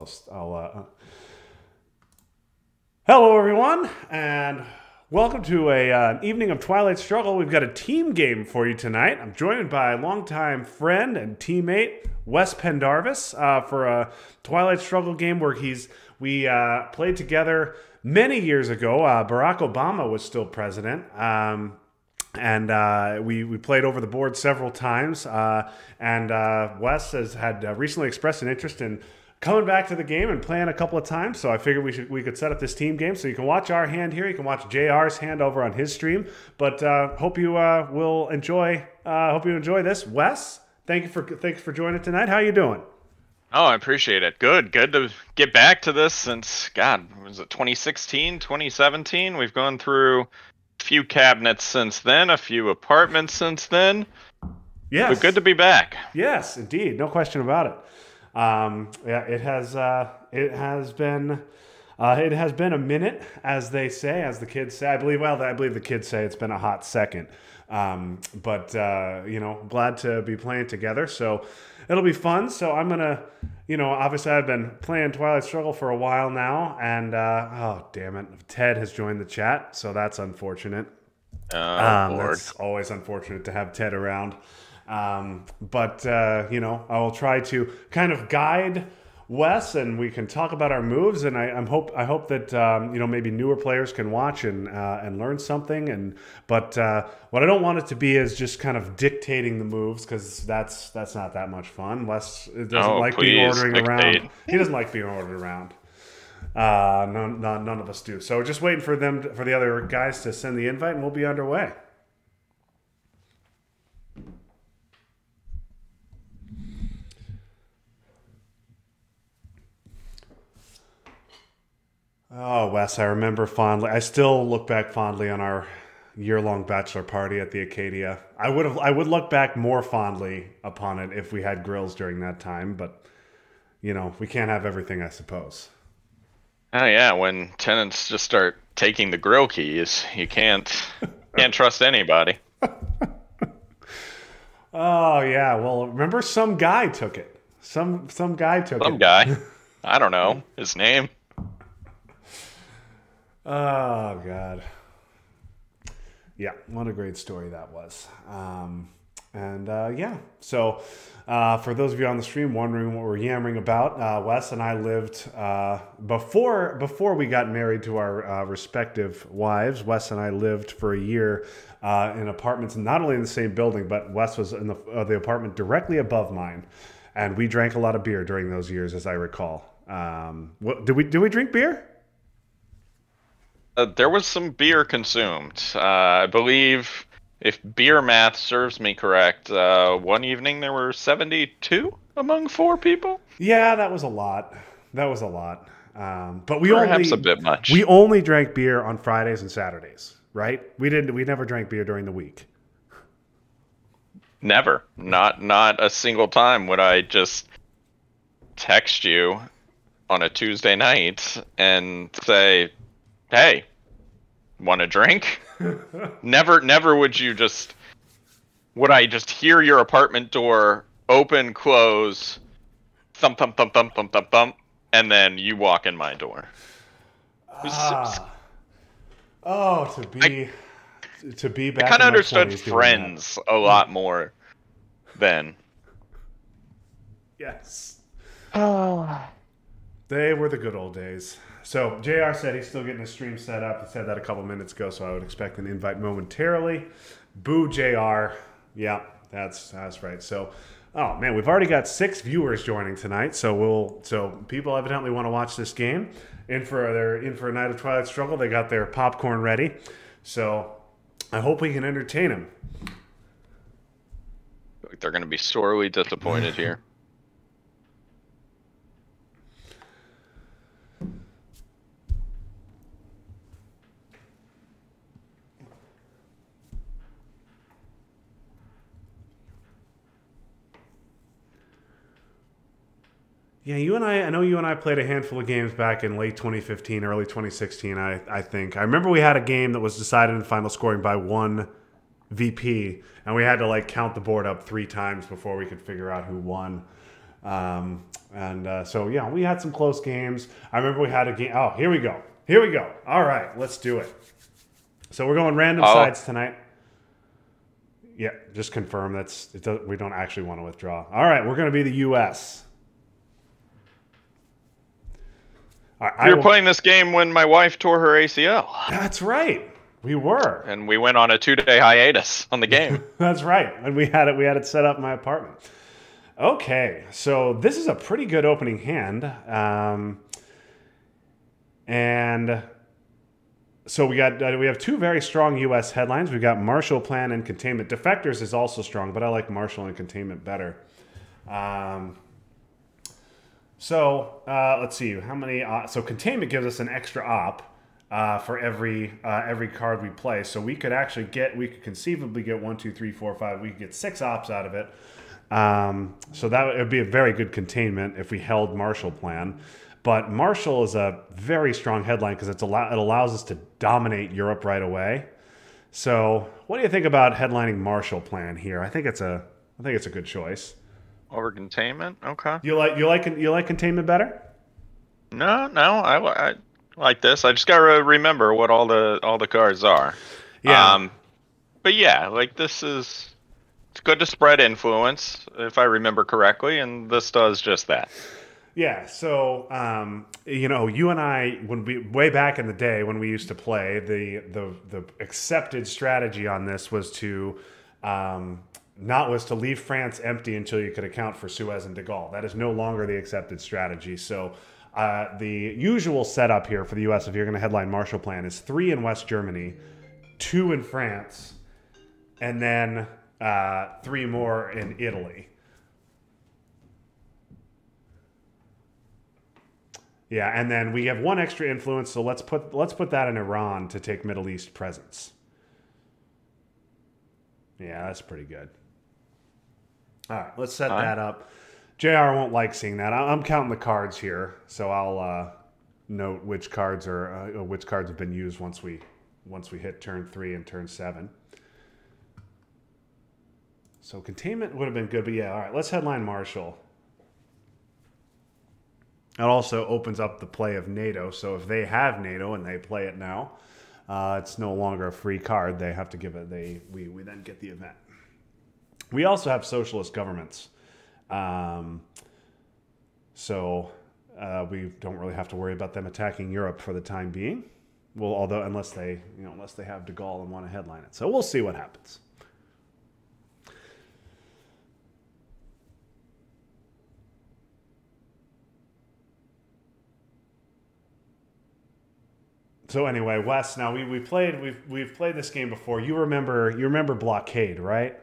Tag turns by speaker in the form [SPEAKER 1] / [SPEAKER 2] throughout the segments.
[SPEAKER 1] Hello, everyone, and welcome to an evening of Twilight Struggle. We've got a team game for you tonight. I'm joined by a longtime friend and teammate, Wes Pendarvis, for a Twilight Struggle game where we played together many years ago. Barack Obama was still president. And we played over the board several times. Wes had recently expressed an interest in coming back to the game and playing a couple of times. So I figured we could set up this team game. So you can watch our hand here. You can watch JR's hand over on his stream. But hope you will enjoy. Hope you enjoy this. Wes, thanks for joining tonight. How you doing?
[SPEAKER 2] Oh, I appreciate it. Good to get back to this since, God, was it 2016, 2017? We've gone through a few cabinets since then, a few apartments since then.
[SPEAKER 1] Yes.
[SPEAKER 2] But good to be back.
[SPEAKER 1] Yes, indeed. No question about it. It has been a minute, as they say, as the kids say. I believe the kids say it's been a hot second. But glad to be playing together. So it'll be fun. So I'm gonna, obviously I've been playing Twilight Struggle for a while now, and oh damn it, Ted has joined the chat, so that's unfortunate.
[SPEAKER 2] Oh Lord.
[SPEAKER 1] That's always unfortunate to have Ted around. I will try to kind of guide Wes, and we can talk about our moves. And I hope that maybe newer players can watch and learn something. But what I don't want it to be is just kind of dictating the moves, because that's not that much fun. Wes doesn't like being ordering around. He doesn't like being ordered around. None of us do. So just waiting for the other guys to send the invite, and we'll be underway. Oh, Wes, I remember fondly. I still look back fondly on our year-long bachelor party at the Acadia. I would look back more fondly upon it if we had grills during that time, but we can't have everything, I suppose.
[SPEAKER 2] Oh yeah, when tenants just start taking the grill keys, you can't trust anybody.
[SPEAKER 1] Oh yeah, well, remember some guy took it. Some guy took it.
[SPEAKER 2] Some guy. I don't know his name.
[SPEAKER 1] Oh, God. Yeah, what a great story that was. So for those of you on the stream wondering what we're yammering about, Wes and I lived, before we got married to our respective wives, Wes and I lived for a year in apartments, not only in the same building, but Wes was in the apartment directly above mine. And we drank a lot of beer during those years, as I recall. Did we drink beer?
[SPEAKER 2] There was some beer consumed. I believe, if beer math serves me correct, one evening there were 72 among 4 people.
[SPEAKER 1] Yeah, that was a lot. But
[SPEAKER 2] perhaps a bit much.
[SPEAKER 1] We only drank beer on Fridays and Saturdays, right? We never drank beer during the week.
[SPEAKER 2] Never. Not a single time would I just text you on a Tuesday night and say, hey, want a drink? Never would I just hear your apartment door open, close, thump, thump, thump, thump, thump, thump, thump, and then you walk in my door.
[SPEAKER 1] To be back.
[SPEAKER 2] I kind of understood Friends a lot more then.
[SPEAKER 1] Yes. Oh. They were the good old days. So JR said he's still getting his stream set up. He said that a couple minutes ago, so I would expect an invite momentarily. Boo JR. Yeah, that's right. So, oh man, we've already got 6 viewers joining tonight. So people evidently want to watch this game. In for a night of Twilight Struggle. They got their popcorn ready. So I hope we can entertain them.
[SPEAKER 2] They're going to be sorely disappointed here.
[SPEAKER 1] Yeah, I know you and I played a handful of games back in late 2015, early 2016, I think. I remember we had a game that was decided in final scoring by 1 VP, and we had to count the board up 3 times before we could figure out who won. So yeah, we had some close games. I remember we had a game. Oh, here we go. Here we go. All right, let's do it. So we're going random sides tonight. Yeah, just confirm we don't actually want to withdraw. All right, we're going to be the U.S.
[SPEAKER 2] All right, we were playing this game when my wife tore her ACL.
[SPEAKER 1] That's right. We were.
[SPEAKER 2] And we went on a 2-day hiatus on the game.
[SPEAKER 1] That's right. And we had it set up in my apartment. Okay, so this is a pretty good opening hand. And so we have two very strong U.S. headlines. We've got Marshall Plan and Containment. Defectors is also strong, but I like Marshall and Containment better. Let's see how many. So Containment gives us an extra op for every card we play. So we could conceivably get 1, 2, 3, 4, 5. We could get 6 ops out of it. So that would be a very good containment if we held Marshall Plan. But Marshall is a very strong headline because it allows us to dominate Europe right away. So what do you think about headlining Marshall Plan here? I think it's a good choice.
[SPEAKER 2] Over Containment? Okay.
[SPEAKER 1] You like Containment better?
[SPEAKER 2] No, I like this. I just gotta remember what all the cards are.
[SPEAKER 1] Yeah.
[SPEAKER 2] But yeah, like it's good to spread influence, if I remember correctly, and this does just that.
[SPEAKER 1] Yeah, so you and I, way back in the day when we used to play, the accepted strategy on this was to leave France empty until you could account for Suez and de Gaulle. That is no longer the accepted strategy. So the usual setup here for the U.S. if you're going to headline Marshall Plan is 3 in West Germany, 2 in France, and then 3 more in Italy. Yeah, and then we have 1 extra influence, so let's put that in Iran to take Middle East presence. Yeah, that's pretty good. All right, let's set that up. JR won't like seeing that. I'm counting the cards here, so I'll note which cards have been used once we hit turn 3 and turn 7. So Containment would have been good, but yeah, all right, let's headline Marshall. It also opens up the play of NATO. So if they have NATO and they play it now, it's no longer a free card. They have to give it. We then get the event. We also have socialist governments, so we don't really have to worry about them attacking Europe for the time being. Well, although unless they have de Gaulle and want to headline it, so we'll see what happens. So anyway, Wes. Now we've played this game before. You remember Blockade, right?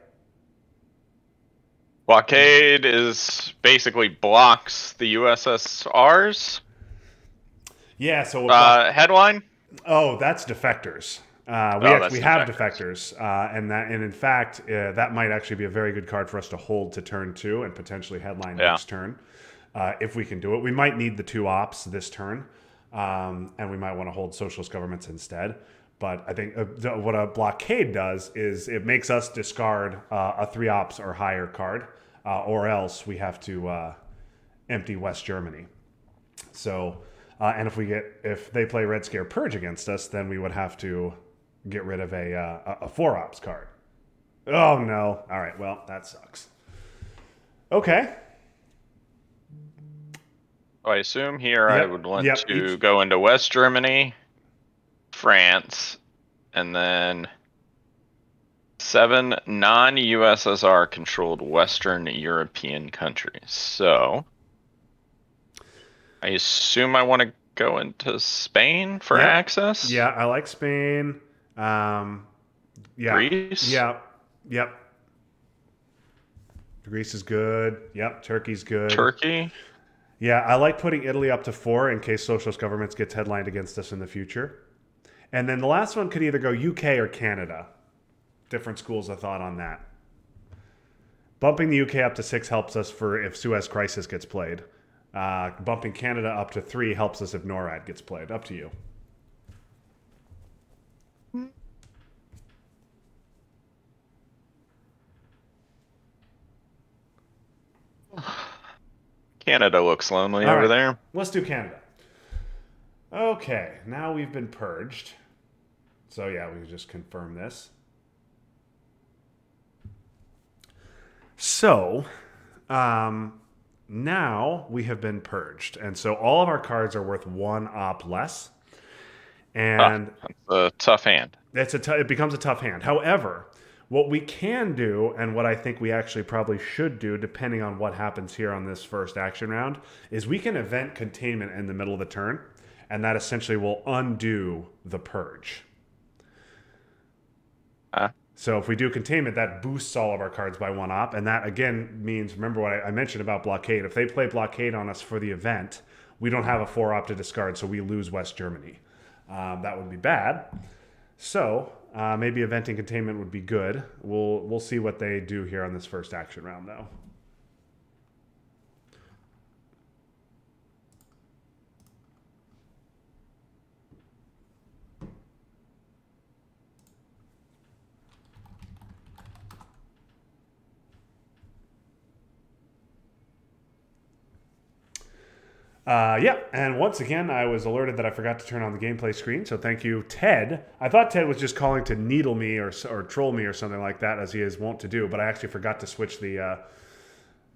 [SPEAKER 2] Blockade is basically blocks the USSRs.
[SPEAKER 1] Yeah. So
[SPEAKER 2] headline.
[SPEAKER 1] Oh, that's Defectors. We have Defectors, and in fact that might actually be a very good card for us to hold to turn 2 and potentially headline next turn, if we can do it. We might need the 2 ops this turn. And we might want to hold socialist governments instead. But I think what a blockade does is it makes us discard a 3 ops or higher card, or else we have to empty West Germany. So, and if they play Red Scare Purge against us, then we would have to get rid of a 4 ops card. Oh no! All right, well that sucks. Okay.
[SPEAKER 2] I assume here I would want to go into West Germany, France, and then 7 non-USSR controlled Western European countries. So I assume I want to go into Spain for access.
[SPEAKER 1] Yeah, I like Spain.
[SPEAKER 2] Greece.
[SPEAKER 1] Yep. Greece is good. Yep, Turkey's good.
[SPEAKER 2] Turkey.
[SPEAKER 1] Yeah, I like putting Italy up to 4 in case socialist governments gets headlined against us in the future. And then the last one could either go UK or Canada. Different schools of thought on that. Bumping the UK up to 6 helps us for if Suez Crisis gets played. Bumping Canada up to 3 helps us if NORAD gets played. Up to you.
[SPEAKER 2] Canada looks lonely
[SPEAKER 1] All
[SPEAKER 2] over
[SPEAKER 1] right,
[SPEAKER 2] there.
[SPEAKER 1] let's do Canada. Okay, now we've been purged. So yeah, we can just confirm this. So, now we have been purged. And so all of our cards are worth 1 op less.
[SPEAKER 2] Ah,
[SPEAKER 1] And
[SPEAKER 2] that's a tough hand.
[SPEAKER 1] it becomes a tough hand. However, what we can do, and what I think we actually probably should do, depending on what happens here on this first action round, is we can event containment in the middle of the turn, and that essentially will undo the purge. So if we do containment, that boosts all of our cards by 1 op, and that again means, remember what I mentioned about blockade. If they play blockade on us for the event, we don't have a 4 op to discard, so we lose West Germany. That would be bad. So maybe eventing containment would be good. We'll see what they do here on this first action round, though. Yeah, and once again, I was alerted that I forgot to turn on the gameplay screen, so thank you, Ted. I thought Ted was just calling to needle me or troll me or something like that, as he is wont to do, but I actually forgot to switch the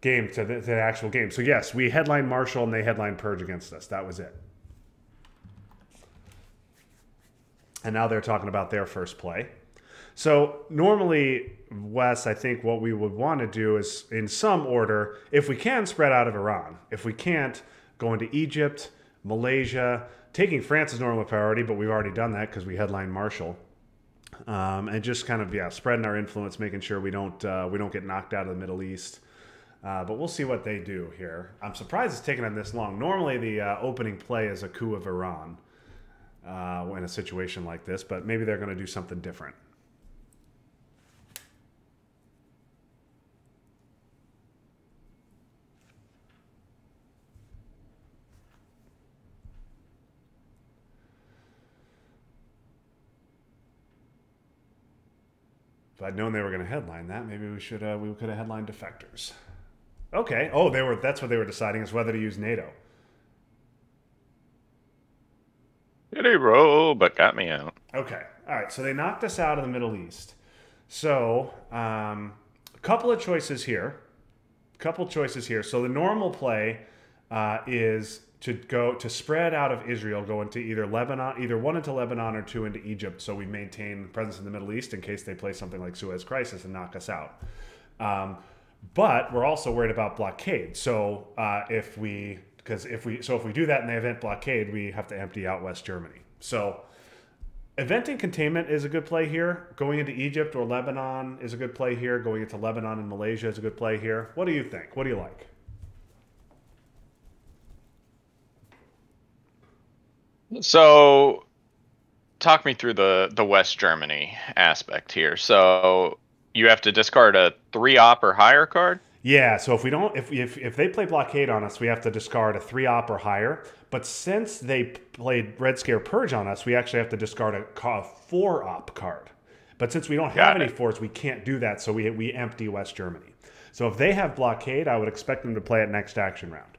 [SPEAKER 1] game to the actual game. So yes, we headline Marshall and they headline Purge against us. That was it. And now they're talking about their first play. So normally, Wes, I think what we would want to do is, in some order, if we can, spread out of Iran. If we can't, go into Egypt, Malaysia. Taking France is normally a priority, but we've already done that because we headline Marshall. And just kind of, spreading our influence, making sure we don't get knocked out of the Middle East. But we'll see what they do here. I'm surprised it's taken them this long. Normally, the opening play is a coup of Iran in a situation like this, but maybe they're going to do something different. If I'd known they were going to headline that, maybe we could have headlined defectors. Okay. Oh, that's what they were deciding, is whether to use NATO.
[SPEAKER 2] Did he roll, but got me out.
[SPEAKER 1] Okay. All right. So they knocked us out of the Middle East. So a couple of choices here. So the normal play is to spread out of Israel, go into either Lebanon, either 1 into Lebanon or 2 into Egypt, so we maintain presence in the Middle East in case they play something like Suez Crisis and knock us out. But we're also worried about blockade. So if we do that and they event blockade, we have to empty out West Germany. So eventing containment is a good play here. Going into Egypt or Lebanon is a good play here. Going into Lebanon and Malaysia is a good play here. What do you think? What do you like?
[SPEAKER 2] So, talk me through the West Germany aspect here. So, you have to discard a 3 op or higher card?
[SPEAKER 1] Yeah, so if they play blockade on us, we have to discard a 3 op or higher. But since they played Red Scare Purge on us, we actually have to discard a 4 op card. But since we don't have any 4s, we can't do that, so we empty West Germany. So if they have blockade, I would expect them to play it next action round.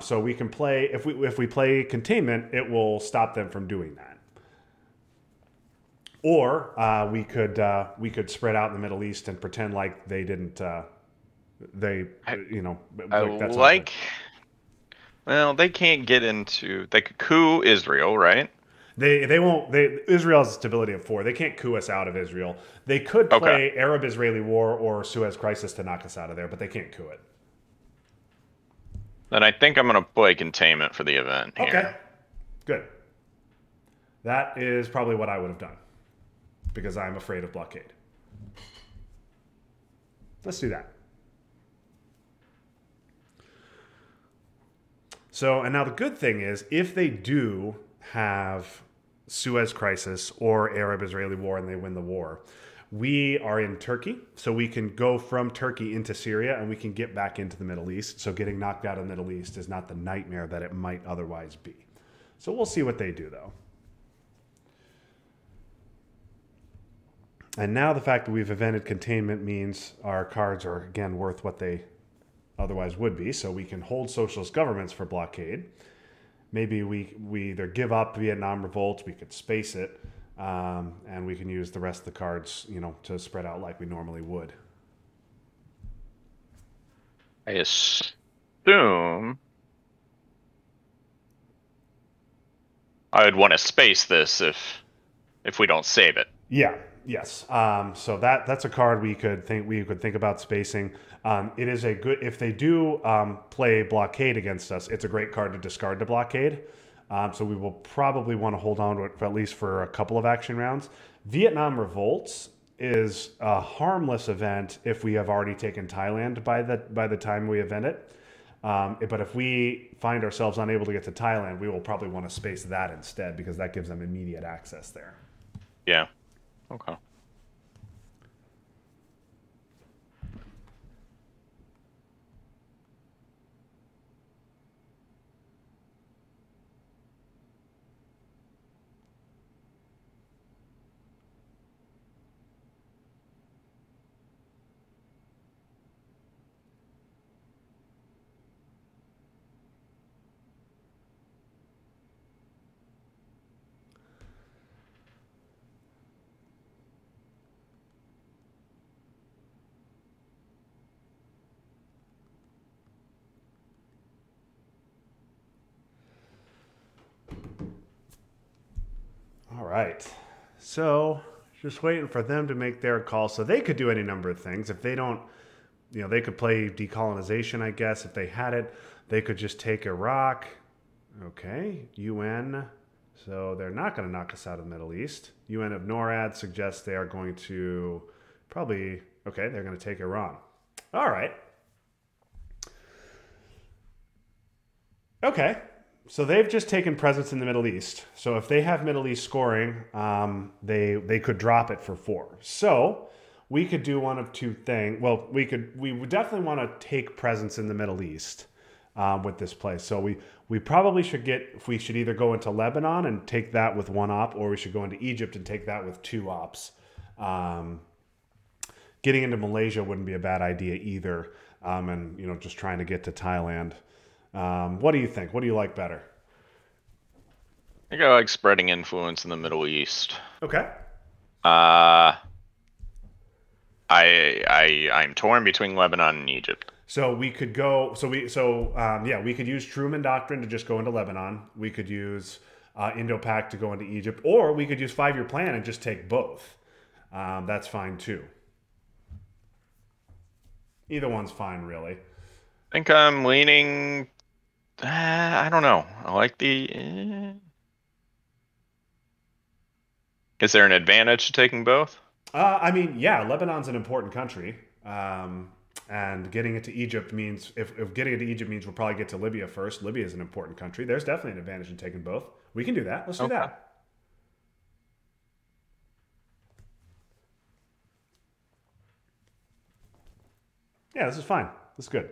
[SPEAKER 1] So we can play, if we play containment, it will stop them from doing that. Or we could spread out in the Middle East and pretend like they didn't.
[SPEAKER 2] Well, they can't get into. They could coup Israel, right?
[SPEAKER 1] They won't. Israel has a stability of 4. They can't coup us out of Israel. They could play Arab-Israeli war or Suez Crisis to knock us out of there, but they can't coup it.
[SPEAKER 2] Then I think I'm going to play containment for the event here.
[SPEAKER 1] Okay, good. That is probably what I would have done, because I'm afraid of blockade. Let's do that. So, and now the good thing is, if they do have Suez Crisis or Arab-Israeli war and they win the war, we are in Turkey, so we can go from Turkey into Syria and we can get back into the Middle East. So getting knocked out of the Middle East is not the nightmare that it might otherwise be. So we'll see what they do, though. And now the fact that we've evented containment means our cards are, again, worth what they otherwise would be. So we can hold socialist governments for blockade. Maybe we either give up Vietnam Revolt, we could space it, and we can use the rest of the cards, to spread out like we normally would.
[SPEAKER 2] I assume I would want to space this if we don't save it.
[SPEAKER 1] Yeah. Yes. So that's a card we could think about spacing. It is a good if they do play blockade against us. It's a great card to discard the blockade. So we will probably want to hold on to it for at least for a couple of action rounds. Vietnam Revolts is a harmless event if we have already taken Thailand by the time we event it. But if we find ourselves unable to get to Thailand, we will probably want to space that instead because that gives them immediate access there.
[SPEAKER 2] Yeah. Okay.
[SPEAKER 1] All right. So just waiting for them to make their call. So they could do any number of things. If they don't, they could play decolonization, I guess. If they had it, they could just take Iraq. Okay. UN. So they're not going to knock us out of the Middle East. UN of NORAD suggests they are going to probably, okay, they're going to take Iran. All right. Okay. So they've just taken presence in the Middle East. So if they have Middle East scoring, they could drop it for 4. So we could do one of two things. Well, we would definitely want to take presence in the Middle East with this play. So we probably should we should either go into Lebanon and take that with 1 op, or we should go into Egypt and take that with 2 ops. Getting into Malaysia wouldn't be a bad idea either. And just trying to get to Thailand. What do you think? What do you like better?
[SPEAKER 2] I think I like spreading influence in the Middle East.
[SPEAKER 1] Okay.
[SPEAKER 2] I'm torn between Lebanon and Egypt.
[SPEAKER 1] So we could go. We could use Truman Doctrine to just go into Lebanon. We could use Indo-Pac to go into Egypt, or we could use 5-year plan and just take both. That's fine too. Either one's fine, really.
[SPEAKER 2] I think I'm leaning. I don't know. I like the. Is there an advantage to taking both?
[SPEAKER 1] Lebanon's an important country. And getting into Egypt means, if getting into Egypt means we'll probably get to Libya first. Libya is an important country. There's definitely an advantage in taking both. We can do that. Let's do that. Yeah, this is fine. This is good.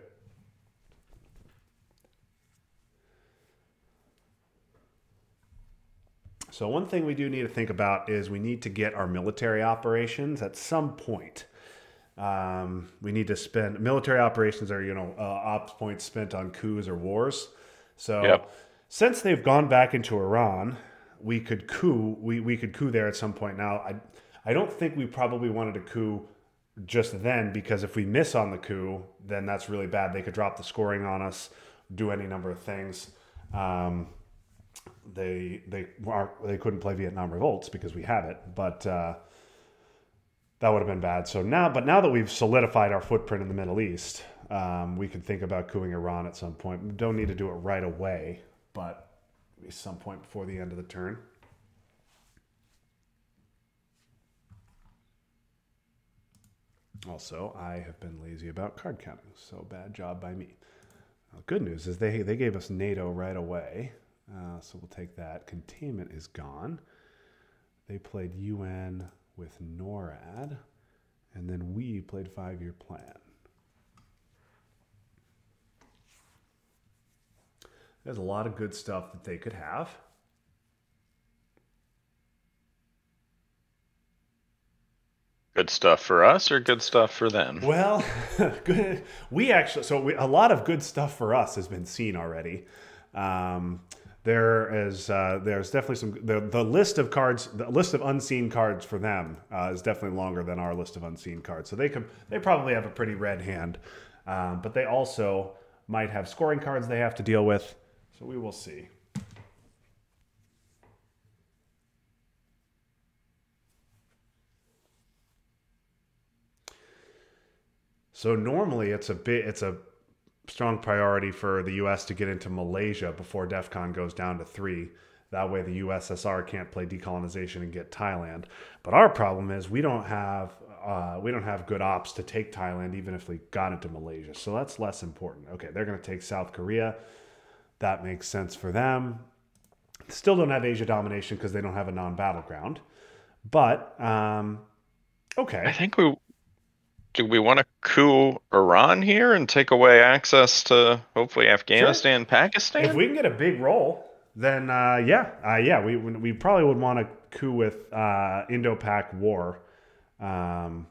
[SPEAKER 1] So one thing we do need to think about is we need to get our military operations at some point. We need to spend military operations are ops points spent on coups or wars. So since they've gone back into Iran, we could coup. We could coup there at some point. Now I don't think we probably wanted to coup just then, because if we miss on the coup, then that's really bad. They could drop the scoring on us, do any number of things. They couldn't play Vietnam Revolts because we have it, but that would have been bad. So now that we've solidified our footprint in the Middle East, we could think about coupping Iran at some point. We don't need to do it right away, but at some point before the end of the turn. Also, I have been lazy about card counting, so bad job by me. Good news is they gave us NATO right away. So we'll take that. Containment is gone. They played UN with NORAD, and then we played 5-year plan. There's a lot of good stuff that they could have.
[SPEAKER 2] good stuff for us or good stuff for them?
[SPEAKER 1] Well, good. A lot of good stuff for us has been seen already. There's definitely the list of cards, the list of unseen cards for them is definitely longer than our list of unseen cards. So they probably have a pretty red hand, but they also might have scoring cards they have to deal with. So we will see. So normally it's a strong priority for the U.S. to get into Malaysia before DEF CON goes down to 3. That way the USSR can't play decolonization and get Thailand. But our problem is we don't have good ops to take Thailand even if we got into Malaysia. So that's less important. Okay, they're going to take South Korea. That makes sense for them. Still don't have Asia domination because they don't have a non-battleground. But okay.
[SPEAKER 2] I think do we want to coup Iran here and take away access to hopefully Afghanistan,
[SPEAKER 1] sure.
[SPEAKER 2] Pakistan?
[SPEAKER 1] If we can get a big roll, then we probably would want to coup with Indo-Pak War, and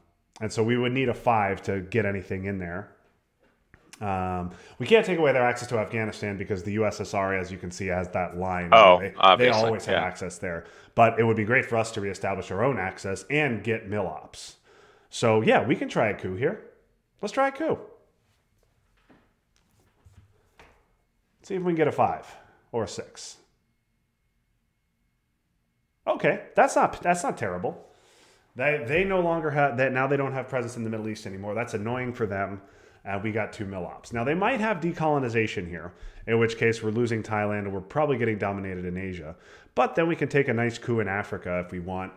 [SPEAKER 1] so we would need a 5 to get anything in there. We can't take away their access to Afghanistan because the USSR, as you can see, has that line. They always have access there. But it would be great for us to reestablish our own access and get mill ops. So yeah, we can try a coup here. Let's try a coup. See if we can get a 5 or a 6. Okay, that's not terrible. They no longer have that. Now they don't have presence in the Middle East anymore. That's annoying for them. We got 2 mill ops. Now they might have decolonization here, in which case we're losing Thailand and we're probably getting dominated in Asia. But then we can take a nice coup in Africa if we want.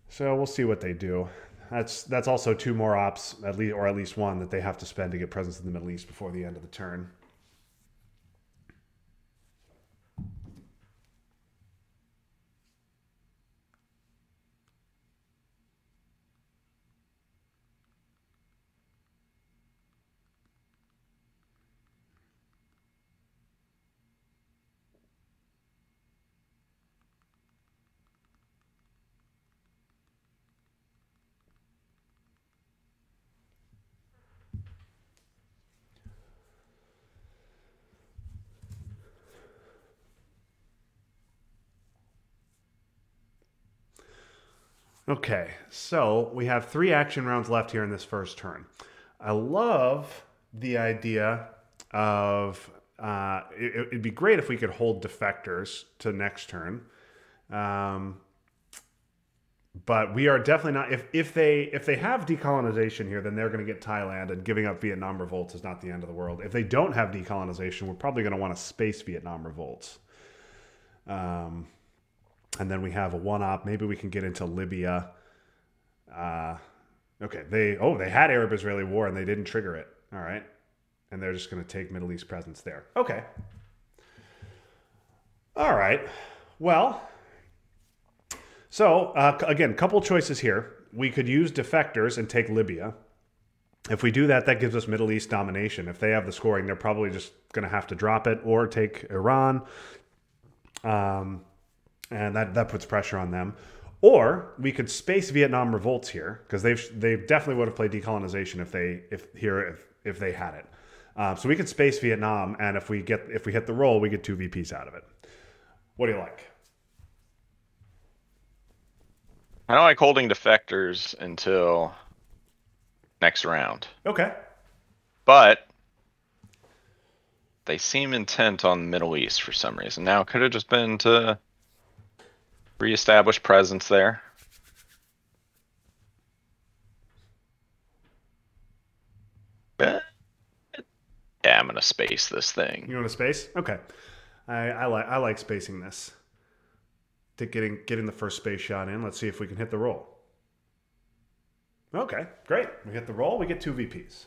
[SPEAKER 1] So we'll see what they do. That's also 2 more ops, at least one that they have to spend to get presence in the Middle East before the end of the turn. Okay, so we have 3 action rounds left here in this first turn. I love the idea of it'd be great if we could hold defectors to next turn, but we are definitely not. If they have decolonization here, then they're going to get Thailand, and giving up Vietnam revolts is not the end of the world. If they don't have decolonization, we're probably going to want to space Vietnam revolts. And then we have a 1-op. Maybe we can get into Libya. Okay, they had Arab-Israeli war and they didn't trigger it. All right. And they're just going to take Middle East presence there. Okay. All right. Well, so again, couple choices here. We could use defectors and take Libya. If we do that, that gives us Middle East domination. If they have the scoring, they're probably just going to have to drop it or take Iran. And that puts pressure on them. Or we could space Vietnam revolts here because they definitely would have played decolonization if they had it. So we could space Vietnam, and if we hit the roll, we get 2 VPs out of it. What do you like?
[SPEAKER 2] I don't like holding defectors until next round.
[SPEAKER 1] Okay.
[SPEAKER 2] But they seem intent on the Middle East for some reason. Now, it could have just been to reestablish presence there. Yeah, I'm gonna space this thing.
[SPEAKER 1] You want to space? Okay. I like spacing this. Getting the first space shot in. Let's see if we can hit the roll. Okay, great. We hit the roll. We get 2 VPs.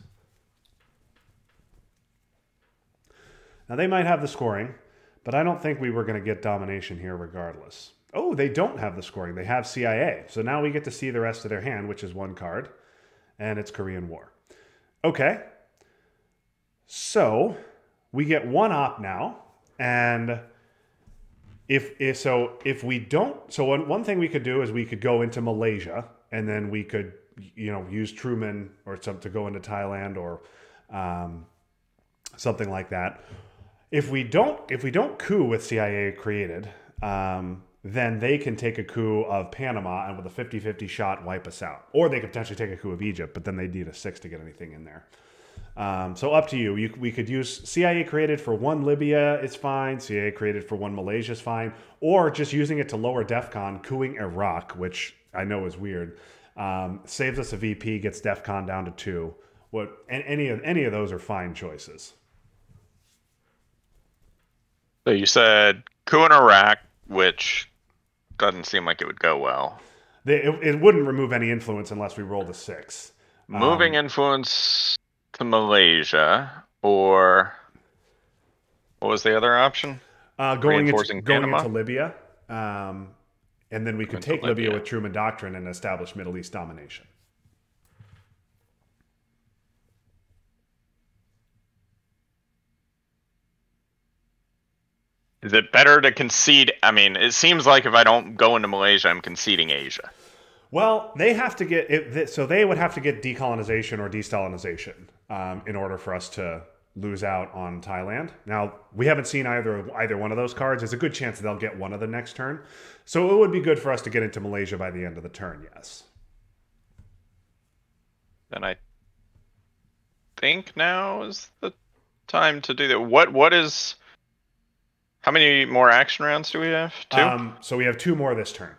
[SPEAKER 1] Now they might have the scoring, but I don't think we were going to get domination here regardless. Oh, they don't have the scoring. They have CIA. So now we get to see the rest of their hand, which is 1 card, and it's Korean War. Okay. So we get 1 op now, and if we don't, so one thing we could do is we could go into Malaysia, and then we could, use Truman or something to go into Thailand, or something like that. If we don't coup with CIA created, then they can take a coup of Panama and with a 50-50 shot wipe us out. Or they could potentially take a coup of Egypt, but then they'd need a 6 to get anything in there. So up to you. We could use CIA created for one Libya, it's fine. CIA created for one Malaysia is fine. Or just using it to lower DEFCON, coupping Iraq, which I know is weird, saves us a VP, gets DEFCON down to 2. And any of those are fine choices.
[SPEAKER 2] So you said coup in Iraq, which doesn't seem like it would go well.
[SPEAKER 1] It wouldn't remove any influence unless we rolled a 6.
[SPEAKER 2] Moving influence to Malaysia, or what was the other option?
[SPEAKER 1] Going into Libya, and then we could take Libya with Truman Doctrine and establish Middle East domination.
[SPEAKER 2] Is it better to concede? I mean, it seems like if I don't go into Malaysia, I'm conceding Asia.
[SPEAKER 1] Well, they have to get it, so they would have to get decolonization or destalinization in order for us to lose out on Thailand. Now, we haven't seen either one of those cards. There's a good chance they'll get one of the next turn. So it would be good for us to get into Malaysia by the end of the turn, yes.
[SPEAKER 2] Then I think now is the time to do that. What is... How many more action rounds do we have? 2?
[SPEAKER 1] So we have 2 more this turn.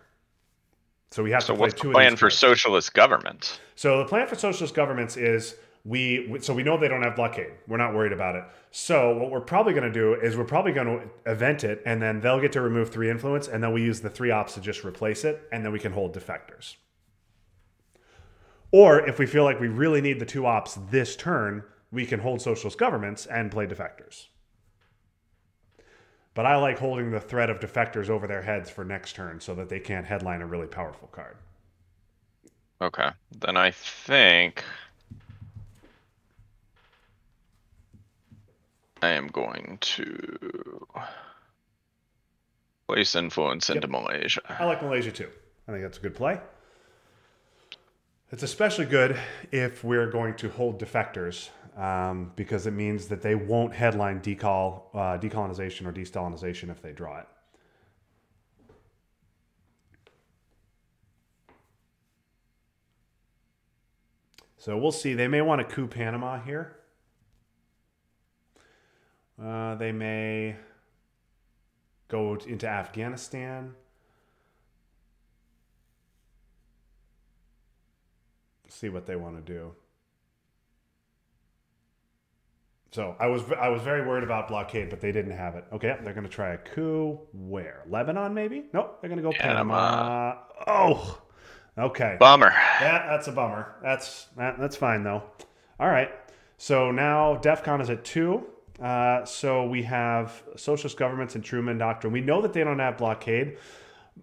[SPEAKER 1] So we have to play
[SPEAKER 2] what's
[SPEAKER 1] 2
[SPEAKER 2] the plan
[SPEAKER 1] of these
[SPEAKER 2] for
[SPEAKER 1] cards.
[SPEAKER 2] Socialist governments?
[SPEAKER 1] So the plan for socialist governments is we know they don't have blockade. We're not worried about it. So what we're probably going to do is we're probably going to event it, and then they'll get to remove 3 influence, and then we use the 3 ops to just replace it, and then we can hold defectors. Or if we feel like we really need the 2 ops this turn, we can hold socialist governments and play defectors. But I like holding the threat of defectors over their heads for next turn so that they can't headline a really powerful card.
[SPEAKER 2] Okay. Then I think I am going to place influence into Malaysia.
[SPEAKER 1] I like Malaysia too. I think that's a good play. It's especially good if we're going to hold defectors, because it means that they won't headline decolonization or destalinization if they draw it. So we'll see. They may want to coup Panama here. They may go into Afghanistan. See what they want to do. So I was very worried about blockade, but they didn't have it. Okay, they're going to try a coup. Where? Lebanon, maybe? Nope, they're going to go Panama. Oh, okay.
[SPEAKER 2] Bummer.
[SPEAKER 1] That's a bummer. That's fine though. All right. So now DEFCON is at 2. So we have socialist governments and Truman Doctrine. We know that they don't have blockade.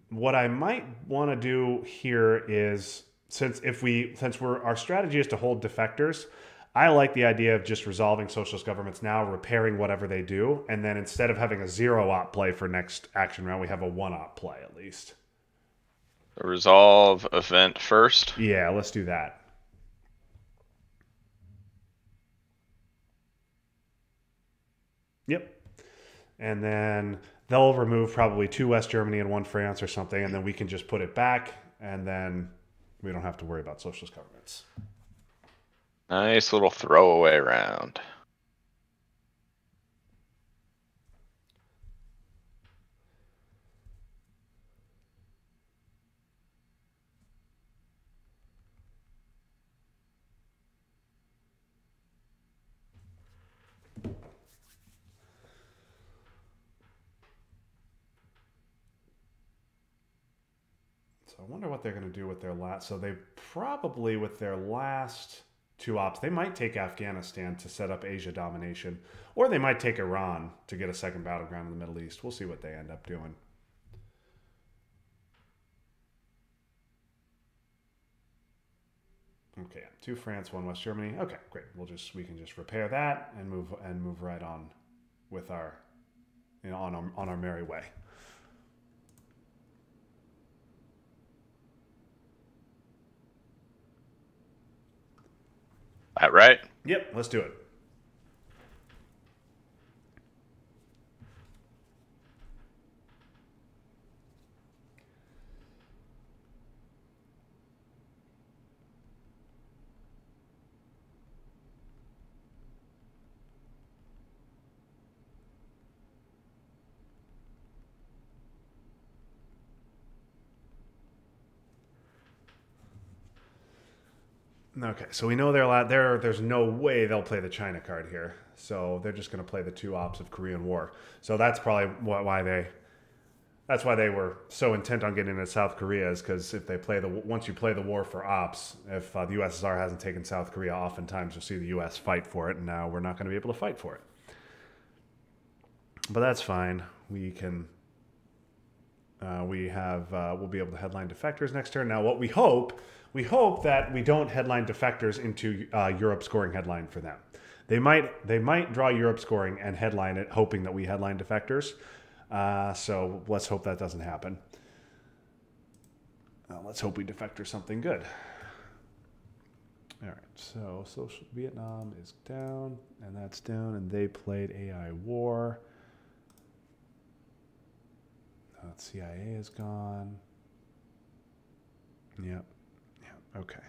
[SPEAKER 1] What I might want to do here is, since our strategy is to hold defectors, I like the idea of just resolving socialist governments now, repairing whatever they do, and then instead of having a 0-op play for next action round, we have a 1-op play at least.
[SPEAKER 2] Resolve event first?
[SPEAKER 1] Yeah, let's do that. Yep. And then they'll remove probably 2 West Germany and 1 France or something, and then we can just put it back, and then we don't have to worry about socialist governments.
[SPEAKER 2] Nice little throwaway round.
[SPEAKER 1] So I wonder what they're going to do with their last. So they probably, with their last 2 ops, they might take Afghanistan to set up Asia domination, or they might take Iran to get a second battleground in the Middle East. We'll see what they end up doing. Okay, 2 France, 1 West Germany. Okay, great. We can just repair that and move right on with our on our merry way.
[SPEAKER 2] That right?
[SPEAKER 1] Yep, let's do it. Okay, so we know they're allowed. There's no way they'll play the China card here. So they're just going to play the two ops of Korean War. So that's probably why they. That's why they were so intent on getting into South Korea, is because if they play once you play the war for ops, if the USSR hasn't taken South Korea, oftentimes you'll see the US fight for it, and now we're not going to be able to fight for it. But that's fine. We can. We'll be able to headline defectors next turn. Now, what we hope that we don't headline defectors into Europe scoring headline for them. They might draw Europe scoring and headline it, hoping that we headline defectors. So let's hope that doesn't happen. Let's hope we defector something good. All right, so Social Vietnam is down, and that's down, and they played AI War. CIA is gone. Yep. Okay.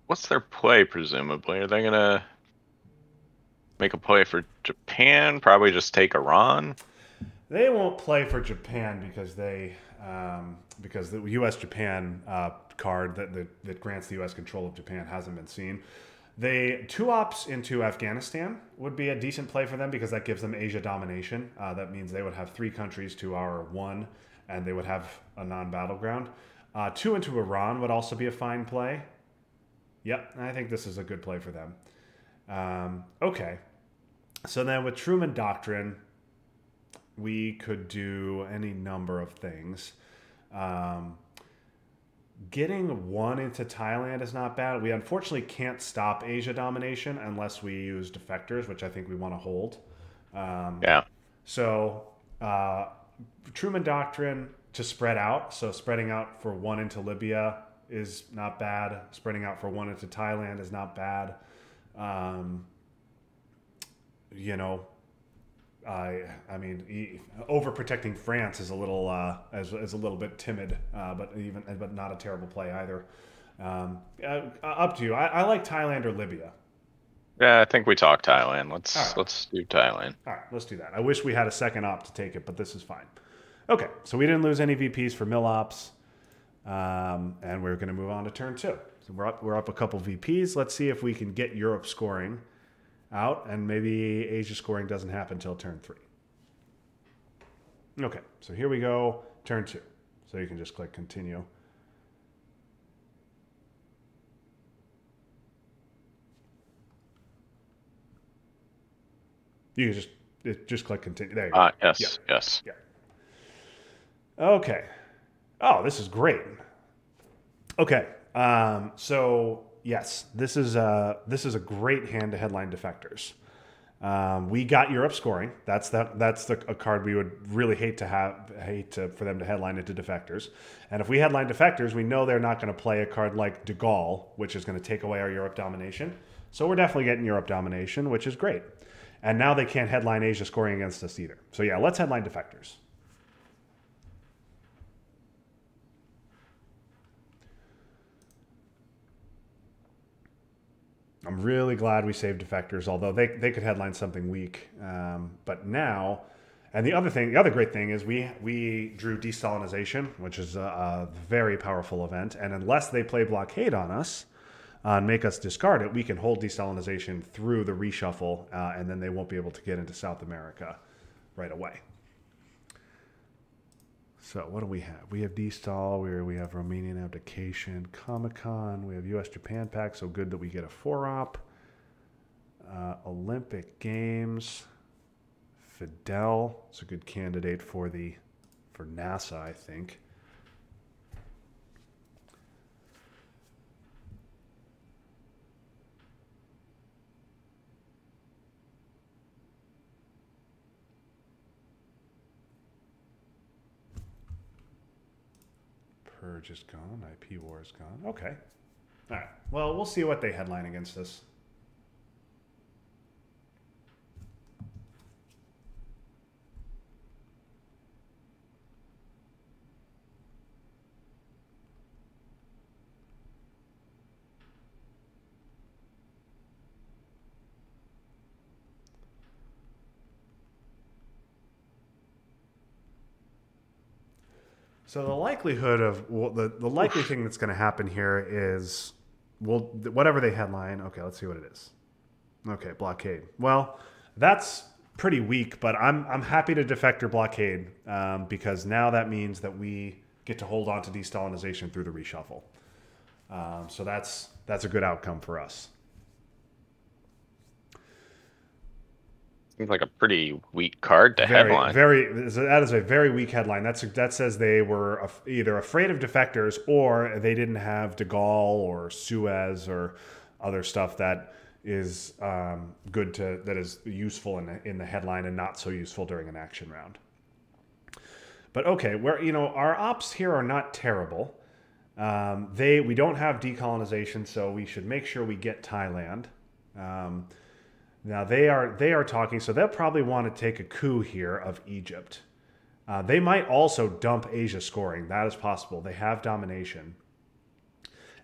[SPEAKER 2] What's their play, presumably? Are they going to make a play for Japan? Probably just take Iran?
[SPEAKER 1] They won't play for Japan because because the U.S.-Japan card that grants the U.S. control of Japan hasn't been seen. They two ops into Afghanistan would be a decent play for them because that gives them Asia domination. That means they would have 3 countries to our 1, and they would have a non-battleground. 2 into Iran would also be a fine play. Yep, I think this is a good play for them. Okay, so then with Truman Doctrine, we could do any number of things. Getting 1 into Thailand is not bad. We unfortunately can't stop Asia domination unless we use defectors, which I think we want to hold.
[SPEAKER 2] Yeah.
[SPEAKER 1] So Truman Doctrine to spread out. So spreading out for 1 into Libya is not bad. Spreading out for 1 into Thailand is not bad. I mean, overprotecting France is a little is a little bit timid, but not a terrible play either. Up to you. I like Thailand or Libya.
[SPEAKER 2] Yeah, I think we talk Thailand.
[SPEAKER 1] Right.
[SPEAKER 2] Let's do Thailand.
[SPEAKER 1] All right, let's do that. I wish we had a second op to take it, but this is fine. Okay, so we didn't lose any VPs for mill ops, and we're going to move on to turn 2. So we're up a couple VPs. Let's see if we can get Europe scoring out, and maybe Asia scoring doesn't happen until turn 3. Okay, so here we go, turn 2. So you can just click continue. You can just click continue. There you go.
[SPEAKER 2] Yes,
[SPEAKER 1] yeah.
[SPEAKER 2] yes.
[SPEAKER 1] Yeah. Okay. Oh, this is great. Okay. So yes, this is a great hand to headline defectors. We got Europe scoring. That's a card we would really hate for them to headline into defectors. And if we headline defectors, we know they're not going to play a card like De Gaulle, which is going to take away our Europe domination. So we're definitely getting Europe domination, which is great. And now they can't headline Asia scoring against us either. So yeah, let's headline defectors. I'm really glad we saved defectors, although they could headline something weak. But now, and the other great thing is we drew Destalinization, which is a very powerful event. And unless they play blockade on us and make us discard it, we can hold Destalinization through the reshuffle, and then they won't be able to get into South America right away. So what do we have? We have Destal, we have Romanian Abdication, Comic-Con, we have US-Japan Pact, so good that we get a 4-op. Olympic Games, Fidel, it's a good candidate for NASA, I think. Purge is gone. IP War is gone. Okay. All right. Well, we'll see what they headline against us. So the likelihood of the likely thing that's going to happen here is, whatever they headline. Okay, let's see what it is. Okay, blockade. Well, that's pretty weak, but I'm happy to defector blockade because now that means that we get to hold on to de-Stalinization through the reshuffle. So that's a good outcome for us.
[SPEAKER 2] Seems like a pretty weak card to headline.
[SPEAKER 1] That is a very weak headline. That says they were either afraid of defectors or they didn't have de Gaulle or Suez or other stuff that is that is useful in the headline and not so useful during an action round. But okay, our ops here are not terrible. We don't have decolonization, so we should make sure we get Thailand. Now they are talking, so they'll probably want to take a coup here of Egypt. They might also dump Asia scoring. That is possible. They have domination.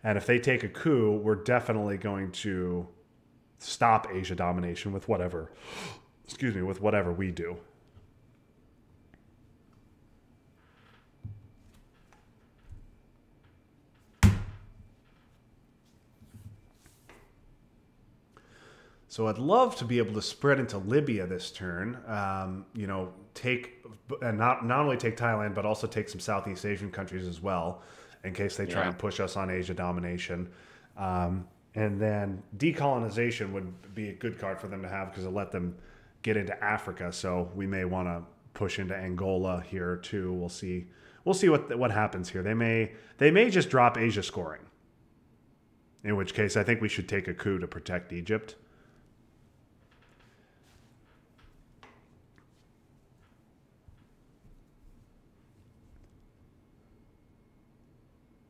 [SPEAKER 1] And if they take a coup, we're definitely going to stop Asia domination with whatever we do. So I'd love to be able to spread into Libya this turn. Take and not only take Thailand, but also take some Southeast Asian countries as well, in case they try and push us on Asia domination. And then decolonization would be a good card for them to have because it'll let them get into Africa. So we may want to push into Angola here too. We'll see. We'll see what happens here. They may just drop Asia scoring. In which case, I think we should take a coup to protect Egypt.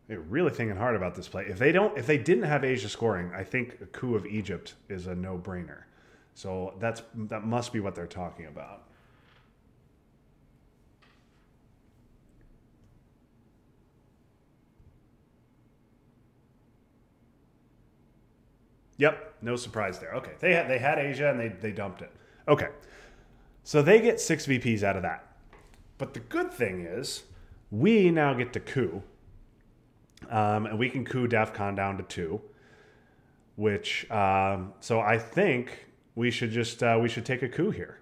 [SPEAKER 1] They're really thinking hard about this play. If they didn't have Asia scoring, I think a coup of Egypt is a no-brainer. So that must be what they're talking about. Yep, no surprise there. Okay, they had Asia and they dumped it. Okay, so they get 6 VPs out of that. But the good thing is we now get to coup. And we can coup DEFCON down to 2, which so I think we should take a coup here.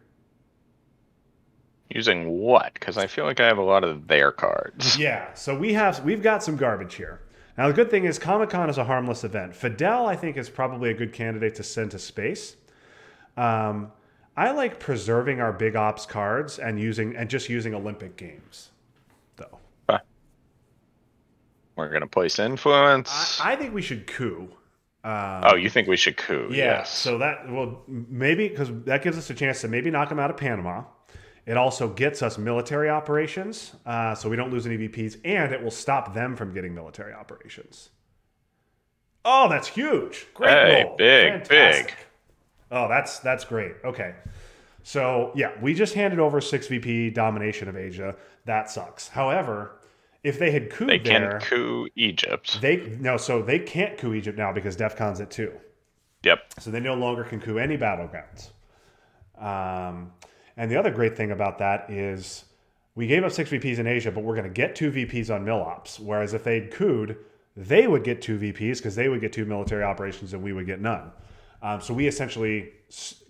[SPEAKER 2] Using what? Because I feel like I have a lot of their cards.
[SPEAKER 1] Yeah, so we've got some garbage here. Now the good thing is Comic-Con is a harmless event. Fidel, I think, is probably a good candidate to send to space. I like preserving our big ops cards and just using Olympic Games, though.
[SPEAKER 2] We're going to place influence.
[SPEAKER 1] I think we should coup.
[SPEAKER 2] You think we should coup?
[SPEAKER 1] Yeah.
[SPEAKER 2] Yes.
[SPEAKER 1] So maybe because that gives us a chance to maybe knock them out of Panama. It also gets us military operations, so we don't lose any VPs, and it will stop them from getting military operations. Oh, that's huge! Great roll.
[SPEAKER 2] Big.
[SPEAKER 1] Oh, that's great. Okay. So yeah, we just handed over 6 VP domination of Asia. That sucks. However, if they had couped
[SPEAKER 2] they can coup Egypt.
[SPEAKER 1] So they can't coup Egypt now because DEFCON's at 2.
[SPEAKER 2] Yep.
[SPEAKER 1] So they no longer can coup any battlegrounds. And the other great thing about that is we gave up 6 VPs in Asia, but we're going to get 2 VPs on mil ops. Whereas if they'd couped, they would get 2 VPs because they would get 2 military operations and we would get none. So we essentially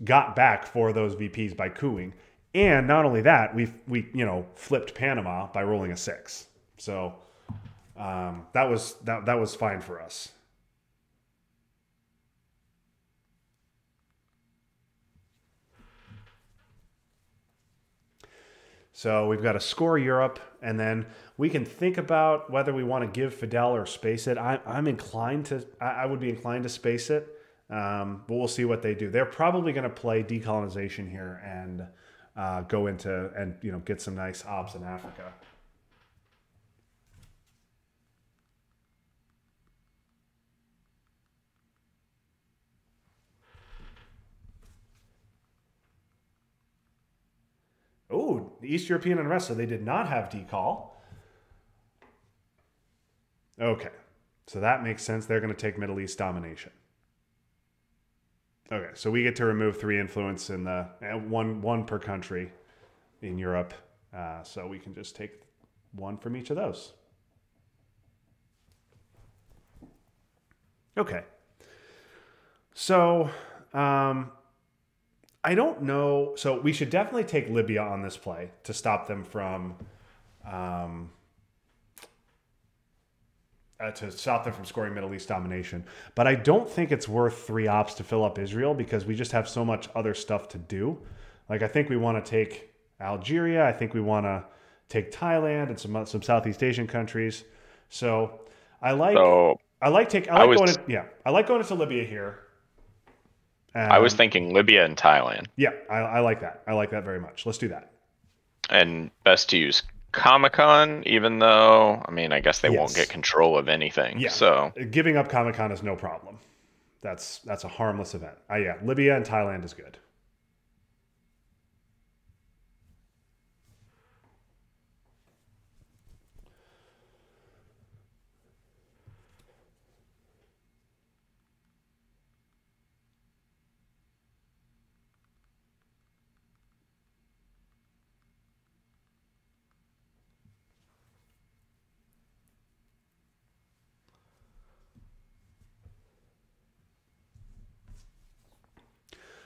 [SPEAKER 1] got back for those VPs by coupping. And not only that, we flipped Panama by rolling a 6. So that was fine for us. So we've got to score Europe, and then we can think about whether we want to give Fidel or space it. I'm inclined to. I would be inclined to space it, but we'll see what they do. They're probably going to play decolonization here and go into and get some nice ops in Africa. East European and Rest, so they did not have decall. Okay, so that makes sense. They're going to take Middle East domination. Okay, so we get to remove 3 influence in the one per country in Europe. So we can just take 1 from each of those. Okay. So I don't know. So we should definitely take Libya on this play to stop them from scoring Middle East domination. But I don't think it's worth 3 ops to fill up Israel because we just have so much other stuff to do. Like I think we want to take Algeria. I think we want to take Thailand and some Southeast Asian countries. So I like going into Libya here.
[SPEAKER 2] I was thinking Libya and Thailand.
[SPEAKER 1] Yeah, I like that. I like that very much. Let's do that.
[SPEAKER 2] And best to use Comecon, even though, I mean, I guess they won't get control of anything.
[SPEAKER 1] Yeah.
[SPEAKER 2] So
[SPEAKER 1] giving up Comecon is no problem. That's a harmless event. Yeah, Libya and Thailand is good.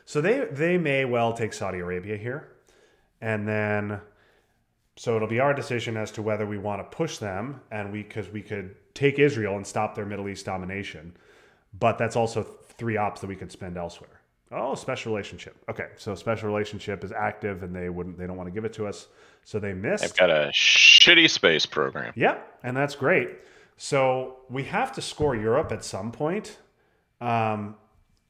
[SPEAKER 1] So they may well take Saudi Arabia here. And then, so it'll be our decision as to whether we want to push them because we could take Israel and stop their Middle East domination. But that's also 3 ops that we could spend elsewhere. Oh, special relationship. Okay, so special relationship is active and they don't want to give it to us. So they missed.
[SPEAKER 2] They've got a shitty space program.
[SPEAKER 1] Yeah, and that's great. So we have to score Europe at some point.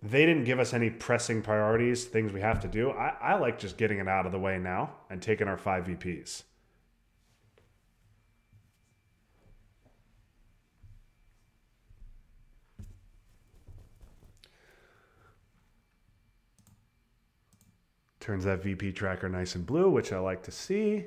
[SPEAKER 1] They didn't give us any pressing priorities, things we have to do. I like just getting it out of the way now and taking our 5 VPs. Turns that VP tracker nice and blue, which I like to see.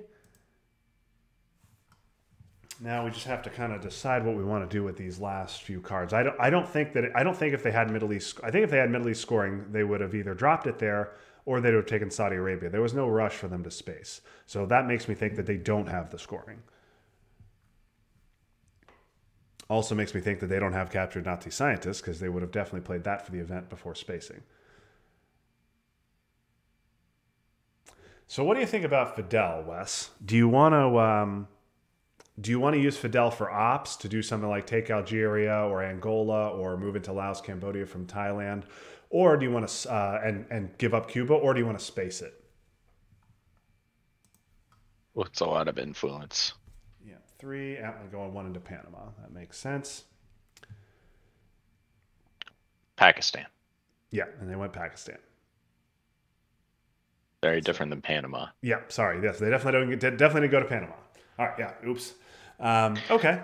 [SPEAKER 1] Now we just have to kind of decide what we want to do with these last few cards. I don't think if they had Middle East, I think if they had Middle East scoring, they would have either dropped it there or they would have taken Saudi Arabia. There was no rush for them to space. So that makes me think that they don't have the scoring. Also makes me think that they don't have captured Nazi scientists because they would have definitely played that for the event before spacing. So what do you think about Fidel, Wes? Do you want to use Fidel for ops to do something like take Algeria or Angola or move into Laos, Cambodia from Thailand? Or do you want to and give up Cuba, or do you want to space it?
[SPEAKER 2] Well, it's a lot of influence.
[SPEAKER 1] Yeah, 3. I'm going 1 into Panama. That makes sense.
[SPEAKER 2] Pakistan.
[SPEAKER 1] Yeah, and they went Pakistan.
[SPEAKER 2] Very different than Panama.
[SPEAKER 1] Yeah, sorry. Yes, they definitely didn't go to Panama. All right, yeah, oops. Okay.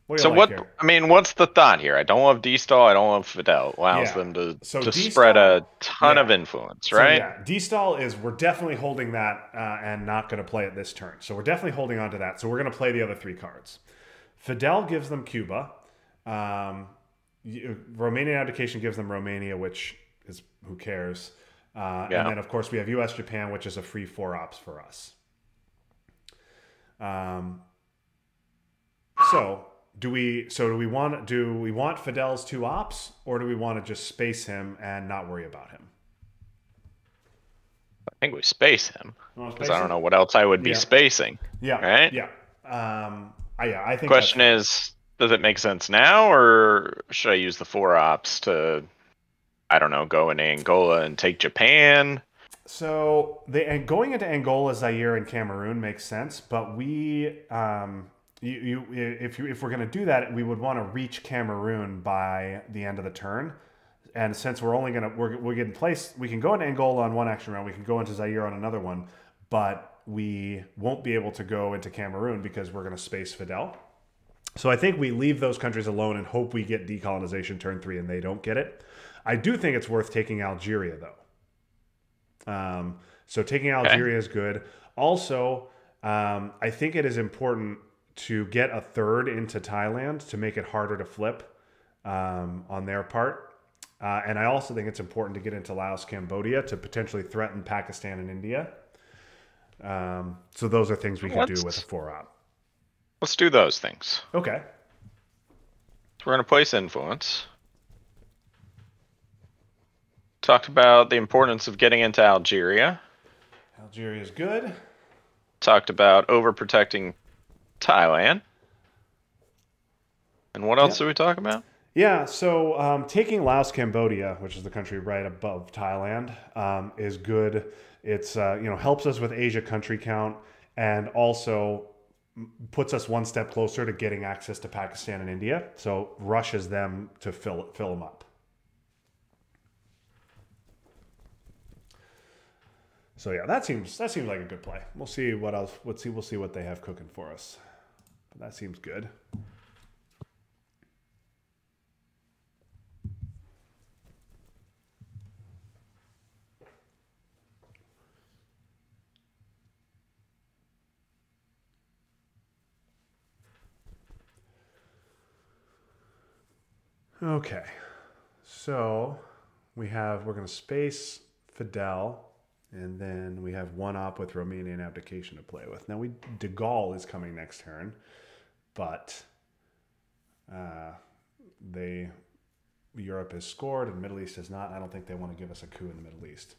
[SPEAKER 2] What's the thought here? I don't love D-Stall. I don't love Fidel. Allows them to spread a ton of influence, right?
[SPEAKER 1] So, D-Stall we're definitely holding that and not going to play it this turn. So we're definitely holding on to that. So we're going to play the other 3 cards. Fidel gives them Cuba. Romanian abdication gives them Romania, which is who cares. And then, of course, we have U.S. Japan, which is a free 4 ops for us. So do we want Fidel's 2 ops, or do we want to just space him and not worry about him?
[SPEAKER 2] I think we space him because I don't know what else I would be spacing.
[SPEAKER 1] Yeah.
[SPEAKER 2] Right.
[SPEAKER 1] Yeah. I think.
[SPEAKER 2] Question is, does it make sense now, or should I use the 4 ops to, I don't know, go into Angola and take Japan?
[SPEAKER 1] So going into Angola, Zaire, and Cameroon makes sense, but we, if we're going to do that, we would want to reach Cameroon by the end of the turn. And since we're getting placed, we can go into Angola on 1 action round, we can go into Zaire on another one, but we won't be able to go into Cameroon because we're going to space Fidel. So I think we leave those countries alone and hope we get decolonization turn 3 and they don't get it. I do think it's worth taking Algeria though. So taking Algeria is good. Also, I think it is important to get a third into Thailand to make it harder to flip on their part. And I also think it's important to get into Laos, Cambodia to potentially threaten Pakistan and India. So those are things we could do with a 4-op.
[SPEAKER 2] Let's do those things.
[SPEAKER 1] Okay.
[SPEAKER 2] So we're going to place influence. Talked about the importance of getting into Algeria.
[SPEAKER 1] Algeria is good.
[SPEAKER 2] Talked about overprotecting Thailand. And what else did we talk about?
[SPEAKER 1] Yeah, so taking Laos, Cambodia, which is the country right above Thailand, is good. It's helps us with Asia country count, and also puts us one step closer to getting access to Pakistan and India. So rushes them to fill them up. So yeah, that seems like a good play. We'll see what else. We'll see what they have cooking for us. But that seems good. Okay, so we're going to space Fidel, and then we have 1-op with Romanian abdication to play with. Now De Gaulle is coming next turn, but Europe has scored and Middle East has not. I don't think they want to give us a coup in the Middle East.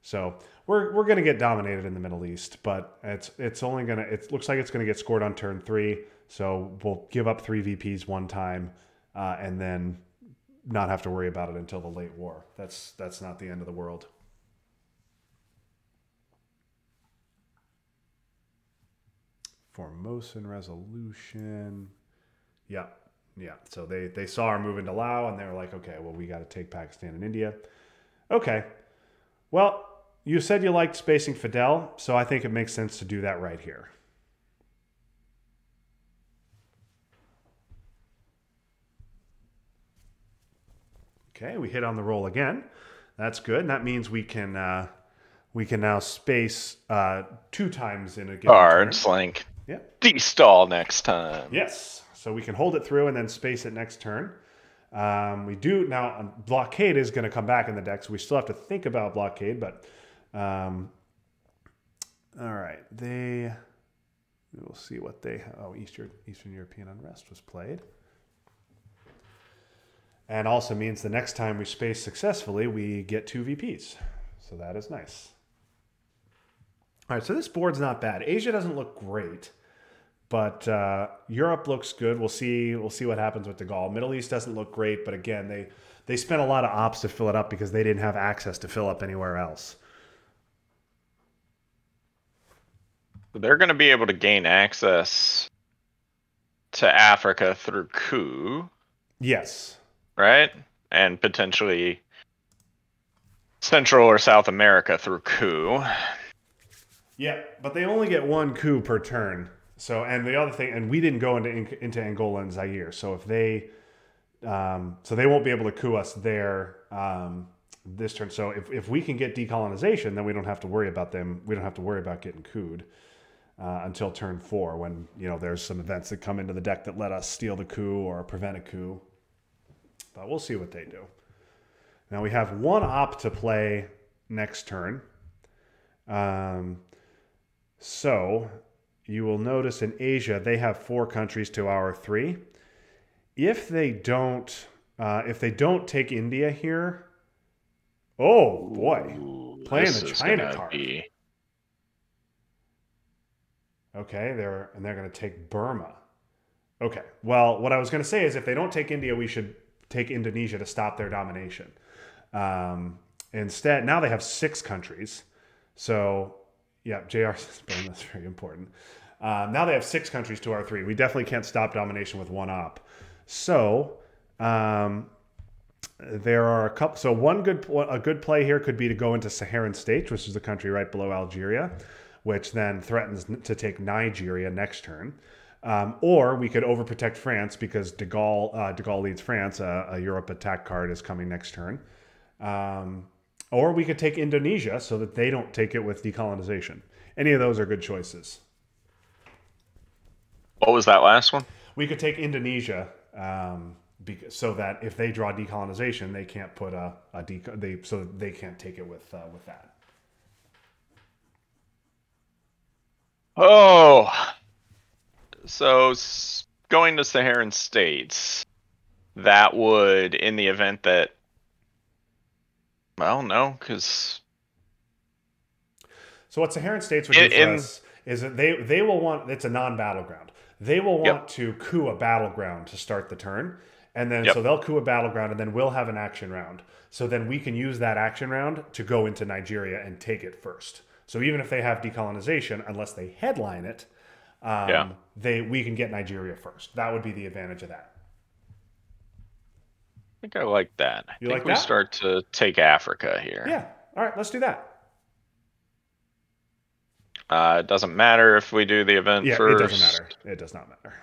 [SPEAKER 1] So we're going to get dominated in the Middle East, but it looks like it's going to get scored on turn 3. So we'll give up 3 VPs one time. And then not have to worry about it until the late war. That's not the end of the world. Formosan resolution. Yeah. So they saw our move into Laos, and they were like, okay, well, we got to take Pakistan and India. Okay. Well, you said you liked spacing Fidel, so I think it makes sense to do that right here. Okay, we hit on the roll again. That's good. And that means we can now space 2 times in a given
[SPEAKER 2] Hard
[SPEAKER 1] turn.
[SPEAKER 2] Slank.
[SPEAKER 1] Yeah.
[SPEAKER 2] De-stall next time.
[SPEAKER 1] Yes. So we can hold it through and then space it next turn. We do now. Blockade is going to come back in the deck, so we still have to think about blockade. But all right, we will see what they. Oh, Eastern European unrest was played. And also means the next time we space successfully, we get 2 VPs. So that is nice. All right, so this board's not bad. Asia doesn't look great, but Europe looks good. We'll see what happens with De Gaulle. Middle East doesn't look great, but again, they spent a lot of ops to fill it up because they didn't have access to fill up anywhere else.
[SPEAKER 2] They're going to be able to gain access to Africa through coup.
[SPEAKER 1] Yes.
[SPEAKER 2] Right? And potentially Central or South America through coup.
[SPEAKER 1] Yeah, but they only get 1 coup per turn. So, and the other thing, and we didn't go into Angola and Zaire. So if they, so they won't be able to coup us there this turn. So if we can get decolonization, then we don't have to worry about them. We don't have to worry about getting couped until turn 4, when there's some events that come into the deck that let us steal the coup or prevent a coup. But we'll see what they do. Now we have 1-op to play next turn. So you will notice in Asia, they have 4 countries to our 3. If they don't take India here, oh boy, playing the China card. Okay, they're going to take Burma. Okay, well, what I was going to say is if they don't take India, we should take Indonesia to stop their domination. Instead, now they have 6 countries. So, yeah, JR says that's very important. Now they have 6 countries to our 3. We definitely can't stop domination with 1-op. So, there are a couple. So, a good play here could be to go into Saharan states, which is the country right below Algeria, which then threatens to take Nigeria next turn. Or we could overprotect France because De Gaulle leads France. A Europe attack card is coming next turn. Or we could take Indonesia so that they don't take it with decolonization. Any of those are good choices.
[SPEAKER 2] What was that last one?
[SPEAKER 1] We could take Indonesia, so that if they draw decolonization, they can't put so they can't take it with that.
[SPEAKER 2] Oh, so going to Saharan states, that would, in the event that, well, no, because.
[SPEAKER 1] So what Saharan states would do for us is that they will want, it's a non-battleground. They will want to coup a battleground to start the turn. And then so they'll coup a battleground, and then we'll have an action round. So then we can use that action round to go into Nigeria and take it first. So even if they have decolonization, unless they headline it, we can get Nigeria first. That would be the advantage of that.
[SPEAKER 2] I think I like that. I think we
[SPEAKER 1] that?
[SPEAKER 2] Start to take Africa here.
[SPEAKER 1] Yeah. All right, let's do that.
[SPEAKER 2] It doesn't matter if we do the event first.
[SPEAKER 1] It doesn't matter. It does not matter.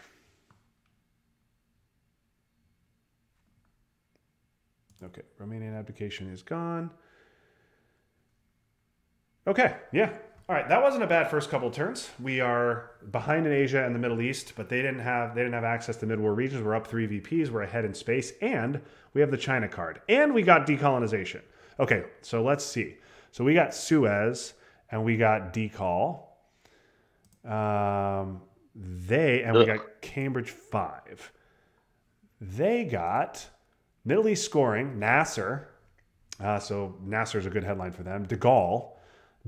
[SPEAKER 1] Okay, Romanian abdication is gone. Okay, yeah. All right, that wasn't a bad first couple of turns. We are behind in Asia and the Middle East, but they didn't have access to mid-war regions. We're up 3 VPs. We're ahead in space, and we have the China card, and we got decolonization. Okay, so let's see. So we got Suez, and we got decol. We got Cambridge 5. They got Middle East scoring, Nasser. So Nasser is a good headline for them. De Gaulle.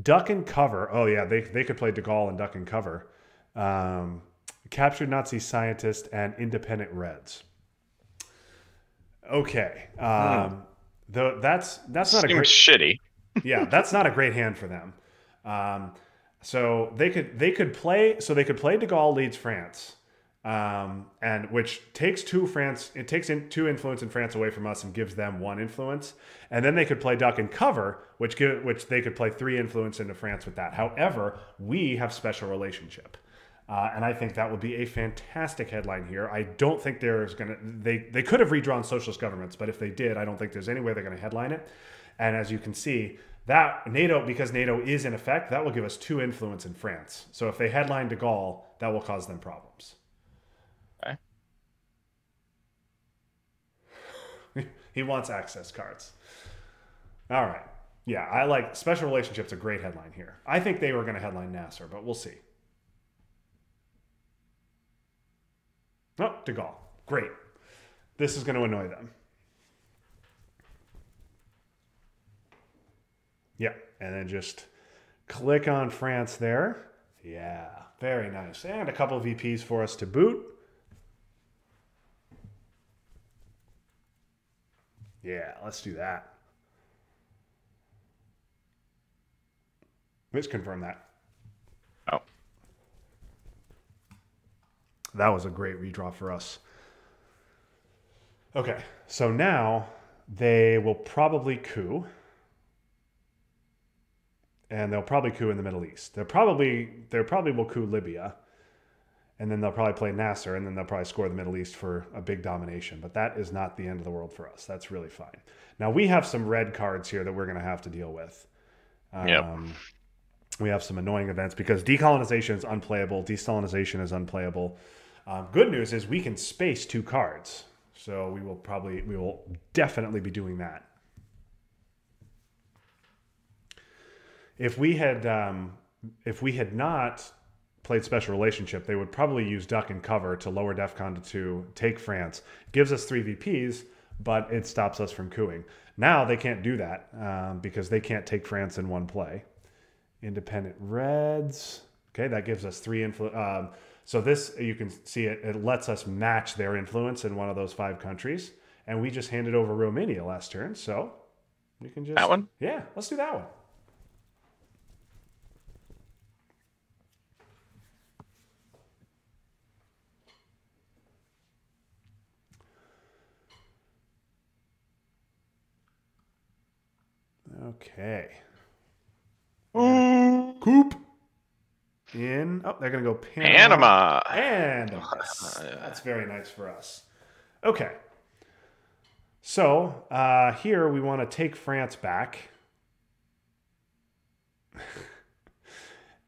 [SPEAKER 1] Duck and cover. Oh, yeah, they could play De Gaulle and duck and cover. Captured Nazi scientist and independent Reds. Okay. That's not a great...
[SPEAKER 2] shitty.
[SPEAKER 1] Yeah, that's not a great hand for them. So they could play De Gaulle leads France. And which takes two influence in France away from us and gives them 1 influence. And then they could play duck and cover, which they could play 3 influence into France with that. However, we have special relationship. And I think that would be a fantastic headline here. I don't think they could have redrawn socialist governments, but if they did, I don't think there's any way they're going to headline it. And as you can see, that because NATO is in effect, that will give us 2 influence in France. So if they headline De Gaulle, that will cause them problems. He wants access cards. All right. Yeah, I like special relationships. A great headline here. I think they were going to headline Nasser, but we'll see. Oh, De Gaulle. Great. This is going to annoy them. Yeah, and then just click on France there. Yeah, very nice. And a couple of VPs for us to boot. Yeah, let's do that. Let's confirm that.
[SPEAKER 2] Oh.
[SPEAKER 1] That was a great redraw for us. Okay, so now they will probably coup. And they'll probably coup in the Middle East. They probably will coup Libya. And then they'll probably play Nasser, and then they'll probably score the Middle East for a big domination. But that is not the end of the world for us. That's really fine. Now, we have some red cards here that we're going to have to deal with. We have some annoying events because decolonization is unplayable. Desalinization is unplayable. Good news is we can space 2 cards. So we will definitely be doing that. If we had not played special relationship, they would probably use duck and cover to lower DEFCON to 2, take France. Gives us 3 VPs, but it stops us from coupping. Now they can't do that because they can't take France in 1 play. Independent Reds. Okay, that gives us 3 influence. So this, you can see it lets us match their influence in one of those 5 countries. And we just handed over Romania last turn, so we can just...
[SPEAKER 2] That one?
[SPEAKER 1] Yeah, let's do that one. Okay. Coop. In. Oh, they're going to go Panama. And that's very nice for us. Okay. So here we want to take France back.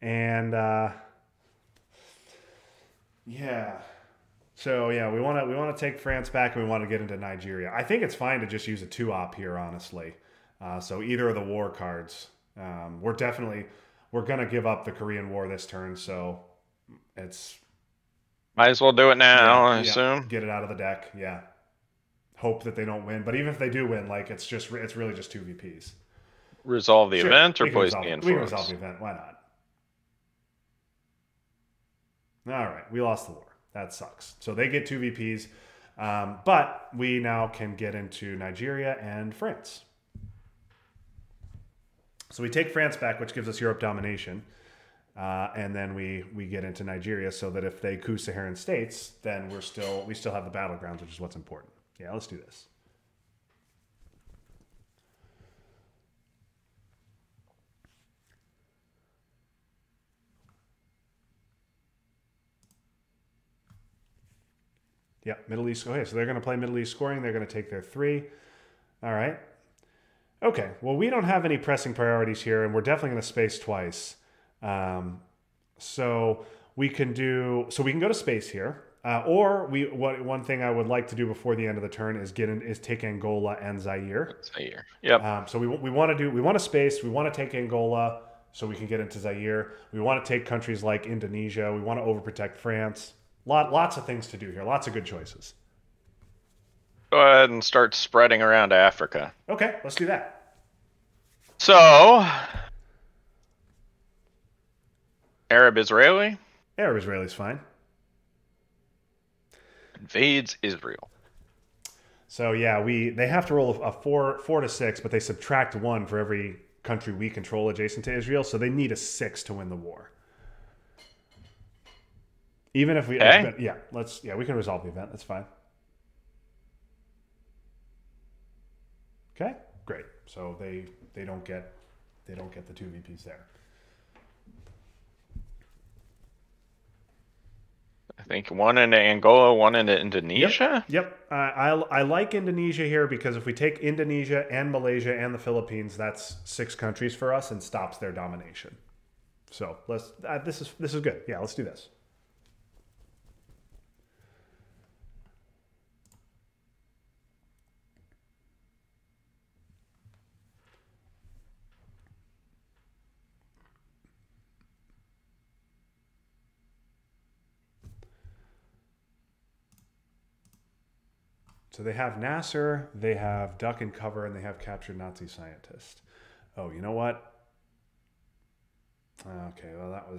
[SPEAKER 1] And yeah. So yeah, we want to take France back, and we want to get into Nigeria. I think it's fine to just use a 2-op here, honestly. So either of the war cards. We're gonna give up the Korean War this turn, so it's
[SPEAKER 2] Might as well do it now, I
[SPEAKER 1] yeah,
[SPEAKER 2] assume.
[SPEAKER 1] get it out of the deck. Yeah, hope that they don't win, but even if they do win, like it's really just 2 VPs.
[SPEAKER 2] Resolve the
[SPEAKER 1] Sure,
[SPEAKER 2] event or
[SPEAKER 1] we can
[SPEAKER 2] place
[SPEAKER 1] resolve
[SPEAKER 2] the
[SPEAKER 1] it. We can resolve
[SPEAKER 2] influence.
[SPEAKER 1] the event. Why not? All right, we lost the war. That sucks. So they get 2 VPs, but we now can get into Nigeria and France. So we take France back, which gives us Europe domination, and then we get into Nigeria, so that if they coup Saharan states, then we still have the battlegrounds, which is what's important. Yeah, let's do this. Yeah, Middle East. Okay, so they're going to play Middle East scoring. They're going to take their 3. All right. Okay, well, we don't have any pressing priorities here, and we're definitely going to space twice. So we can go to space here, one thing I would like to do before the end of the turn is take Angola and Zaire.
[SPEAKER 2] Zaire. Yep.
[SPEAKER 1] So we want to space. We want to take Angola so we can get into Zaire. We want to take countries like Indonesia. We want to overprotect France. Lots of things to do here. Lots of good choices.
[SPEAKER 2] Go ahead and start spreading around Africa.
[SPEAKER 1] Okay, let's do that.
[SPEAKER 2] So, Arab-Israeli?
[SPEAKER 1] Arab-Israeli's fine.
[SPEAKER 2] Invades Israel.
[SPEAKER 1] So yeah, they have to roll a 4 to 6, but they subtract 1 for every country we control adjacent to Israel, so they need a 6 to win the war. Even if we we can resolve the event. That's fine. Okay, great. So they don't get the 2 VPs there.
[SPEAKER 2] I think 1 into Angola, 1 into Indonesia.
[SPEAKER 1] Yep. I like Indonesia here because if we take Indonesia and Malaysia and the Philippines, that's 6 countries for us and stops their domination. So this is good. Yeah, let's do this. So they have Nasser, they have Duck and Cover, and they have Captured Nazi Scientist. Oh, you know what? Okay, well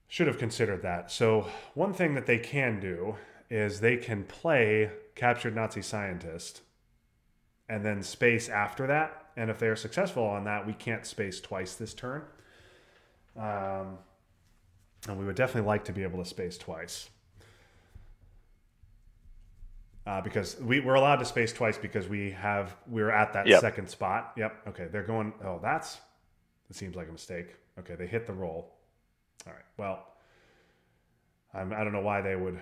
[SPEAKER 1] should have considered that. So one thing that they can do is they can play Captured Nazi Scientist and then space after that. And if they're successful on that, we can't space twice this turn. And we would definitely like to be able to space twice. Because we're allowed to space twice because we're at that second spot. Yep. Okay. They're going. Oh, it seems like a mistake. Okay. They hit the roll. All right. Well, I don't know why they would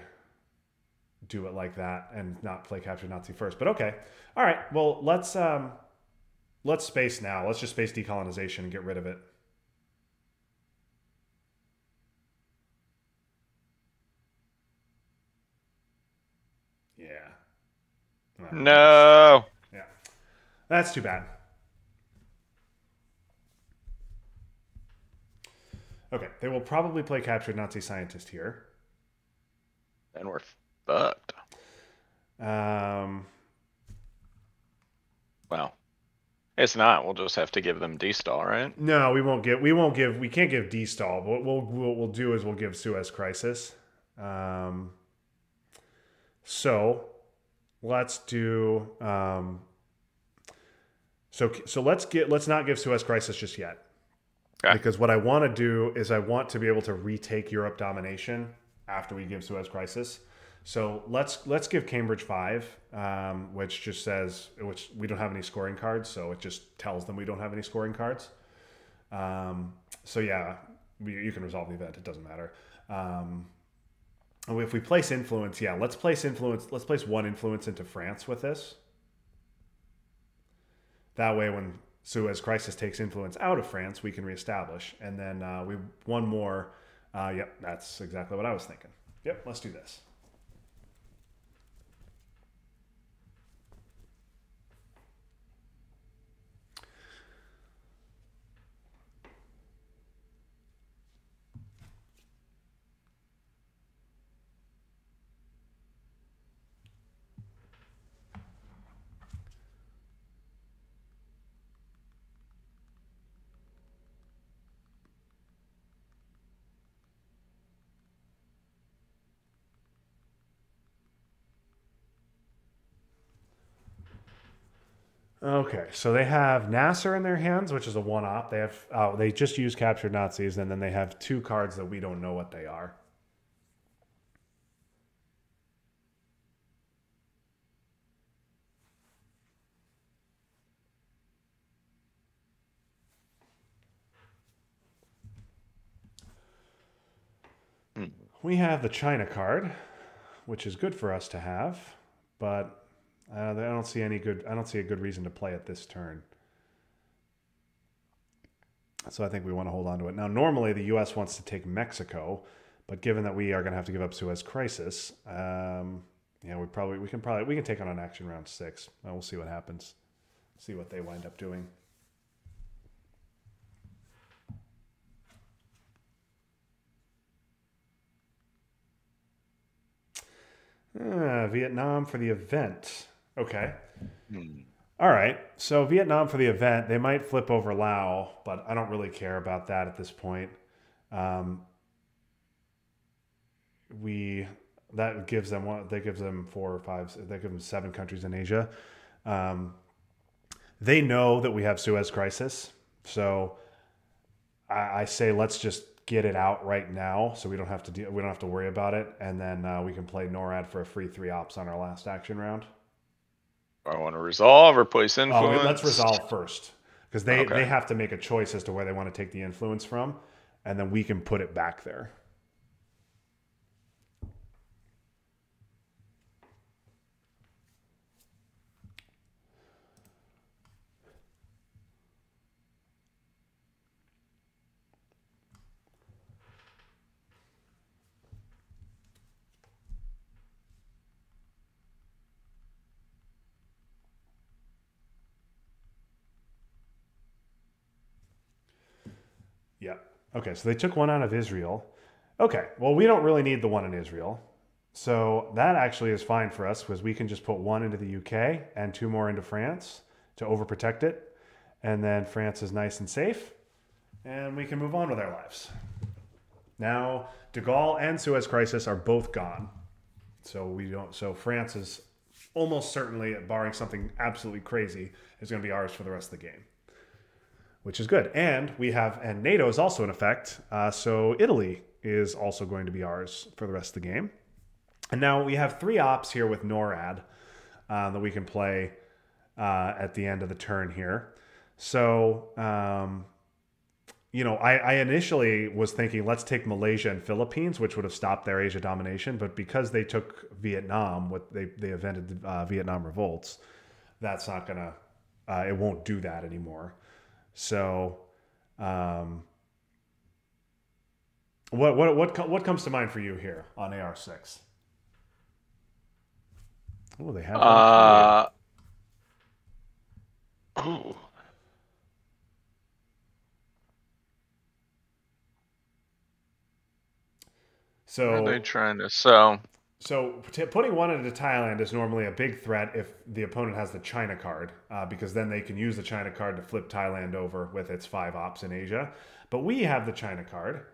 [SPEAKER 1] do it like that and not play Capture Nazi first, but okay. All right. Well, let's space now. Let's just space decolonization and get rid of it. Yeah.
[SPEAKER 2] No.
[SPEAKER 1] Yeah. That's too bad. Okay. They will probably play Captured Nazi Scientist here.
[SPEAKER 2] And we're fucked. Well, it's not. We'll just have to give them D-stall, right?
[SPEAKER 1] No, we can't give D-stall. But what we'll do is we'll give Suez Crisis. So let's do so let's not give Suez Crisis just yet. Okay. Because what I want to do is I want to be able to retake Europe domination after we give Suez Crisis. So let's give Cambridge 5, which just says we don't have any scoring cards, so it just tells them we don't have any scoring cards. So yeah, you can resolve the event. It doesn't matter. If we place influence, yeah, let's place influence. Let's place 1 influence into France with this. That way, when Suez Crisis takes influence out of France, we can reestablish. And then we one more. Yep, that's exactly what I was thinking. Yep, let's do this. Okay, so they have Nasser in their hands, which is a one-op. They have they just use captured Nazis, and then they have two cards that we don't know what they are. We have the China card, which is good for us to have, but I don't see any good. I don't see a good reason to play it this turn. So I think we want to hold on to it. Now, normally the U.S. wants to take Mexico, but given that we are going to have to give up Suez Crisis, yeah, we can take on an action round 6. We'll see what happens. See what they wind up doing. Vietnam for the event. Okay. All right. So Vietnam for the event. They might flip over Laos, but I don't really care about that at this point. That gives them one. That gives them 4 or 5. That gives them 7 countries in Asia. They know that we have Suez Crisis, so I say let's just get it out right now, so we don't have to worry about it, and then we can play NORAD for a free 3 ops on our last action round.
[SPEAKER 2] I want to resolve or place influence.
[SPEAKER 1] Let's resolve first, because they have to make a choice as to where they want to take the influence from, and then we can put it back there. Yeah. Okay, so they took one out of Israel. Okay, well, we don't really need the one in Israel. So that actually is fine for us, because we can just put 1 into the UK and 2 more into France to overprotect it. And then France is nice and safe, and we can move on with our lives. Now, De Gaulle and Suez Crisis are both gone. So France is almost certainly, barring something absolutely crazy, is going to be ours for the rest of the game, which is good. And NATO is also in effect. So Italy is also going to be ours for the rest of the game. And now we have 3 ops here with NORAD that we can play at the end of the turn here. So, I initially was thinking, let's take Malaysia and Philippines, which would have stopped their Asia domination. But because they took Vietnam, they invented Vietnam revolts, that's not going to, it won't do that anymore. So, what comes to mind for you here on AR6? Oh, they have.
[SPEAKER 2] Ooh.
[SPEAKER 1] So
[SPEAKER 2] what are they trying to sell?
[SPEAKER 1] So putting 1 into Thailand is normally a big threat if the opponent has the China card, because then they can use the China card to flip Thailand over with its 5 ops in Asia. But we have the China card,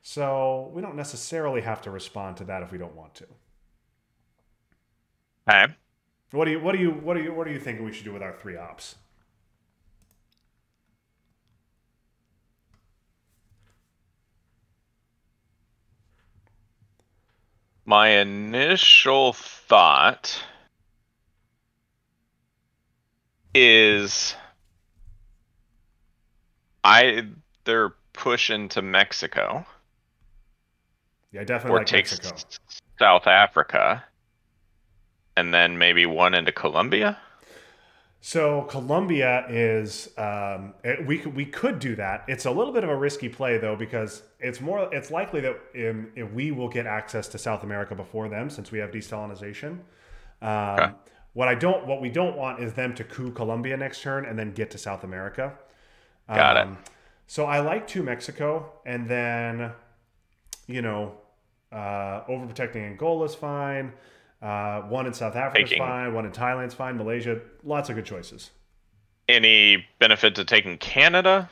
[SPEAKER 1] so we don't necessarily have to respond to that if we don't want to.
[SPEAKER 2] Okay.
[SPEAKER 1] What do you think we should do with our 3 ops?
[SPEAKER 2] My initial thought is either push into Mexico.
[SPEAKER 1] Yeah, definitely.
[SPEAKER 2] Or take Mexico. South Africa, and then maybe 1 into Colombia.
[SPEAKER 1] So Colombia is we could do that. It's a little bit of a risky play though because it's likely that if we will get access to South America before them since we have desalinization.
[SPEAKER 2] Okay.
[SPEAKER 1] What we don't want is them to coup Colombia next turn and then get to South America.
[SPEAKER 2] Got it.
[SPEAKER 1] So I like 2 Mexico, and then overprotecting Angola is fine. 1 in South Africa is fine. 1 in Thailand is fine. Malaysia, lots of good choices.
[SPEAKER 2] Any benefit to taking Canada?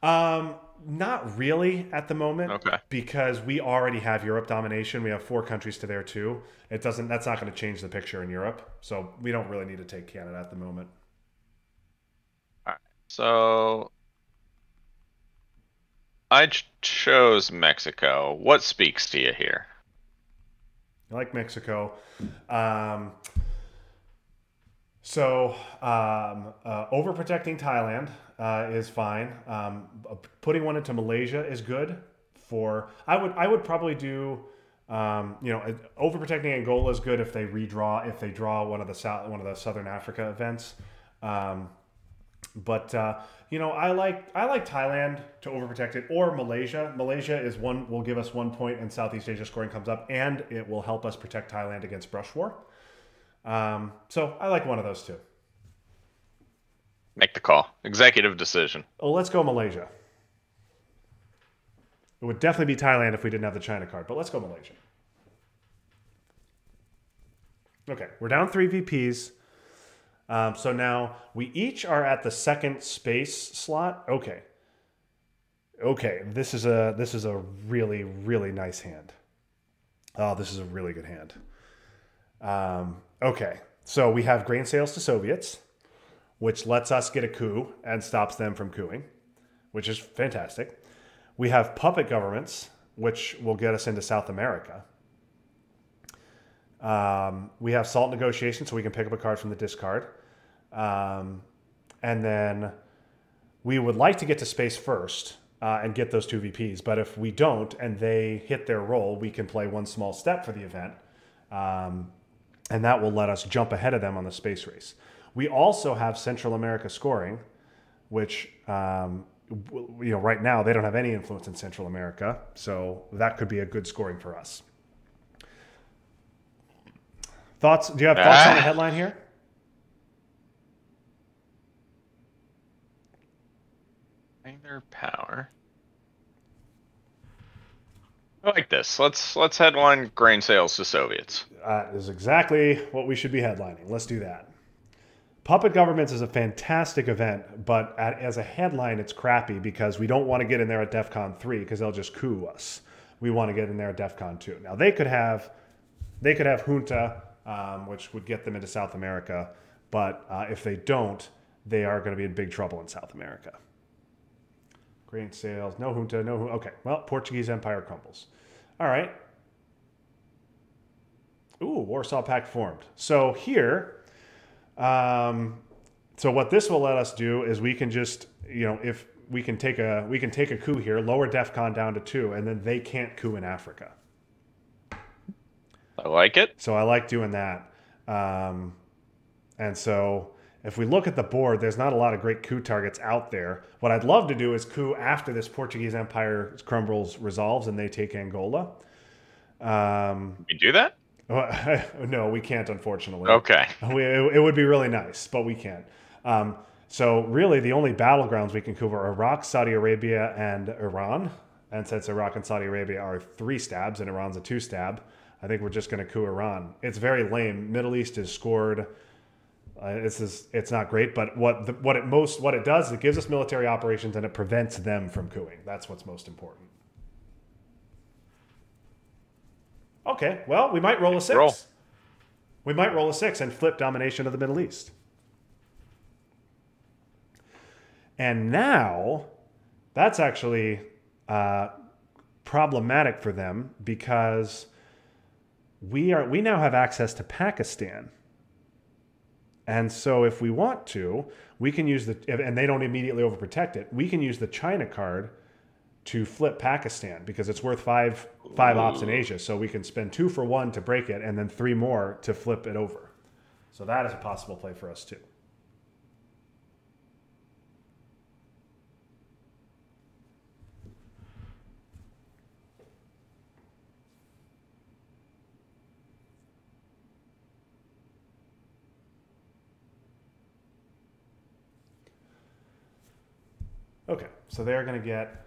[SPEAKER 1] Not really at the moment.
[SPEAKER 2] Okay.
[SPEAKER 1] Because we already have Europe domination. We have 4 countries to there too. That's not going to change the picture in Europe. So we don't really need to take Canada at the moment.
[SPEAKER 2] All right. So I chose Mexico. What speaks to you here?
[SPEAKER 1] I like Mexico. Overprotecting Thailand is fine. Putting 1 into Malaysia is good. I would probably do overprotecting Angola is good if they draw one of the Southern Africa events. I like Thailand to overprotect it, or Malaysia. Malaysia will give us 1 point and Southeast Asia scoring comes up, and it will help us protect Thailand against brush war. So I like one of those 2.
[SPEAKER 2] Make the call. Executive decision.
[SPEAKER 1] Oh, let's go Malaysia. It would definitely be Thailand if we didn't have the China card, but let's go Malaysia. Okay, we're down 3 VPs. So now we each are at the 2nd space slot. Okay, this is a really, really nice hand. Oh, this is a really good hand. Okay, so we have grain sales to Soviets, which lets us get a coup and stops them from coupping, which is fantastic. We have puppet governments, which will get us into South America. We have salt negotiation, so we can pick up a card from the discard. And then we would like to get to space first and get those 2 VPs. But if we don't and they hit their roll, we can play 1 small step for the event. And that will let us jump ahead of them on the space race. We also have Central America scoring, which right now they don't have any influence in Central America. So that could be a good scoring for us. Thoughts? Do you have thoughts on the headline here?
[SPEAKER 2] Their power. I like this. Let's headline grain sales to Soviets.
[SPEAKER 1] That is exactly what we should be headlining. Let's do that. Puppet Governments is a fantastic event, but as a headline, it's crappy because we don't want to get in there at DEF CON 3 because they'll just coup us. We want to get in there at DEF CON 2. Now they could have Junta, which would get them into South America, but if they don't, they are going to be in big trouble in South America. Grain sales, no Junta, no Junta. Okay, well, Portuguese Empire crumbles. All right. Ooh, Warsaw Pact formed. So here, so what this will let us do is we can just, if we can take a coup here, lower DEF CON down to 2, and then they can't coup in Africa.
[SPEAKER 2] I like it.
[SPEAKER 1] So I like doing that. And so if we look at the board, there's not a lot of great coup targets out there. What I'd love to do is coup after this Portuguese Empire crumbles resolves and they take Angola.
[SPEAKER 2] We do that?
[SPEAKER 1] No, we can't, unfortunately.
[SPEAKER 2] Okay.
[SPEAKER 1] It would be really nice, but we can't. So really the only battlegrounds we can coup are Iraq, Saudi Arabia, and Iran. And since Iraq and Saudi Arabia are 3 stabs and Iran's a 2 stab, I think we're just going to coup Iran. It's very lame. Middle East is scored. It's not great, but what it does is it gives us military operations and it prevents them from coupping. That's what's most important. Okay, well, we might roll a 6. We might roll a 6 and flip domination of the Middle East. And now that's actually problematic for them because we now have access to Pakistan. And so if we want to, we can use and they don't immediately overprotect it, we can use the China card to flip Pakistan because it's worth 5 ops in Asia. So we can spend 2 for 1 to break it and then 3 more to flip it over. So that is a possible play for us too. Okay, so they're going to get.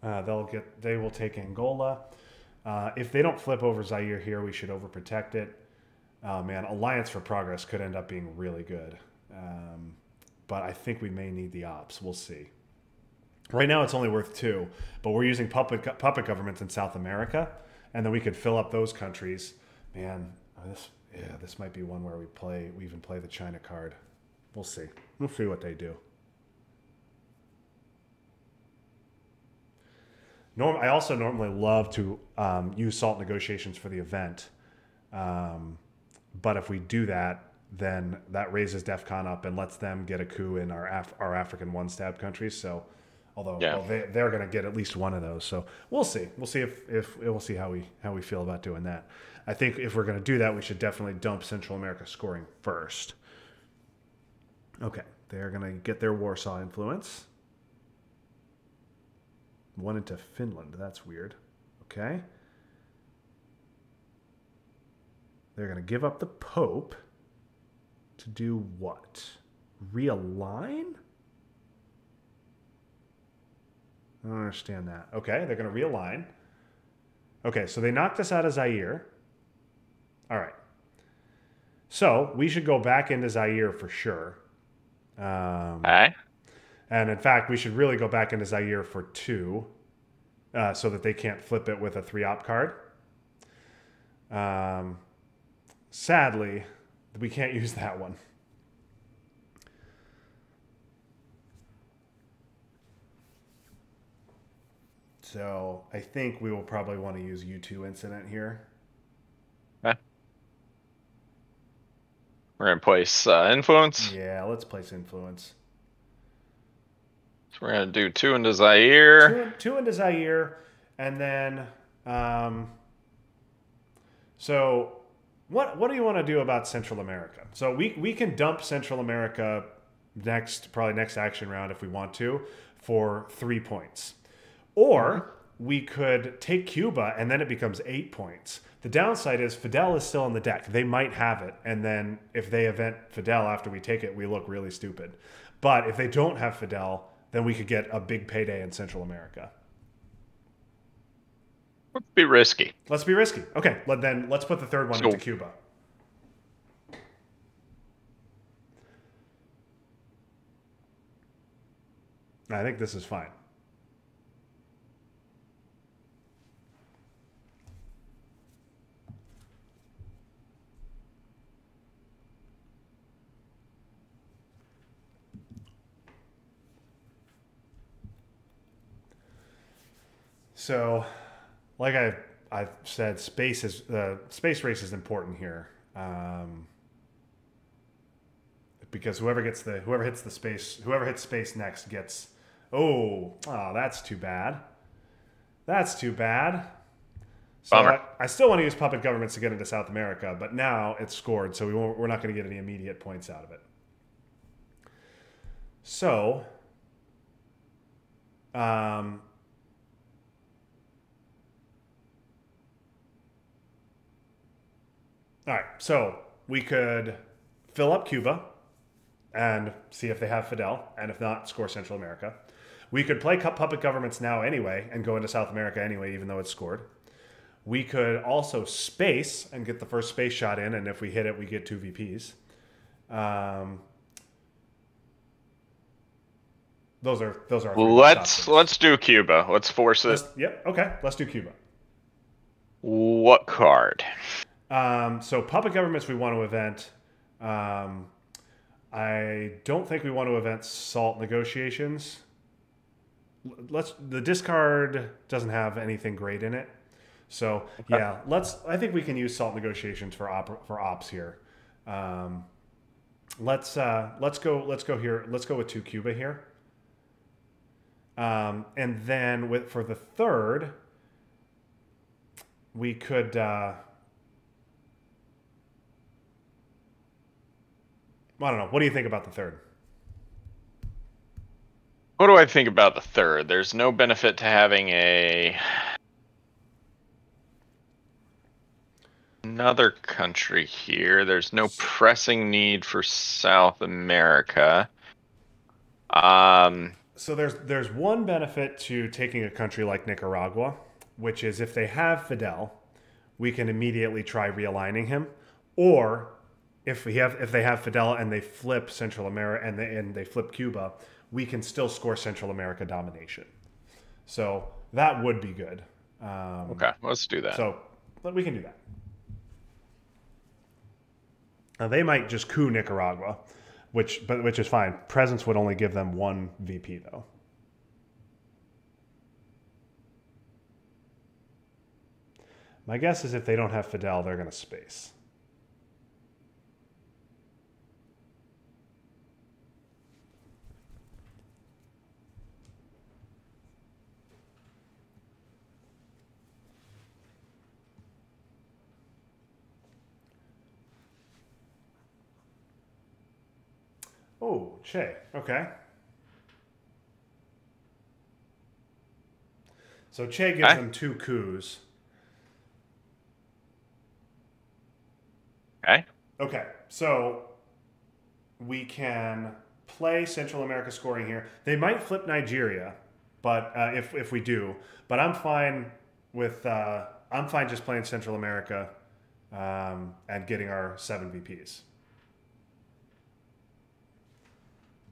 [SPEAKER 1] They will take Angola. If they don't flip over Zaire here, we should overprotect it. Oh man, Alliance for Progress could end up being really good. But I think we may need the ops. We'll see. Right now it's only worth 2, but we're using puppet governments in South America, and then we could fill up those countries. Man, this might be one where we even play the China card. We'll see. We'll see what they do. I also normally love to use SALT negotiations for the event. But if we do that, then that raises DEF CON up and lets them get a coup in our African one-stab countries. So, although they're going to get at least one of those. So we'll see. We'll see if we'll see how we feel about doing that. I think if we're going to do that, we should definitely dump Central America scoring first. Okay, they're going to get their Warsaw influence. One into Finland. That's weird. Okay. They're going to give up the Pope to do what? Realign? I don't understand that. Okay, they're going to realign. Okay, so they knocked us out of Zaire. All right. So we should go back into Zaire for sure.
[SPEAKER 2] Okay.
[SPEAKER 1] And in fact, we should really go back into Zaire for 2 so that they can't flip it with a 3-op card. Sadly, we can't use that one. So I think we will probably want to use U2 incident here.
[SPEAKER 2] Okay. We're going to place influence.
[SPEAKER 1] Yeah, let's place influence.
[SPEAKER 2] So we're going to do 2 into Zaire.
[SPEAKER 1] 2 into Zaire. And then, so what do you want to do about Central America? So we can dump Central America probably next action round if we want to, for 3 points. Or we could take Cuba and then it becomes 8 points. The downside is Fidel is still on the deck. They might have it, and then if they event Fidel after we take it, we look really stupid. But if they don't have Fidel, then we could get a big payday in Central America.
[SPEAKER 2] Let's be risky.
[SPEAKER 1] Let's be risky. Okay, then let's put the third one into Cuba. I think this is fine. So, like I've said, space race is important here, because whoever hits space next gets. Oh, that's too bad. That's too bad. So I still want to use puppet governments to get into South America, but now it's scored, so we're not going to get any immediate points out of it. So, all right, so we could fill up Cuba and see if they have Fidel, and if not, score Central America. We could play puppet governments now anyway and go into South America anyway, even though it's scored. We could also space and get the first space shot in, and if we hit it, we get 2 VPs. Those are.
[SPEAKER 2] Let's do Cuba. Let's force it.
[SPEAKER 1] Yep. Okay. Let's do Cuba.
[SPEAKER 2] What card?
[SPEAKER 1] So puppet governments we want to event. I don't think we want to event SALT negotiations. The discard doesn't have anything great in it. So okay. Yeah, I think we can use SALT negotiations for ops here. Let's go here. Let's go with 2 Cuba here. And then for the third, we could. I don't know. What do you think about the third?
[SPEAKER 2] What do I think about the third? There's no benefit to having another country here. There's no pressing need for South America. Um,
[SPEAKER 1] So there's one benefit to taking a country like Nicaragua, which is if they have Fidel, we can immediately try realigning him, or if they have Fidel and they flip Central America and they flip Cuba, we can still score Central America domination. So that would be good.
[SPEAKER 2] okay, let's do that.
[SPEAKER 1] So but we can do that. Now, they might just coup Nicaragua, which is fine. Presence would only give them one VP though. My guess is if they don't have Fidel, they're going to space. Oh, Che. Okay. So Che gives
[SPEAKER 2] Okay.
[SPEAKER 1] them two coups.
[SPEAKER 2] Okay.
[SPEAKER 1] Okay, so we can play Central America scoring here. They might flip Nigeria, but if we do, but I'm fine with I'm fine just playing Central America and getting our 7 VPs.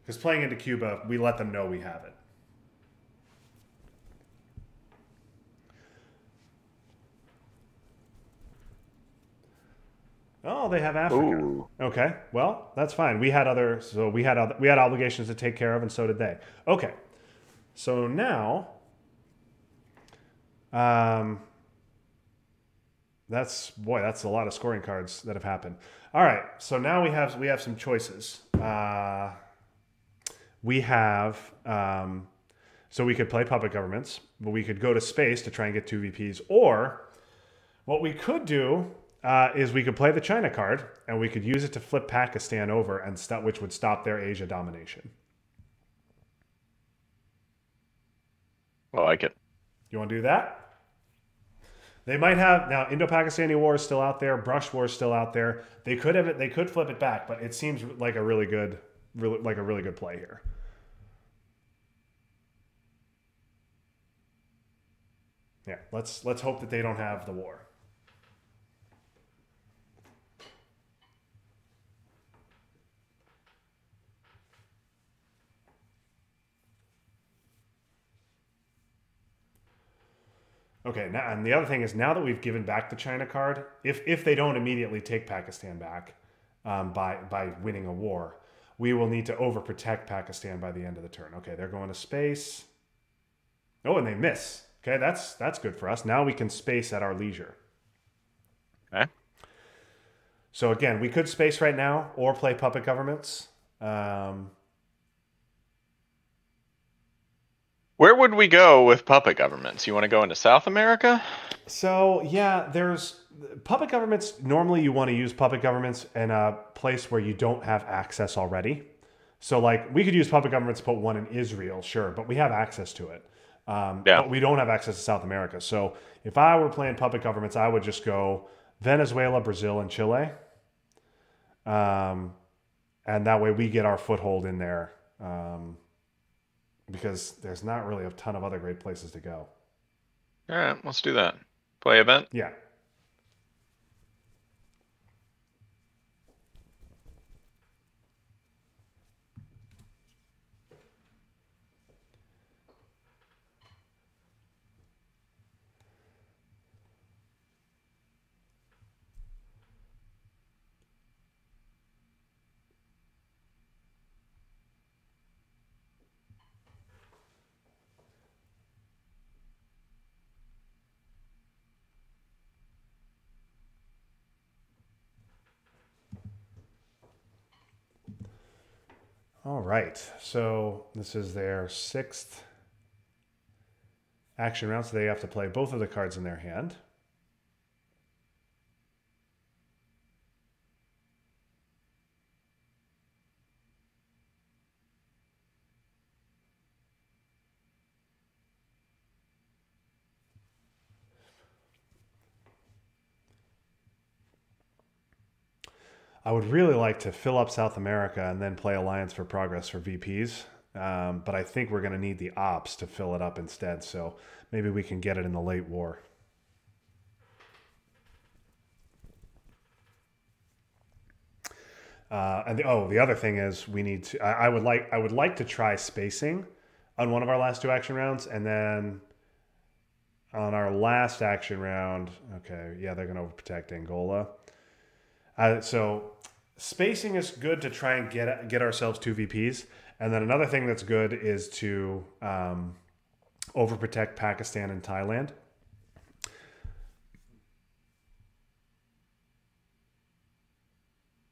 [SPEAKER 1] Because playing into Cuba, we let them know we have it. Oh, they have Africa.
[SPEAKER 2] Ooh.
[SPEAKER 1] Okay, well that's fine. We had obligations to take care of, and so did they. Okay, so now, um, that's a lot of scoring cards that have happened. All right, so now we have some choices. We have so we could play puppet governments, but we could go to space to try and get 2 VPs, or what we could do is we could play the China card and we could use it to flip Pakistan over and which would stop their Asia domination.
[SPEAKER 2] I like it.
[SPEAKER 1] You want to do that? They might have now. Indo-Pakistani War is still out there. Brush War is still out there. They could have it. They could flip it back, but it seems like a really good, play here. Yeah, let's hope that they don't have the war. Okay, now and the other thing is now that we've given back the China card, if they don't immediately take Pakistan back by winning a war, we will need to overprotect Pakistan by the end of the turn. Okay, they're going to space. Oh, and they miss. Okay, that's good for us. Now we can space at our leisure.
[SPEAKER 2] Okay.
[SPEAKER 1] So again, we could space right now or play puppet governments.
[SPEAKER 2] Where would we go with puppet governments? You want to go into South America?
[SPEAKER 1] So yeah, there's puppet governments. Normally, you want to use puppet governments in a place where you don't have access already. So like we could use puppet governments to put one in Israel, sure, but we have access to it.
[SPEAKER 2] Yeah.
[SPEAKER 1] But we don't have access to South America. So if I were playing puppet governments, I would just go Venezuela, Brazil, and Chile, um, and that way we get our foothold in there. Because there's not really a ton of other great places to go.
[SPEAKER 2] All right, let's do that. Play event.
[SPEAKER 1] Yeah. All right. So this is their 6th action round, so they have to play both of the cards in their hand. I would really like to fill up South America and then play Alliance for Progress for VPs. But I think we're going to need the ops to fill it up instead. So maybe we can get it in the late war. The other thing is we need to. I would like to try spacing on one of our last 2 action rounds, and then on our last action round. Okay, yeah, they're going to overprotect Angola. So spacing is good to try and get ourselves 2 VPs, and then another thing that's good is to overprotect Pakistan and Thailand.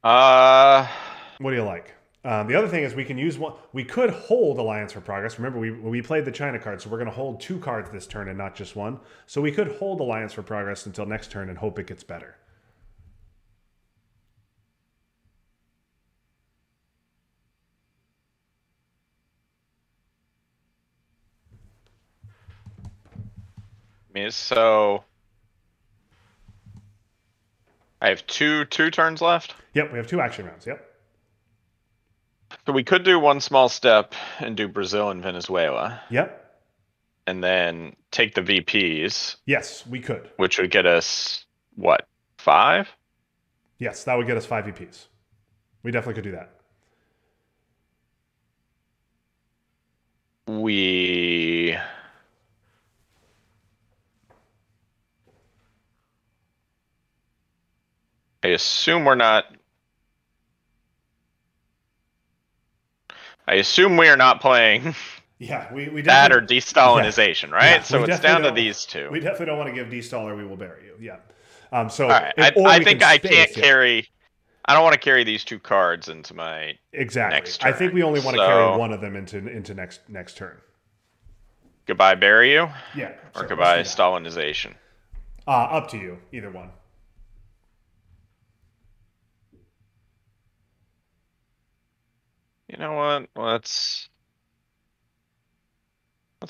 [SPEAKER 1] What do you like? The other thing is we can use one. We could hold Alliance for Progress. Remember, we played the China card, so we're going to hold 2 cards this turn and not just one. So we could hold Alliance for Progress until next turn and hope it gets better.
[SPEAKER 2] So I have two turns left.
[SPEAKER 1] Yep, we have 2 action rounds. Yep.
[SPEAKER 2] So we could do one small step and do Brazil and Venezuela.
[SPEAKER 1] Yep.
[SPEAKER 2] And then take the VPs.
[SPEAKER 1] Yes, we could.
[SPEAKER 2] Which would get us, what, 5?
[SPEAKER 1] Yes, that would get us 5 VPs. We definitely could do that.
[SPEAKER 2] I assume we're not. I assume we are not playing.
[SPEAKER 1] Yeah, we
[SPEAKER 2] that or de-Stalinization, yeah. Right? Yeah, so it's down to these 2.
[SPEAKER 1] We definitely don't want to give de-Stal or we will bury you. Yeah.
[SPEAKER 2] So all right. I think I can't carry. I don't want to carry these 2 cards into my next turn.
[SPEAKER 1] I think we only want to carry one of them into next turn.
[SPEAKER 2] Goodbye, bury you.
[SPEAKER 1] Yeah.
[SPEAKER 2] Or goodbye, Stalinization.
[SPEAKER 1] Up to you. Either one.
[SPEAKER 2] You know what? Let's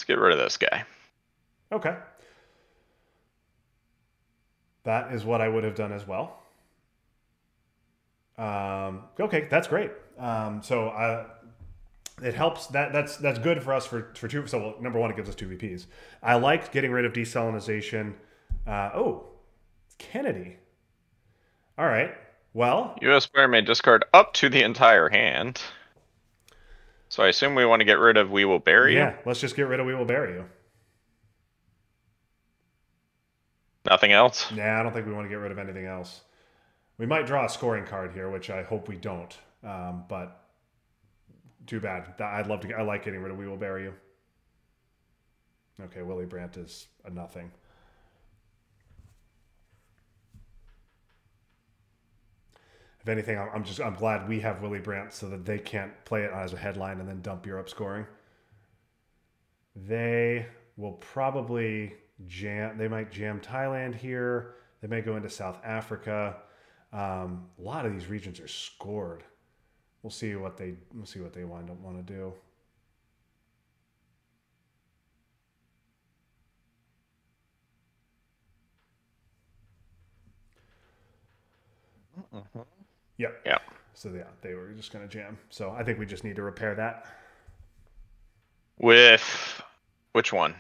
[SPEAKER 2] get rid of this guy.
[SPEAKER 1] Okay. That is what I would have done as well. Okay, that's great. It helps. That's good for us for 2. So well, number 1, it gives us 2 VPs. I liked getting rid of de-Stalinization. Kennedy. All right. Well,
[SPEAKER 2] U.S. player may discard up to the entire hand. So I assume we want to get rid of We Will Bury You?
[SPEAKER 1] Yeah, let's just get rid of We Will Bury You.
[SPEAKER 2] Nothing else?
[SPEAKER 1] Nah, I don't think we want to get rid of anything else. We might draw a scoring card here, which I hope we don't. But too bad. I like getting rid of We Will Bury You. Okay, Willy Brandt is a nothing. If anything, I'm glad we have Willy Brandt so that they can't play it as a headline and then dump Europe scoring. They will probably jam. They might jam Thailand here. They may go into South Africa. A lot of these regions are scored. We'll see what they wind up want to do.
[SPEAKER 2] Mm-hmm.
[SPEAKER 1] Yep.
[SPEAKER 2] Yeah.
[SPEAKER 1] So yeah, they were just going to jam. So I think we just need to repair that.
[SPEAKER 2] With which one?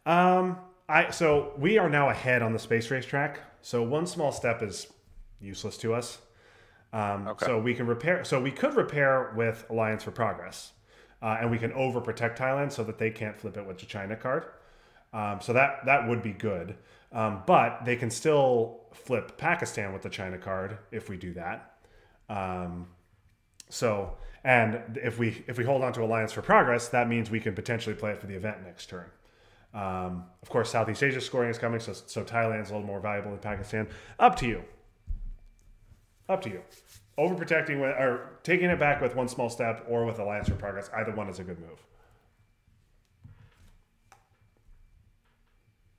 [SPEAKER 1] So we are now ahead on the space race track. So one small step is useless to us. Okay. So we can repair. So we could repair with Alliance for Progress, and we can overprotect Thailand so that they can't flip it with the China card. So that would be good. But they can still flip Pakistan with the China card if we do that. And if we hold on to Alliance for Progress, that means we can potentially play it for the event next turn. Of course, Southeast Asia scoring is coming, so Thailand's a little more valuable than Pakistan. Up to you. Overprotecting or taking it back with one small step or with Alliance for Progress, either one is a good move.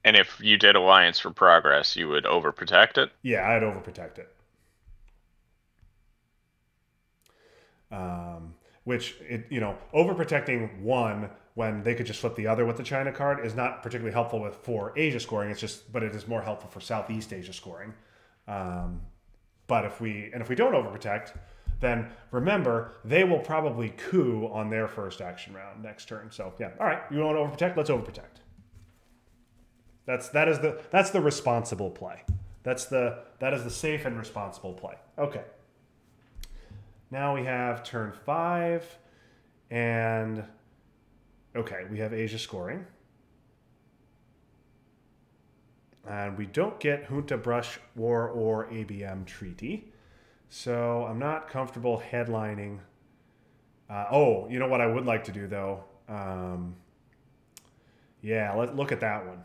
[SPEAKER 2] And if you did Alliance for Progress, you would overprotect it?
[SPEAKER 1] Yeah, I'd overprotect it. Overprotecting one when they could just flip the other with the China card is not particularly helpful for Asia scoring. But it is more helpful for Southeast Asia scoring. But if we don't overprotect, then remember, they will probably coup on their first action round next turn. So yeah, all right, you want to overprotect? Let's overprotect. That's the responsible play. That is the safe and responsible play. Okay. Now we have turn 5, and okay, we have Asia scoring. And we don't get Junta Brush War or ABM Treaty. So I'm not comfortable headlining. Oh, you know what I would like to do, though? Yeah, let's look at that one.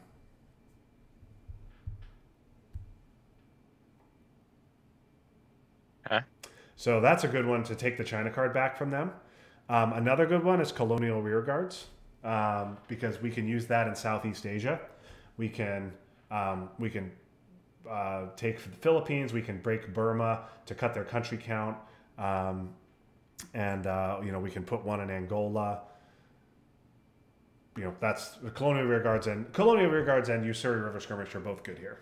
[SPEAKER 2] Okay.
[SPEAKER 1] So that's a good one to take the China card back from them. Another good one is Colonial Rearguards, because we can use that in Southeast Asia. We can take the Philippines. We can break Burma to cut their country count, and we can put one in Angola. That's the Colonial Rearguards and Ussuri River Skirmish are both good here.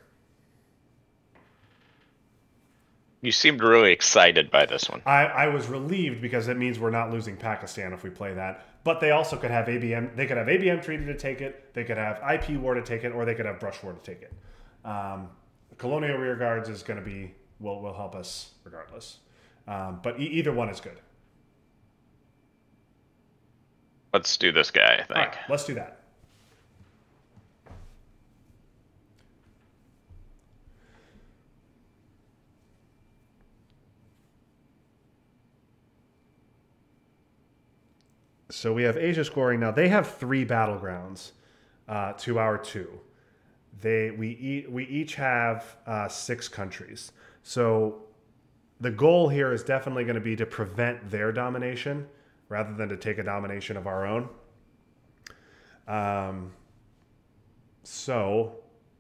[SPEAKER 2] You seemed really excited by this one.
[SPEAKER 1] I was relieved because it means we're not losing Pakistan if we play that. But they also could have ABM. They could have ABM Treaty to take it. They could have IP War to take it, or they could have Brush War to take it. Colonial Rearguards is going to be will help us regardless. But either one is good.
[SPEAKER 2] Let's do this guy, I think.
[SPEAKER 1] All right, let's do that. So we have Asia scoring. Now they have 3 battlegrounds to our 2. We each have 6 countries. So the goal here is definitely going to be to prevent their domination rather than to take a domination of our own. So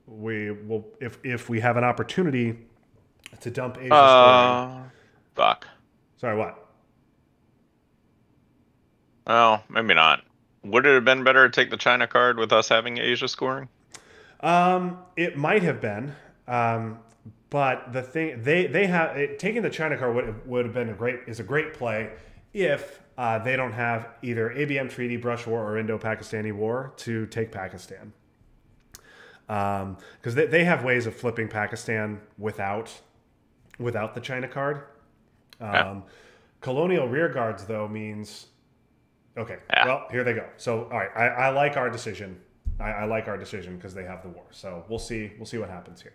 [SPEAKER 1] we will, if we have an opportunity to dump Asia scoring.
[SPEAKER 2] Fuck.
[SPEAKER 1] Sorry, what?
[SPEAKER 2] Oh, maybe not. Would it have been better to take the China card with us having Asia scoring?
[SPEAKER 1] It might have been, but the thing they have taking the China card would have been a great play if they don't have either ABM Treaty, Brush War, or Indo-Pakistani War to take Pakistan, because they have ways of flipping Pakistan without the China card. Colonial Rearguards though means. Okay, well, here they go. So, all right, I like our decision. I like our decision because they have the war. So we'll see what happens here.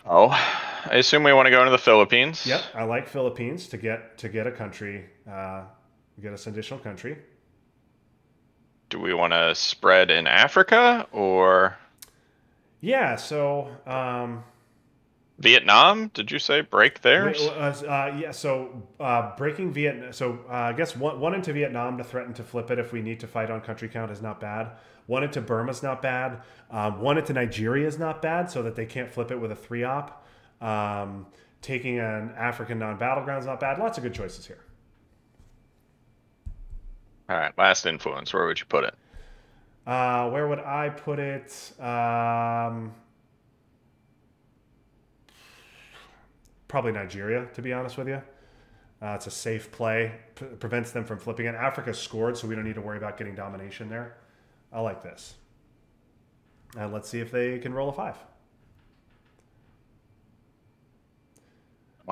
[SPEAKER 2] Oh, I assume we want to go into the Philippines.
[SPEAKER 1] Yep, I like Philippines to get a country, get us an additional country.
[SPEAKER 2] Do we want to spread in Africa or?
[SPEAKER 1] Yeah. So.
[SPEAKER 2] Vietnam? Did you say break theirs?
[SPEAKER 1] Yeah. So breaking Vietnam. So I guess one into Vietnam to threaten to flip it if we need to fight on country count is not bad. One into Burma is not bad. One into Nigeria is not bad, so that they can't flip it with a 3-op. Taking an African non-battleground is not bad. Lots of good choices here.
[SPEAKER 2] All right. Last influence. Where would you put it?
[SPEAKER 1] Where would I put it? Probably Nigeria, to be honest with you. It's a safe play. Prevents them from flipping it. Africa scored, so we don't need to worry about getting domination there. I like this. And let's see if they can roll a 5.
[SPEAKER 2] Come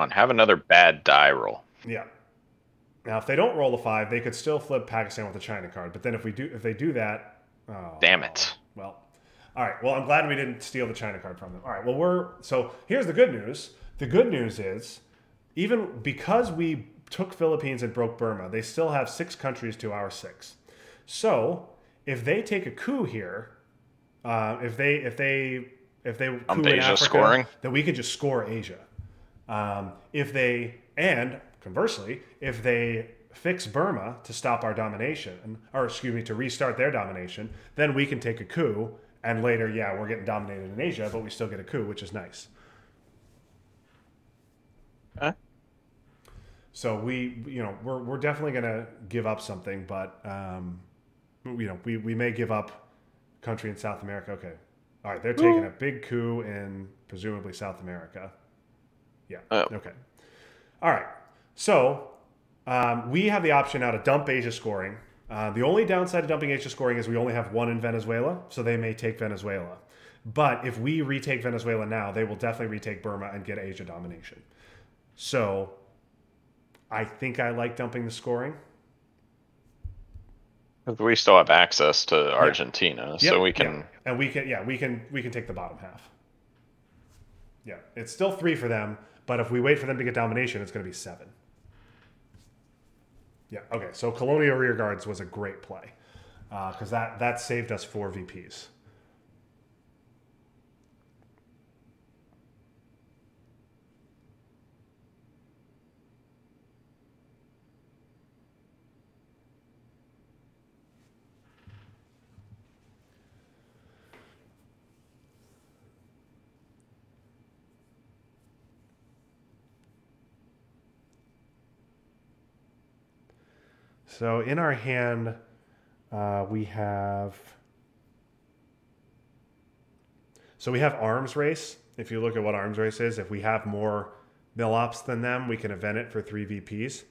[SPEAKER 2] on, have another bad die roll.
[SPEAKER 1] Yeah. Now, if they don't roll a 5, they could still flip Pakistan with the China card. But then if they do that,
[SPEAKER 2] damn it.
[SPEAKER 1] Well, all right. Well, I'm glad we didn't steal the China card from them. All right. Well, so here's the good news. The good news is, even because we took Philippines and broke Burma, they still have 6 countries to our 6. So if they take a coup here, if they coup in Africa,
[SPEAKER 2] scoring,
[SPEAKER 1] then we could just score Asia. Conversely, if they fix Burma to stop our domination, to restart their domination, then we can take a coup, and later, we're getting dominated in Asia, but we still get a coup, which is nice.
[SPEAKER 2] Huh?
[SPEAKER 1] So we're definitely gonna give up something, but we may give up country in South America. Okay, all right, they're taking a big coup in presumably South America. Yeah.
[SPEAKER 2] Oh.
[SPEAKER 1] Okay. All right. So We have the option now to dump Asia scoring. The only downside of dumping Asia scoring is we only have one in Venezuela, so they may take Venezuela. But if we retake Venezuela now, they will definitely retake Burma and get Asia domination. So I think I like dumping the scoring.
[SPEAKER 2] We still have access to Argentina, so we can.
[SPEAKER 1] And we can take the bottom half. Yeah, it's still 3 for them, but if we wait for them to get domination, it's going to be 7. Yeah, okay, so Colonial Rearguards was a great play because that saved us 4 VPs. So in our hand, we have arms race. If you look at what arms race is, if we have more mill ops than them, we can event it for 3 VPs.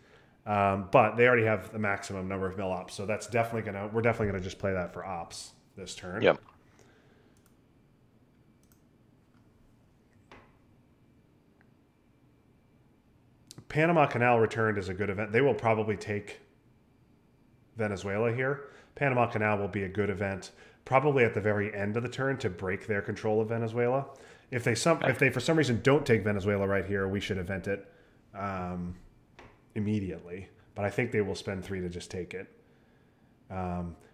[SPEAKER 1] But they already have the maximum number of mill ops, so we're definitely gonna just play that for ops this turn.
[SPEAKER 2] Yep.
[SPEAKER 1] Panama Canal returned is a good event. They will probably take Venezuela here. Panama Canal will be a good event, probably at the very end of the turn to break their control of Venezuela. If they for some reason don't take Venezuela right here, we should event it immediately. But I think they will spend 3 to just take it.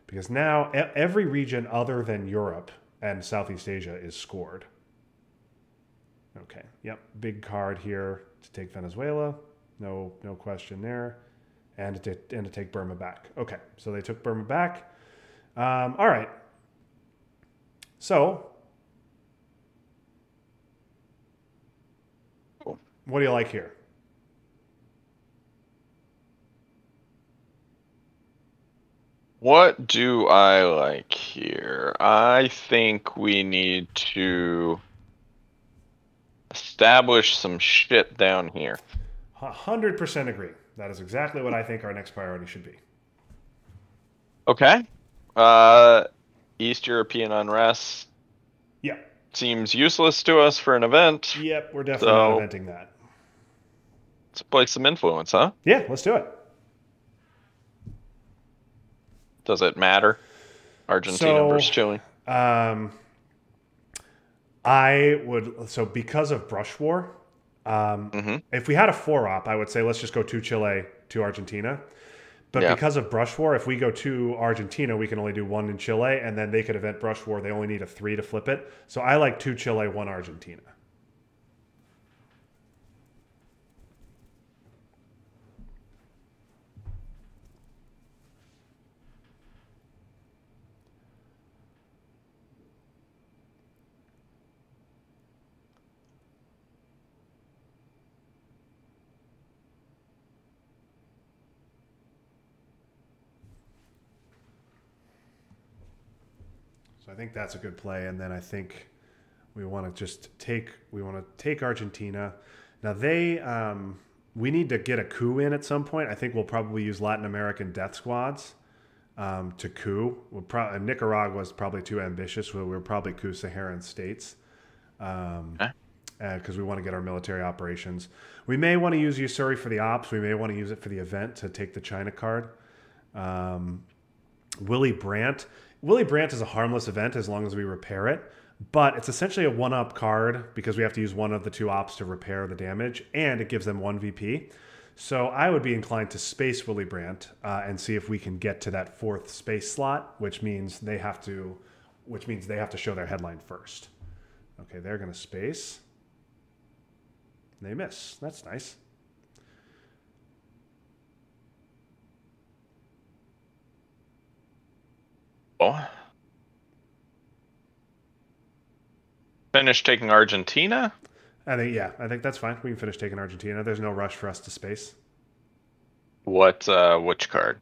[SPEAKER 1] Because now every region other than Europe and Southeast Asia is scored. Okay, yep, big card here to take Venezuela. No question there. And to take Burma back. Okay, so they took Burma back. All right. So, what do you like here?
[SPEAKER 2] What do I like here? I think we need to establish some shit down here.
[SPEAKER 1] 100% agree. That is exactly what I think our next priority should be.
[SPEAKER 2] Okay. East European unrest.
[SPEAKER 1] Yeah.
[SPEAKER 2] Seems useless to us for an event.
[SPEAKER 1] Yep, we're definitely not eventing that.
[SPEAKER 2] Let's play some influence, huh?
[SPEAKER 1] Yeah, let's do it.
[SPEAKER 2] Does it matter? Argentina versus Chile?
[SPEAKER 1] Because of Brush War, if we had a 4-op, I would say let's just go 2 Chile, 2 Argentina. But because of Brush War, if we go 2 Argentina, we can only do 1 in Chile, and then they could event Brush War. They only need a 3 to flip it. So I like 2 Chile, 1 Argentina. I think that's a good play, and then I think we want to take Argentina. Now we need to get a coup in at some point. I think we'll probably use Latin American death squads to coup. Nicaragua is probably too ambitious. So we'll probably coup Saharan states because we want to get our military operations. We may want to use Usuri for the ops. We may want to use it for the event to take the China card. Willy Brandt. Willy Brandt is a harmless event as long as we repair it, but it's essentially a 1-up card because we have to use one of the 2 ops to repair the damage, and it gives them 1 VP. So I would be inclined to space Willy Brandt and see if we can get to that 4th space slot, which means they have to show their headline first. Okay, they're going to space. They miss. That's nice.
[SPEAKER 2] Finish taking Argentina?
[SPEAKER 1] I think that's fine. We can finish taking Argentina. There's no rush for us to space.
[SPEAKER 2] Which card?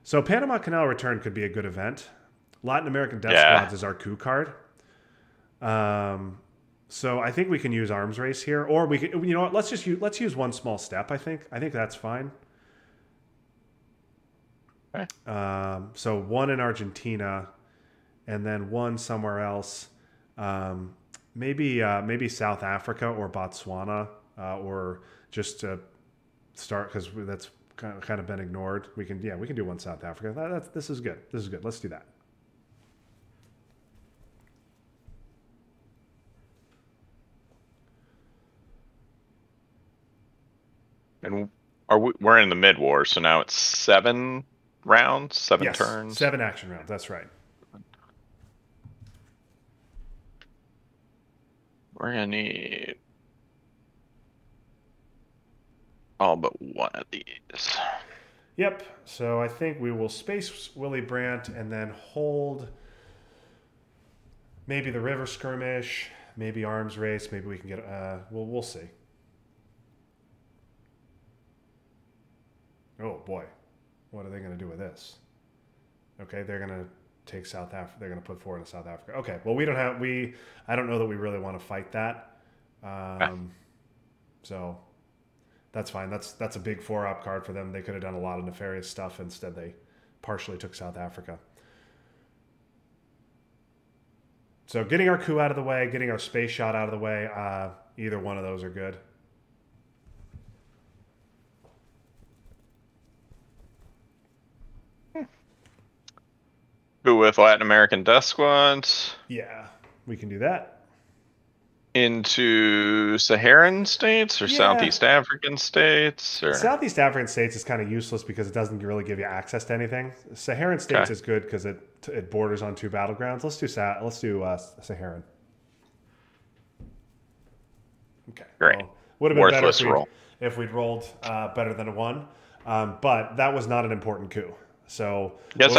[SPEAKER 1] So Panama Canal Return could be a good event. Latin American Death Squads is our coup card. So I think we can use Arms Race here, or we can. You know what? Let's use 1 small step. I think that's fine.
[SPEAKER 2] Okay.
[SPEAKER 1] So one in Argentina, and then one somewhere else. Maybe South Africa or Botswana, or just to start because that's kind of been ignored. We can do one South Africa. This is good. This is good. Let's do that.
[SPEAKER 2] And we're in the mid war, so now it's 7 rounds, 7
[SPEAKER 1] Yes,
[SPEAKER 2] turns.
[SPEAKER 1] 7 action rounds. That's right.
[SPEAKER 2] We're gonna need all but one of these.
[SPEAKER 1] Yep. So I think we will space Willie Brandt and then hold maybe the river skirmish, maybe arms race. Maybe we can get. We'll see. Oh boy, what are they going to do with this? Okay, they're going to take South Africa. They're going to put forward in South Africa. Okay, well we don't have we. I don't know that we really want to fight that. So that's fine. That's a big 4-op card for them. They could have done a lot of nefarious stuff. Instead, they partially took South Africa. So getting our coup out of the way, getting our space shot out of the way, either one of those are good.
[SPEAKER 2] Who with Latin American death squads?
[SPEAKER 1] Yeah, we can do that.
[SPEAKER 2] Into Saharan states or
[SPEAKER 1] Yeah.
[SPEAKER 2] Southeast African states? Or...
[SPEAKER 1] Southeast African states is kind of useless because it doesn't really give you access to anything. Saharan states is good because it borders on 2 battlegrounds. Let's do Saharan. Okay.
[SPEAKER 2] Great.
[SPEAKER 1] Well, would have been
[SPEAKER 2] Worthless
[SPEAKER 1] better
[SPEAKER 2] roll.
[SPEAKER 1] if we'd rolled better than a 1, but that was not an important coup. So
[SPEAKER 2] yes,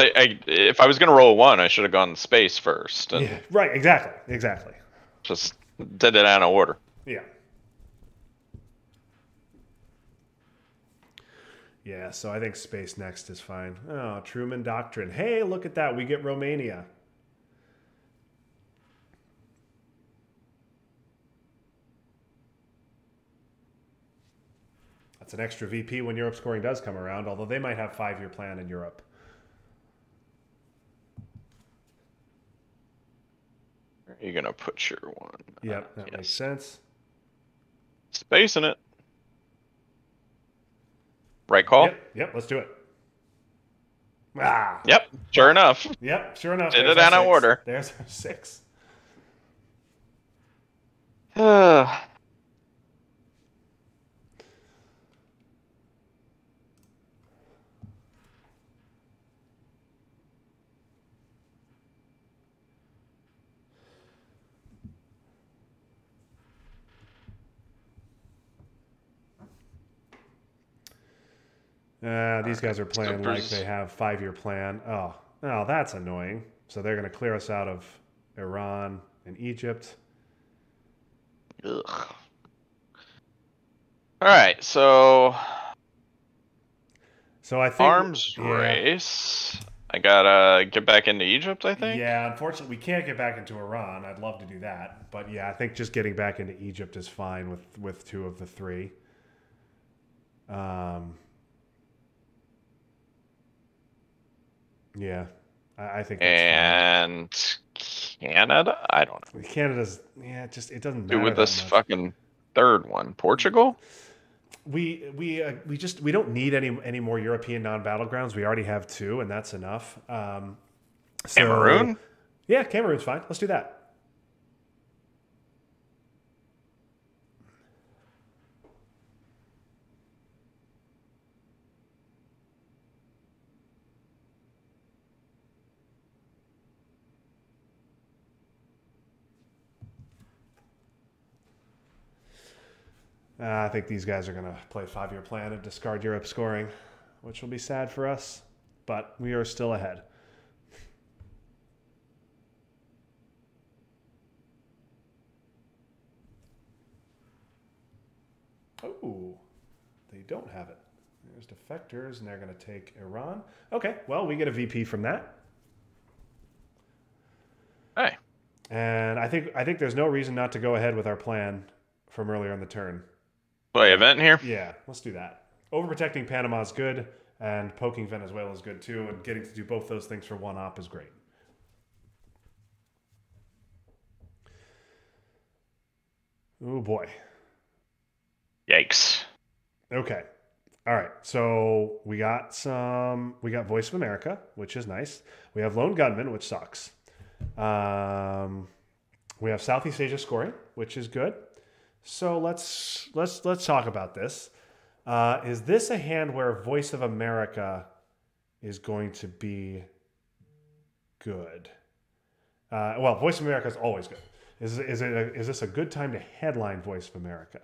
[SPEAKER 2] if I was gonna roll a 1, I should have gone space first. And
[SPEAKER 1] yeah, right. Exactly.
[SPEAKER 2] Just did it out of order.
[SPEAKER 1] Yeah. Yeah, so I think space next is fine. Oh, Truman Doctrine. Hey, look at that. We get Romania. That's an extra VP when Europe scoring does come around, although they might have 5-year plan in Europe.
[SPEAKER 2] Where are you gonna put your 1?
[SPEAKER 1] Yep, that makes sense.
[SPEAKER 2] Spacing it. Right call?
[SPEAKER 1] Yep, let's do it. Ah.
[SPEAKER 2] Yep, sure enough.
[SPEAKER 1] Yep, sure enough.
[SPEAKER 2] Did it out of order.
[SPEAKER 1] There's our 6. These guys are playing like they have 5-year plan. Oh, that's annoying. So they're going to clear us out of Iran and Egypt.
[SPEAKER 2] Ugh. All right, so
[SPEAKER 1] I think
[SPEAKER 2] arms race. I gotta get back into Egypt, I think.
[SPEAKER 1] Yeah, unfortunately, we can't get back into Iran. I'd love to do that, but yeah, I think just getting back into Egypt is fine with 2 of the 3. Yeah, I think
[SPEAKER 2] that's fine. Canada? I don't know.
[SPEAKER 1] Canada's, it doesn't matter.
[SPEAKER 2] Do with this fucking 3rd one. Portugal?
[SPEAKER 1] We don't need any more European non-battlegrounds. We already have 2, and that's enough.
[SPEAKER 2] Cameroon?
[SPEAKER 1] Yeah, Cameroon's fine. Let's do that. I think these guys are going to play 5-year plan and discard Europe scoring, which will be sad for us, but we are still ahead. Oh, they don't have it. There's defectors, and they're going to take Iran. Okay, well, we get a VP from that.
[SPEAKER 2] Hey.
[SPEAKER 1] And I think there's no reason not to go ahead with our plan from earlier in the turn.
[SPEAKER 2] Play event here?
[SPEAKER 1] Yeah, let's do that. Overprotecting Panama is good. And poking Venezuela is good too, and getting to do both those things for one op is great. Oh boy.
[SPEAKER 2] Yikes.
[SPEAKER 1] Okay. All right. So we got Voice of America, which is nice. We have Lone Gunman, which sucks. We have Southeast Asia scoring, which is good. So let's talk about this. Is this a hand where Voice of America is going to be good? Well, Voice of America is always good. Is this a good time to headline Voice of America?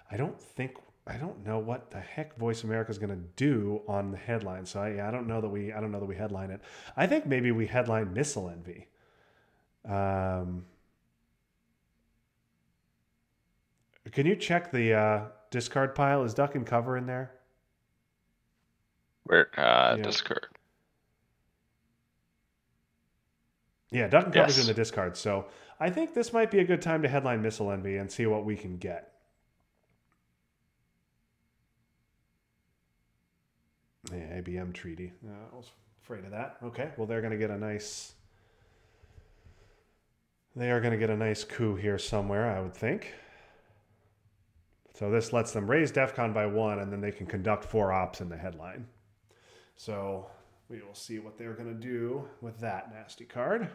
[SPEAKER 1] I don't know what the heck Voice of America is going to do on the headline. So I don't know that we headline it. I think maybe we headline Missile Envy. Can you check the discard pile? Is Duck and Cover in there?
[SPEAKER 2] Where discard?
[SPEAKER 1] Yeah, Duck and Cover's in the discard. So I think this might be a good time to headline Missile Envy and see what we can get. Yeah, ABM treaty. I was afraid of that. Okay, well they're going to get a nice. They are going to get a nice coup here somewhere, I would think. So this lets them raise DEFCON by 1, and then they can conduct 4 ops in the headline. So we will see what they're going to do with that nasty card.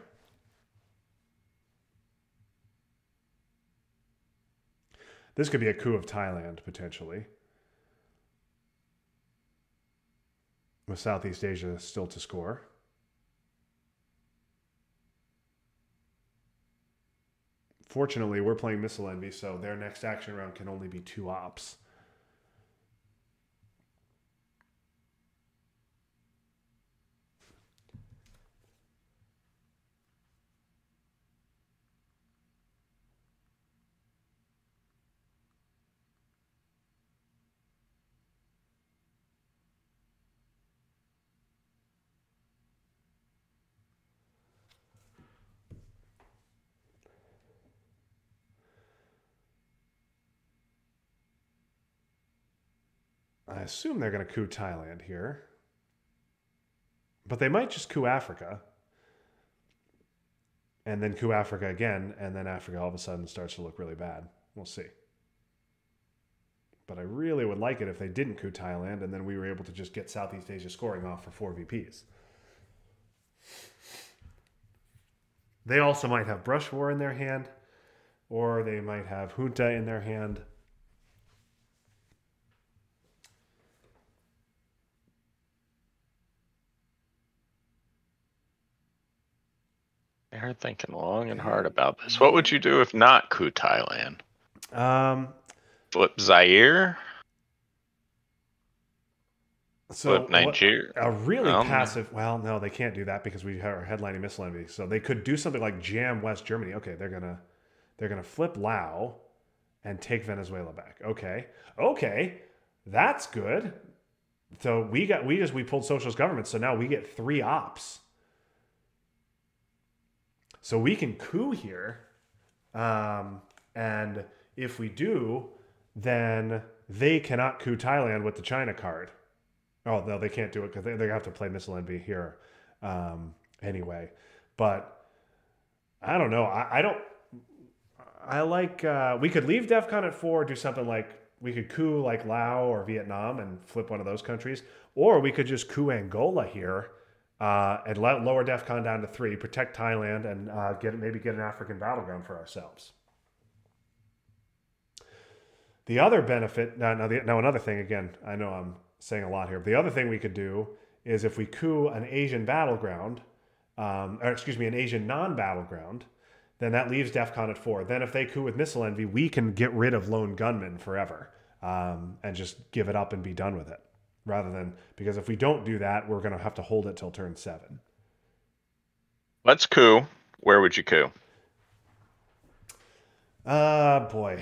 [SPEAKER 1] This could be a coup of Thailand, potentially. With Southeast Asia still to score. Fortunately, we're playing Missile Envy, so their next action round can only be 2 ops. I assume they're going to coup Thailand here. But they might just coup Africa. And then coup Africa again. And then Africa all of a sudden starts to look really bad. We'll see. But I really would like it if they didn't coup Thailand and then we were able to just get Southeast Asia scoring off for 4 VPs. They also might have Brush War in their hand. Or they might have Junta in their hand.
[SPEAKER 2] They're thinking long and hard about this. What would you do if not coup Thailand? Flip Zaire? Flip Nigeria?
[SPEAKER 1] A really passive... Well, no, they can't do that because we are headlining Missile Envy. So they could do something like jam West Germany. Okay, they're gonna flip Lao and take Venezuela back. Okay, that's good. So we pulled socialist government. So now we get 3 ops. So we can coup here, and if we do, then they cannot coup Thailand with the China card. Oh, no, they can't do it because they have to play Missile Envy here anyway. But I don't know. I like... we could leave DEFCON at 4, do something like... We could coup like Laos or Vietnam and flip one of those countries. Or we could just coup Angola here. And lower DEFCON down to 3, protect Thailand, and maybe get an African battleground for ourselves. The other benefit, now another thing, again, I know I'm saying a lot here, but the other thing we could do is if we coup an Asian battleground, an Asian non-battleground, then that leaves DEFCON at 4. Then if they coup with Missile Envy, we can get rid of Lone Gunman forever and just give it up and be done with it. Rather than, because if we don't do that, we're going to have to hold it till turn 7.
[SPEAKER 2] Let's coup. Where would you coup?
[SPEAKER 1] Boy.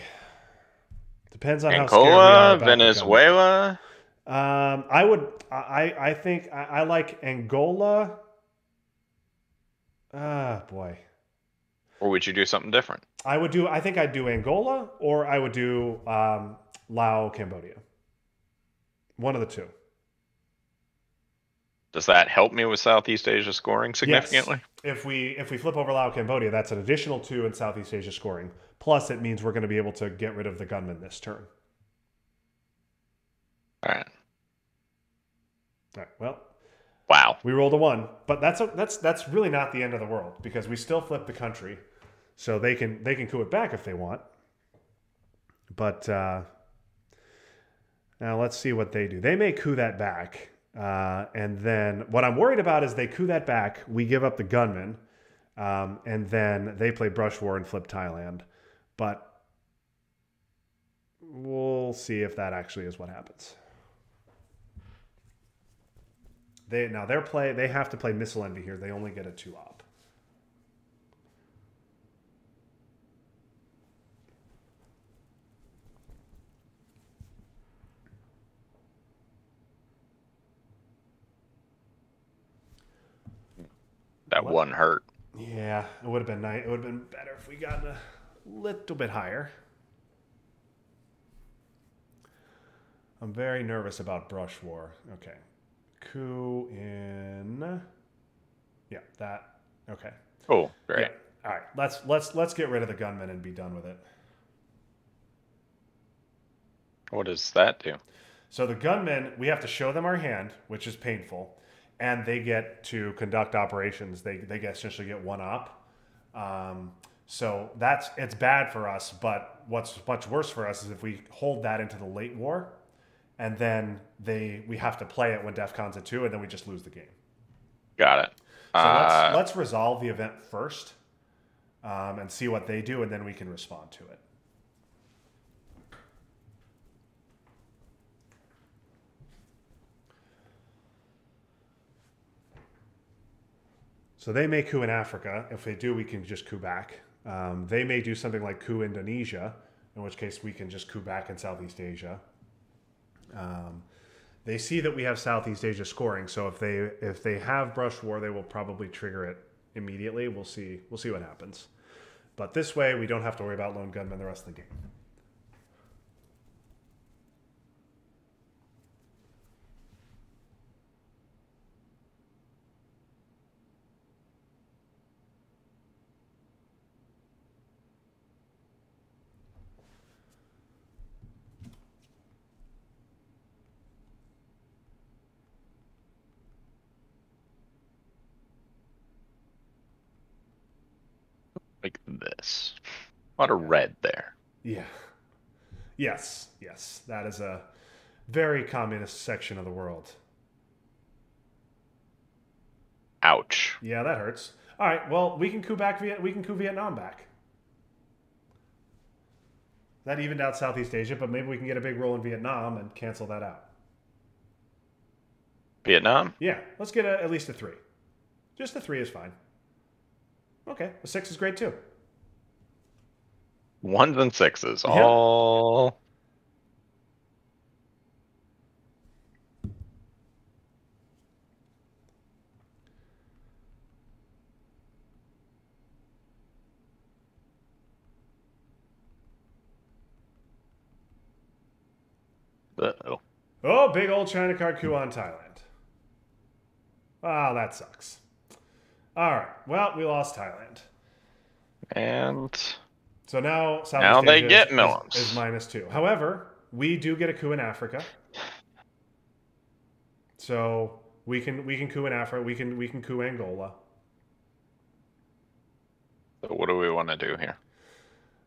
[SPEAKER 1] Depends on
[SPEAKER 2] Angola,
[SPEAKER 1] how scared we are about
[SPEAKER 2] Venezuela.
[SPEAKER 1] I think I like Angola. Boy.
[SPEAKER 2] Or would you do something different?
[SPEAKER 1] I think I'd do Angola, or I would do Laos, Cambodia. One of the 2.
[SPEAKER 2] Does that help me with Southeast Asia scoring significantly?
[SPEAKER 1] Yes. If we flip over Laos, Cambodia, that's an additional 2 in Southeast Asia scoring. Plus, it means we're going to be able to get rid of the gunman this turn.
[SPEAKER 2] All right.
[SPEAKER 1] All right. Well,
[SPEAKER 2] wow.
[SPEAKER 1] We rolled a 1, but that's really not the end of the world because we still flip the country, so they can coup it back if they want. But now let's see what they do. They may coup that back, and then what I'm worried about is they coup that back. We give up the gunman, and then they play Brush War and flip Thailand. But we'll see if that actually is what happens. They have to play Missile Envy here. They only get a 2-op.
[SPEAKER 2] That one hurt.
[SPEAKER 1] Yeah, it would have been nice. It would have been better if we got a little bit higher. I'm very nervous about Brush War. Okay. Coup in. Yeah, that. Okay.
[SPEAKER 2] Oh, great.
[SPEAKER 1] Yeah. All right. Let's get rid of the gunman and be done with it.
[SPEAKER 2] What does that do?
[SPEAKER 1] So the gunmen, we have to show them our hand, which is painful, and they get to conduct operations. They essentially get 1-op. So it's bad for us. But what's much worse for us is if we hold that into the late war. And then we have to play it when DEFCON's at 2, and then we just lose the game.
[SPEAKER 2] Got it.
[SPEAKER 1] So let's resolve the event first, and see what they do, and then we can respond to it. So they may coup in Africa. If they do, we can just coup back. They may do something like coup Indonesia, in which case we can just coup back in Southeast Asia. They see that we have Southeast Asia scoring, so if they have Brush War, they will probably trigger it immediately. We'll see what happens. But this way, we don't have to worry about Lone Gunman the rest of the game.
[SPEAKER 2] Like this. A lot of red there.
[SPEAKER 1] Yeah. Yes. That is a very communist section of the world.
[SPEAKER 2] Ouch.
[SPEAKER 1] Yeah, that hurts. All right, well, we can coup Vietnam back. That evened out Southeast Asia, but maybe we can get a big roll in Vietnam and cancel that out.
[SPEAKER 2] Vietnam?
[SPEAKER 1] Yeah, let's get at least a 3. Just a 3 is fine. Okay, a 6 is great too.
[SPEAKER 2] 1s and 6s,
[SPEAKER 1] Yeah.
[SPEAKER 2] all. Uh-oh.
[SPEAKER 1] Oh, big old China card coup on Thailand. Oh, that sucks. All right, well, we lost Thailand.
[SPEAKER 2] And
[SPEAKER 1] so now Southeast
[SPEAKER 2] now they
[SPEAKER 1] Asia
[SPEAKER 2] get
[SPEAKER 1] is -2. However, we do get a coup in Africa. So we can coup in Africa. We can coup Angola.
[SPEAKER 2] So what do we want to do here?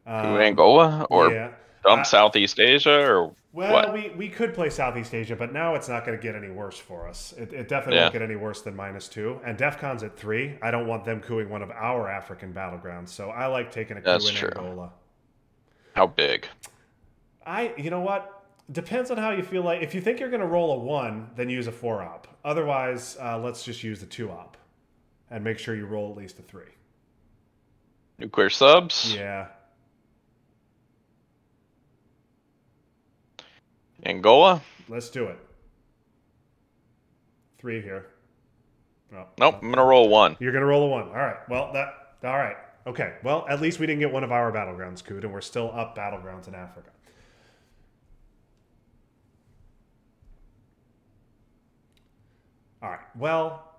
[SPEAKER 2] Coup Angola or dump Southeast Asia or
[SPEAKER 1] what? We could play Southeast Asia, but now it's not going to get any worse for us. It definitely won't get any worse than -2. And DEFCON's at 3. I don't want them cooing one of our African battlegrounds, so I like taking a coup in Angola.
[SPEAKER 2] How big?
[SPEAKER 1] You know what? Depends on how you feel like. If you think you're going to roll a 1, then use a 4-op. Otherwise, let's just use the 2-op and make sure you roll at least a 3.
[SPEAKER 2] Nuclear subs?
[SPEAKER 1] Yeah.
[SPEAKER 2] Angola?
[SPEAKER 1] Let's do it. 3 here.
[SPEAKER 2] Oh, nope, I'm gonna roll 1.
[SPEAKER 1] You're gonna roll a 1. All right. Well, all right. Okay. Well, at least we didn't get one of our battlegrounds cooed, and we're still up battlegrounds in Africa. All right. Well,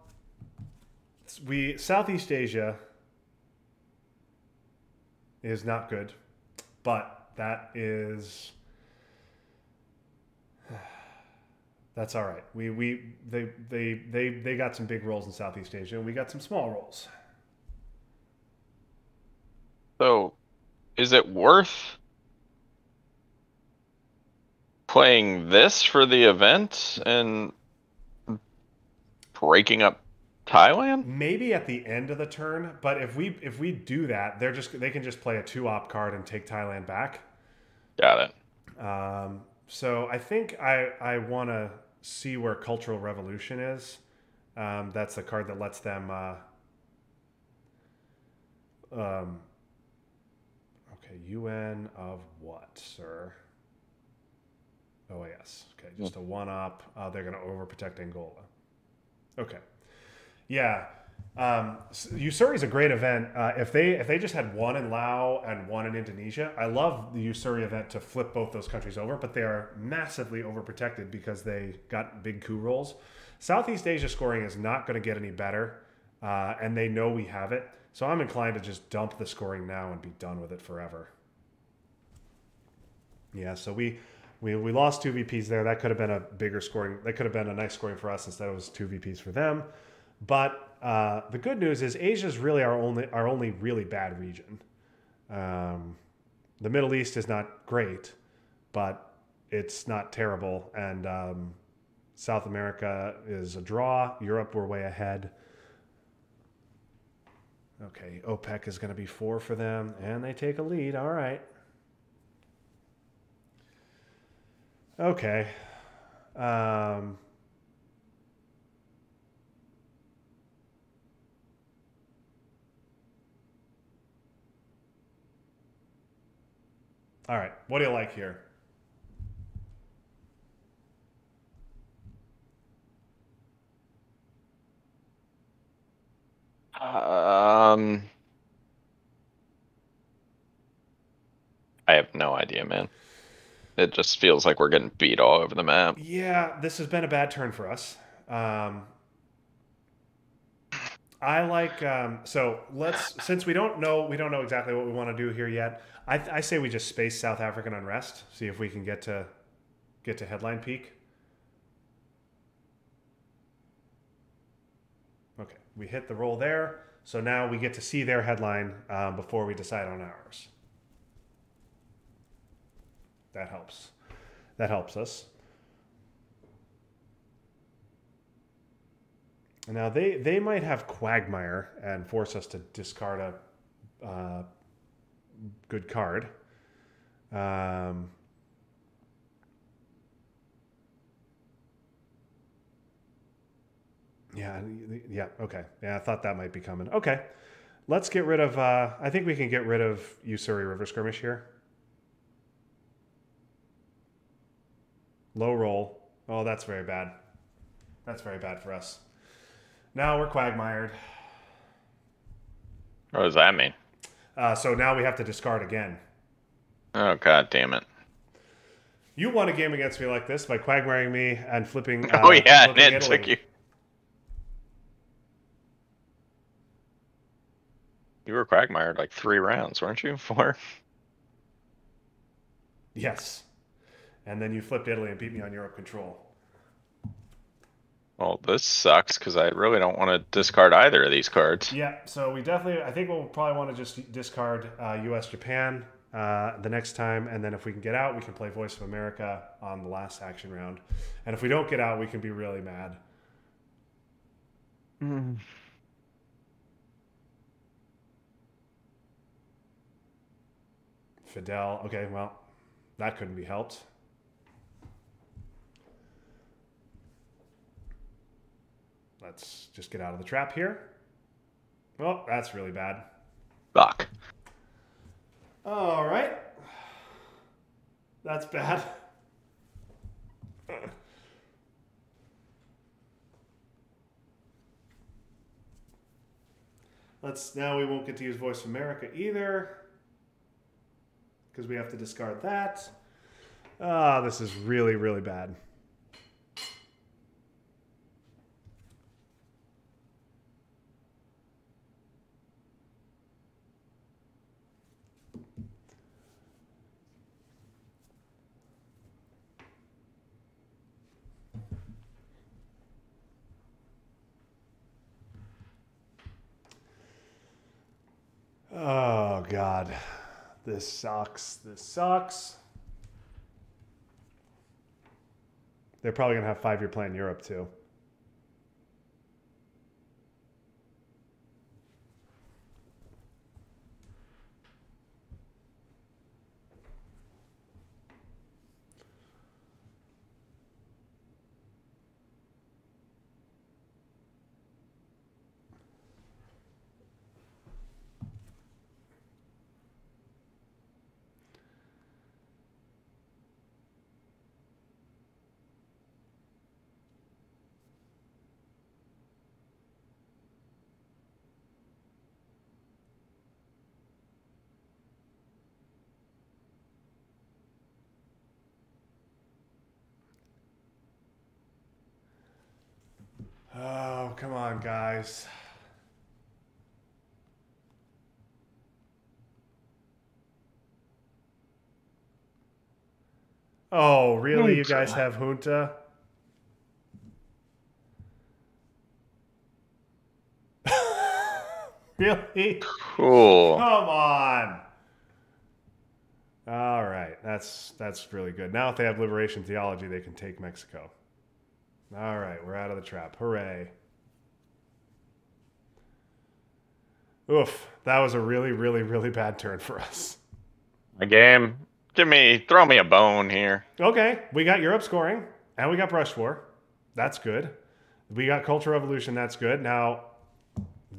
[SPEAKER 1] Southeast Asia is not good, but that's all right. They got some big roles in Southeast Asia, and we got some small roles.
[SPEAKER 2] So, is it worth playing this for the event and breaking up Thailand?
[SPEAKER 1] Maybe at the end of the turn, but if we do that, they can just play a 2-op card and take Thailand back.
[SPEAKER 2] Got it.
[SPEAKER 1] So I think I want to see where Cultural Revolution is. That's the card that lets them. Okay, UN of what, sir? Oh yes. Okay, just a 1-op. They're going to overprotect Angola. Okay. Yeah. Usuri is a great event. If they just had one in Laos and one in Indonesia, I love the Usuri event to flip both those countries over, but they are massively overprotected because they got big coup rolls. Southeast Asia scoring is not going to get any better, and they know we have it. So I'm inclined to just dump the scoring now and be done with it forever. Yeah, so we lost 2 VPs there. That could have been a bigger scoring. That could have been a nice scoring for us. Instead, it was 2 VPs for them. But the good news is Asia is really our only really bad region. The Middle East is not great, but it's not terrible. And South America is a draw. Europe, we're way ahead. Okay, OPEC is going to be 4 for them, and they take a lead. All right. Okay. All right. What do you like here?
[SPEAKER 2] I have no idea, man. It just feels like we're getting beat all over the map.
[SPEAKER 1] Yeah, this has been a bad turn for us. I like so since we don't know exactly what we want to do here yet. I say we just space South African unrest. See if we can get to headline peak. Okay, we hit the roll there. So now we get to see their headline before we decide on ours. That helps. That helps us. Now they might have Quagmire and force us to discard a good card. Yeah, okay. Yeah, I thought that might be coming. Okay, let's get rid of. I think we can get rid of Usuri River Skirmish here. Low roll. Oh, that's very bad. That's very bad for us. Now we're Quagmired.
[SPEAKER 2] What does that mean?
[SPEAKER 1] So now we have to discard again.
[SPEAKER 2] Oh, god damn it.
[SPEAKER 1] You won a game against me like this by Quagmiring me and flipping.
[SPEAKER 2] Oh yeah,
[SPEAKER 1] flipping
[SPEAKER 2] it took you. You were Quagmired like 3 rounds, weren't you? 4?
[SPEAKER 1] Yes. And then you flipped Italy and beat me on Europe control.
[SPEAKER 2] Well, this sucks because I really don't want to discard either of these cards.
[SPEAKER 1] Yeah, so I think we'll probably want to just discard US Japan the next time, and then if we can get out, we can play Voice of America on the last action round. And if we don't get out, we can be really mad. Fidel, okay, well, that couldn't be helped. Let's just get out of the trap here. Well, that's really bad.
[SPEAKER 2] Fuck.
[SPEAKER 1] All right. That's bad. Now we won't get to use Voice of America either, because we have to discard that. This is really, really bad. Oh, God. This sucks. This sucks. They're probably going to have 5-year plan in Europe, too. Oh, come on, guys. Oh, really? You guys have Junta? Really?
[SPEAKER 2] Cool.
[SPEAKER 1] Come on. All right. That's really good. Now if they have liberation theology, they can take Mexico. All right, we're out of the trap. Hooray. Oof, that was a really, really, really bad turn for us.
[SPEAKER 2] A game. Throw me a bone here.
[SPEAKER 1] Okay, we got Europe scoring, and we got Brush War. That's good. We got Cultural Revolution. That's good. Now,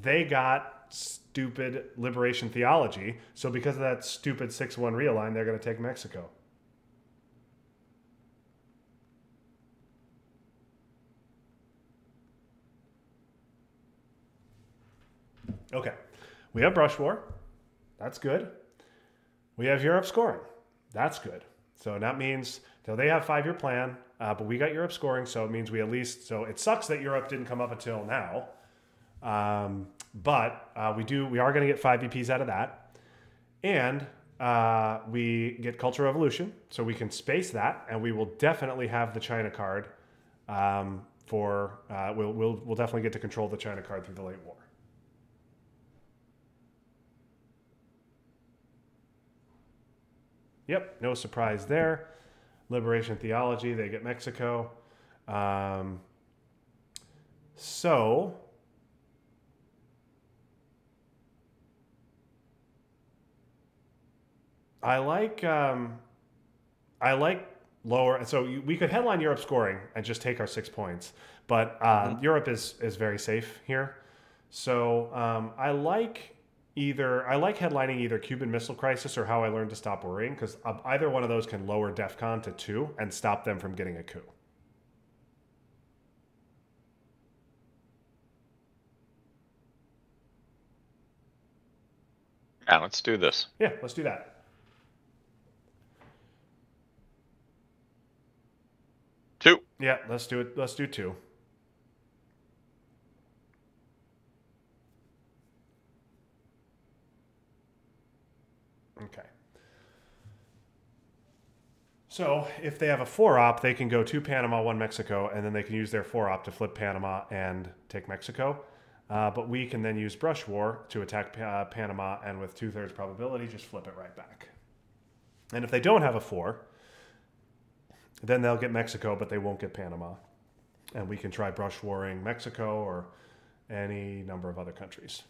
[SPEAKER 1] they got stupid liberation theology. So because of that stupid 6-1 realign, they're going to take Mexico. Okay, we have Brush War. That's good. We have Europe scoring. That's good. So that means so they have 5-year plan, but we got Europe scoring, so it means we at least. So it sucks that Europe didn't come up until now, but we are going to get 5 VPs out of that, and we get Cultural Revolution, so we can space that, and we will definitely have the China card. We'll definitely get to control the China card through the late war. Yep, no surprise there. Liberation theology, they get Mexico. So I like lower. So we could headline Europe scoring and just take our 6 points, but Europe is very safe here. So I like headlining either Cuban Missile Crisis or How I Learned to Stop Worrying, because either one of those can lower DEFCON to 2 and stop them from getting a coup.
[SPEAKER 2] Yeah, let's do this.
[SPEAKER 1] Yeah, let's do that.
[SPEAKER 2] 2.
[SPEAKER 1] Yeah, let's do it. Let's do 2. Okay. So if they have a 4-op, they can go 2 Panama, 1 Mexico, and then they can use their 4-op to flip Panama and take Mexico. But we can then use Brush War to attack Panama, and with 2/3 probability, just flip it right back. And if they don't have a 4, then they'll get Mexico, but they won't get Panama. And we can try Brush Warring Mexico or any number of other countries.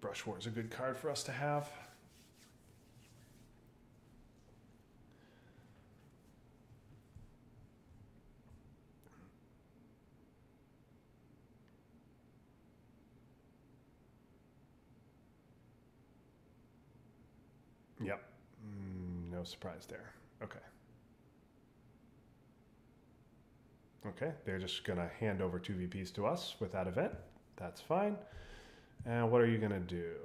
[SPEAKER 1] Brush War is a good card for us to have. Yep. No surprise there. Okay. Okay, they're just going to hand over 2 VPs to us with that event. That's fine. And what are you going to do?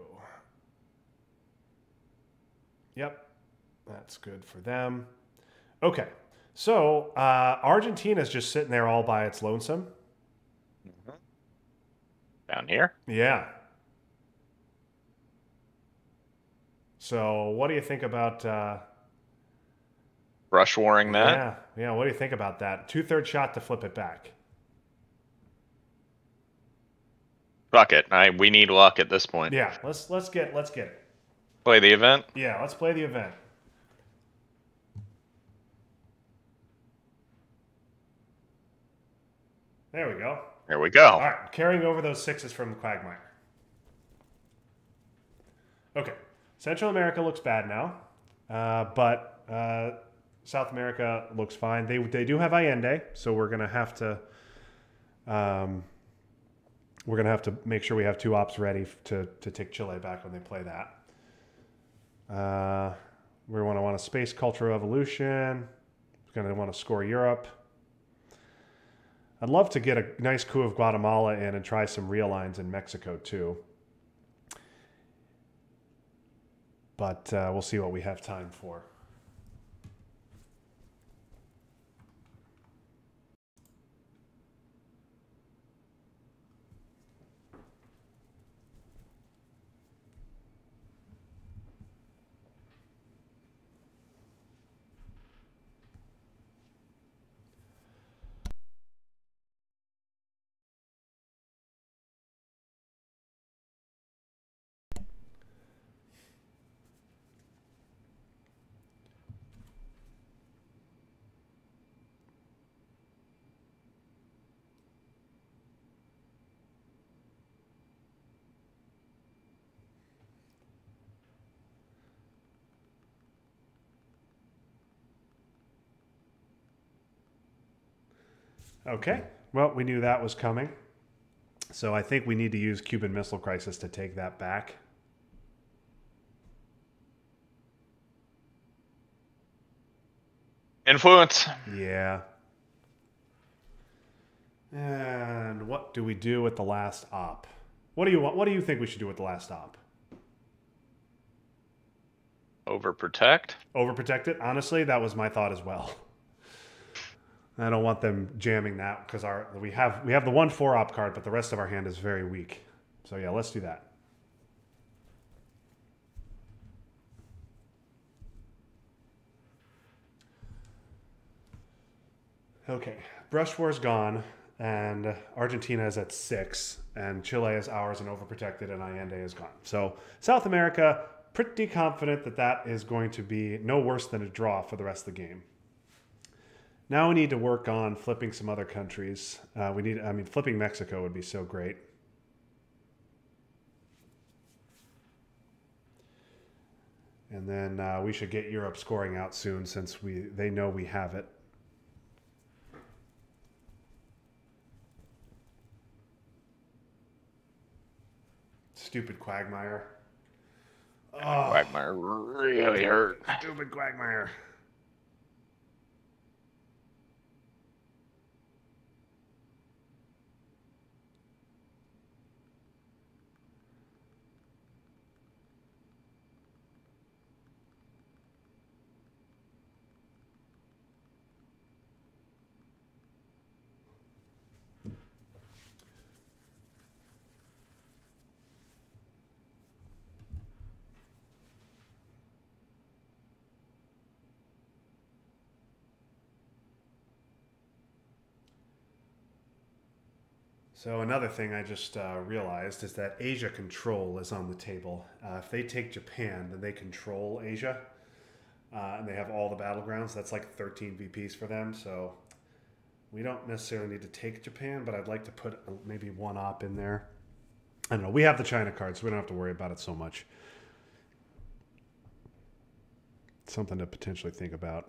[SPEAKER 1] Yep, that's good for them. Okay, so Argentina's just sitting there all by its lonesome.
[SPEAKER 2] Down here?
[SPEAKER 1] Yeah. So what do you think about...
[SPEAKER 2] Brush warring that?
[SPEAKER 1] Yeah, what do you think about that? 2/3 shot to flip it back.
[SPEAKER 2] Fuck it. We need luck at this point.
[SPEAKER 1] Yeah, let's get it.
[SPEAKER 2] Play the event.
[SPEAKER 1] Yeah, let's play the event. There we go.
[SPEAKER 2] Here we go.
[SPEAKER 1] All right, carrying over those 6s from the Quagmire. Okay, Central America looks bad now, but South America looks fine. They do have Allende, so we're gonna have to make sure we have 2 ops ready to take Chile back when they play that. We want a space cultural evolution. We're gonna want to score Europe. I'd love to get a nice coup of Guatemala in and try some realigns in Mexico too. But we'll see what we have time for. Okay, well, we knew that was coming. So I think we need to use Cuban Missile Crisis to take that back.
[SPEAKER 2] Influence.
[SPEAKER 1] Yeah. And what do we do with the last op? What do you want? What do you think we should do with the last op?
[SPEAKER 2] Overprotect.
[SPEAKER 1] Overprotect it? Honestly, that was my thought as well. I don't want them jamming that because we have the 1/4 op card, but the rest of our hand is very weak. So yeah, let's do that. Okay, Brush War's gone, and Argentina is at 6, and Chile is ours and overprotected, and Allende is gone. So South America, pretty confident that that is going to be no worse than a draw for the rest of the game. Now we need to work on flipping some other countries. Flipping Mexico would be so great. And then we should get Europe scoring out soon since they know we have it. Stupid Quagmire.
[SPEAKER 2] Oh, Quagmire really hurt.
[SPEAKER 1] Stupid Quagmire. So another thing I just realized is that Asia control is on the table. If they take Japan, then they control Asia. And they have all the battlegrounds. That's like 13 VPs for them. So we don't necessarily need to take Japan, but I'd like to put maybe 1 op in there. I don't know. We have the China card, so we don't have to worry about it so much. Something to potentially think about.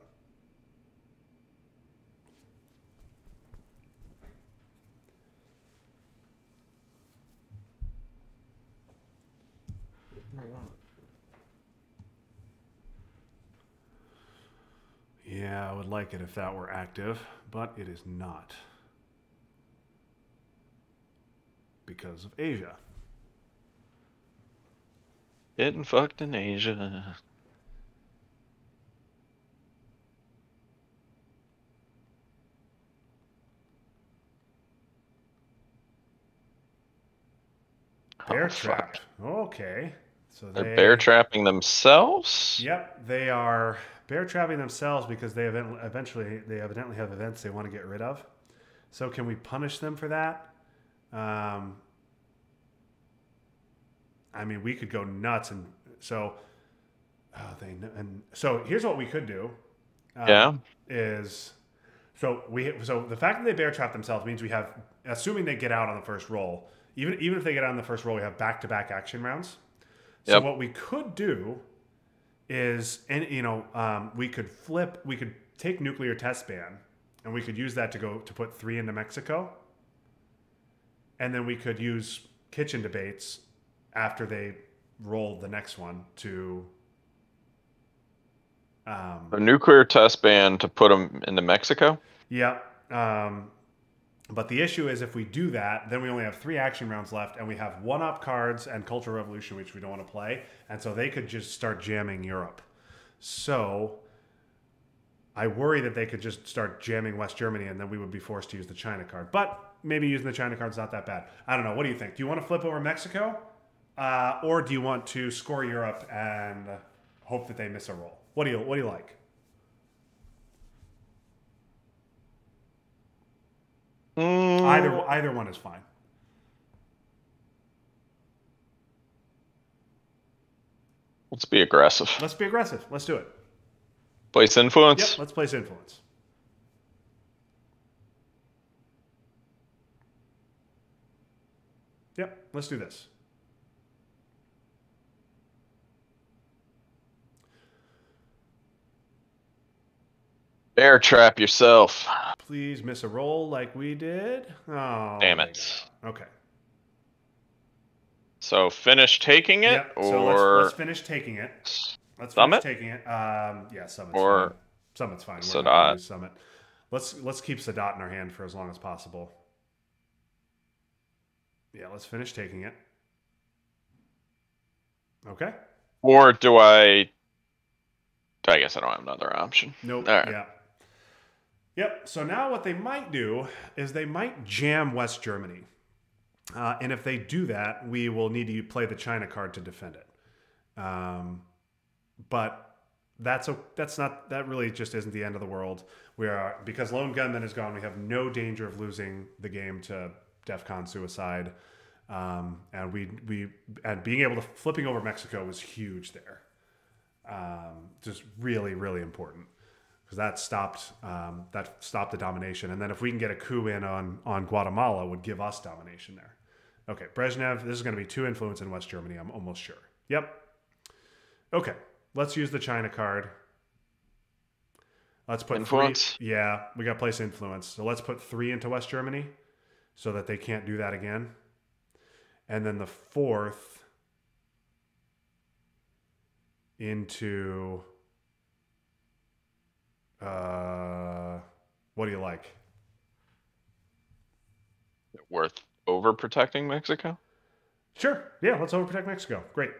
[SPEAKER 1] Yeah, I would like it if that were active, but it is not. Because of Asia.
[SPEAKER 2] Getting fucked in Asia.
[SPEAKER 1] Bear trapped. Okay. So
[SPEAKER 2] they're bear trapping themselves?
[SPEAKER 1] Yep, they are bear trapping themselves because they eventually have events they want to get rid of. So can we punish them for that? I mean, we could go nuts, and so so here's what we could do.
[SPEAKER 2] Yeah.
[SPEAKER 1] Is so the fact that they bear trap themselves means we have, assuming they get out on the first roll, even if they get out on the first roll, we have back-to-back action rounds. So
[SPEAKER 2] Yep.
[SPEAKER 1] what we could do is, and we could take nuclear test ban, and we could use that to put 3 into Mexico, and then we could use kitchen debates after they roll the next one to.
[SPEAKER 2] A nuclear test ban to put them into Mexico.
[SPEAKER 1] Yeah. But the issue is, if we do that, then we only have 3 action rounds left, and we have 1-up cards and Cultural Revolution, which we don't want to play. And so they could just start jamming Europe. So I worry that they could just start jamming West Germany, and then we would be forced to use the China card. But maybe using the China card's not that bad. I don't know. What do you think? Do you want to flip over Mexico? Or do you want to score Europe and hope that they miss a roll? What do you like? Either one is fine.
[SPEAKER 2] Let's be aggressive.
[SPEAKER 1] Let's be aggressive. Let's do it.
[SPEAKER 2] Place influence.
[SPEAKER 1] Yep, let's place influence. Yep, let's do this.
[SPEAKER 2] Bear trap yourself.
[SPEAKER 1] Please miss a roll like we did. Oh,
[SPEAKER 2] damn it.
[SPEAKER 1] Okay.
[SPEAKER 2] So finish taking it,
[SPEAKER 1] Yep.
[SPEAKER 2] or
[SPEAKER 1] So let's finish taking it. Let's
[SPEAKER 2] Summit?
[SPEAKER 1] finish taking it. Yeah, Summit's
[SPEAKER 2] Or
[SPEAKER 1] fine. Summit's fine. We're
[SPEAKER 2] Sadat.
[SPEAKER 1] not gonna use Summit. Let's keep Sadat in our hand for as long as possible. Yeah, let's finish taking it. Okay.
[SPEAKER 2] Or do I guess I don't have another option.
[SPEAKER 1] Nope.
[SPEAKER 2] All right.
[SPEAKER 1] Yeah. Yep. So now what they might do is they might jam West Germany. And if they do that, we will need to play the China card to defend it. But that really just isn't the end of the world. Because Lone Gunman is gone, we have no danger of losing the game to DEFCON Suicide. And being able to flipping over Mexico was huge there. Just really, really important, because that stopped the domination. And then if we can get a coup in on Guatemala, would give us domination there. Okay, Brezhnev, this is going to be 2 influence in West Germany, I'm almost sure. Yep. Okay, let's use the China card. Let's put
[SPEAKER 2] influence.
[SPEAKER 1] 3. Yeah, we got to place influence. So let's put 3 into West Germany so that they can't do that again. And then the 4th into what do you like?
[SPEAKER 2] Worth overprotecting Mexico?
[SPEAKER 1] Sure. Yeah, let's overprotect Mexico. Great.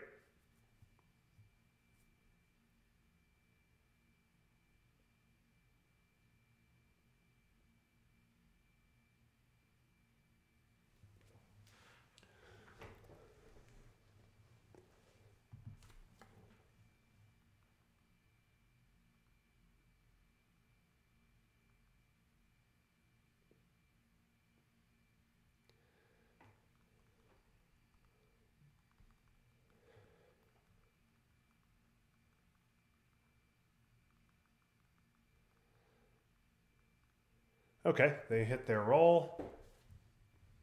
[SPEAKER 1] Okay, they hit their roll.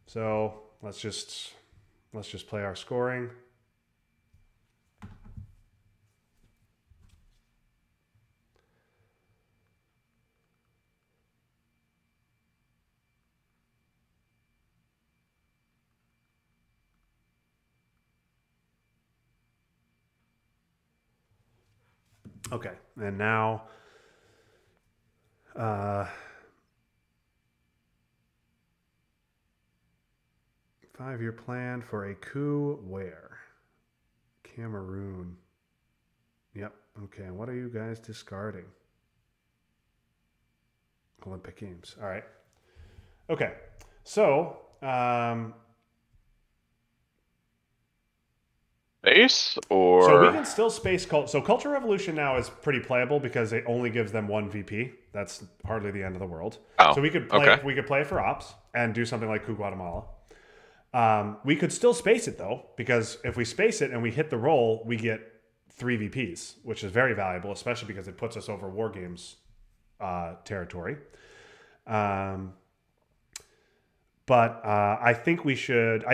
[SPEAKER 1] So let's just play our scoring. Okay, and now 5-year plan for a coup where? Cameroon. Yep. Okay, what are you guys discarding? Olympic Games. All right. Okay. So,
[SPEAKER 2] Base or
[SPEAKER 1] so we can still space cult. So Culture Revolution now is pretty playable because it only gives them 1 VP. That's hardly the end of the world.
[SPEAKER 2] Oh,
[SPEAKER 1] So we could play
[SPEAKER 2] okay.
[SPEAKER 1] we could play it for ops and do something like Coup Guatemala. We could still space it though, because if we space it and we hit the roll, we get 3 VPs, which is very valuable, especially because it puts us over War Games territory. But I think we should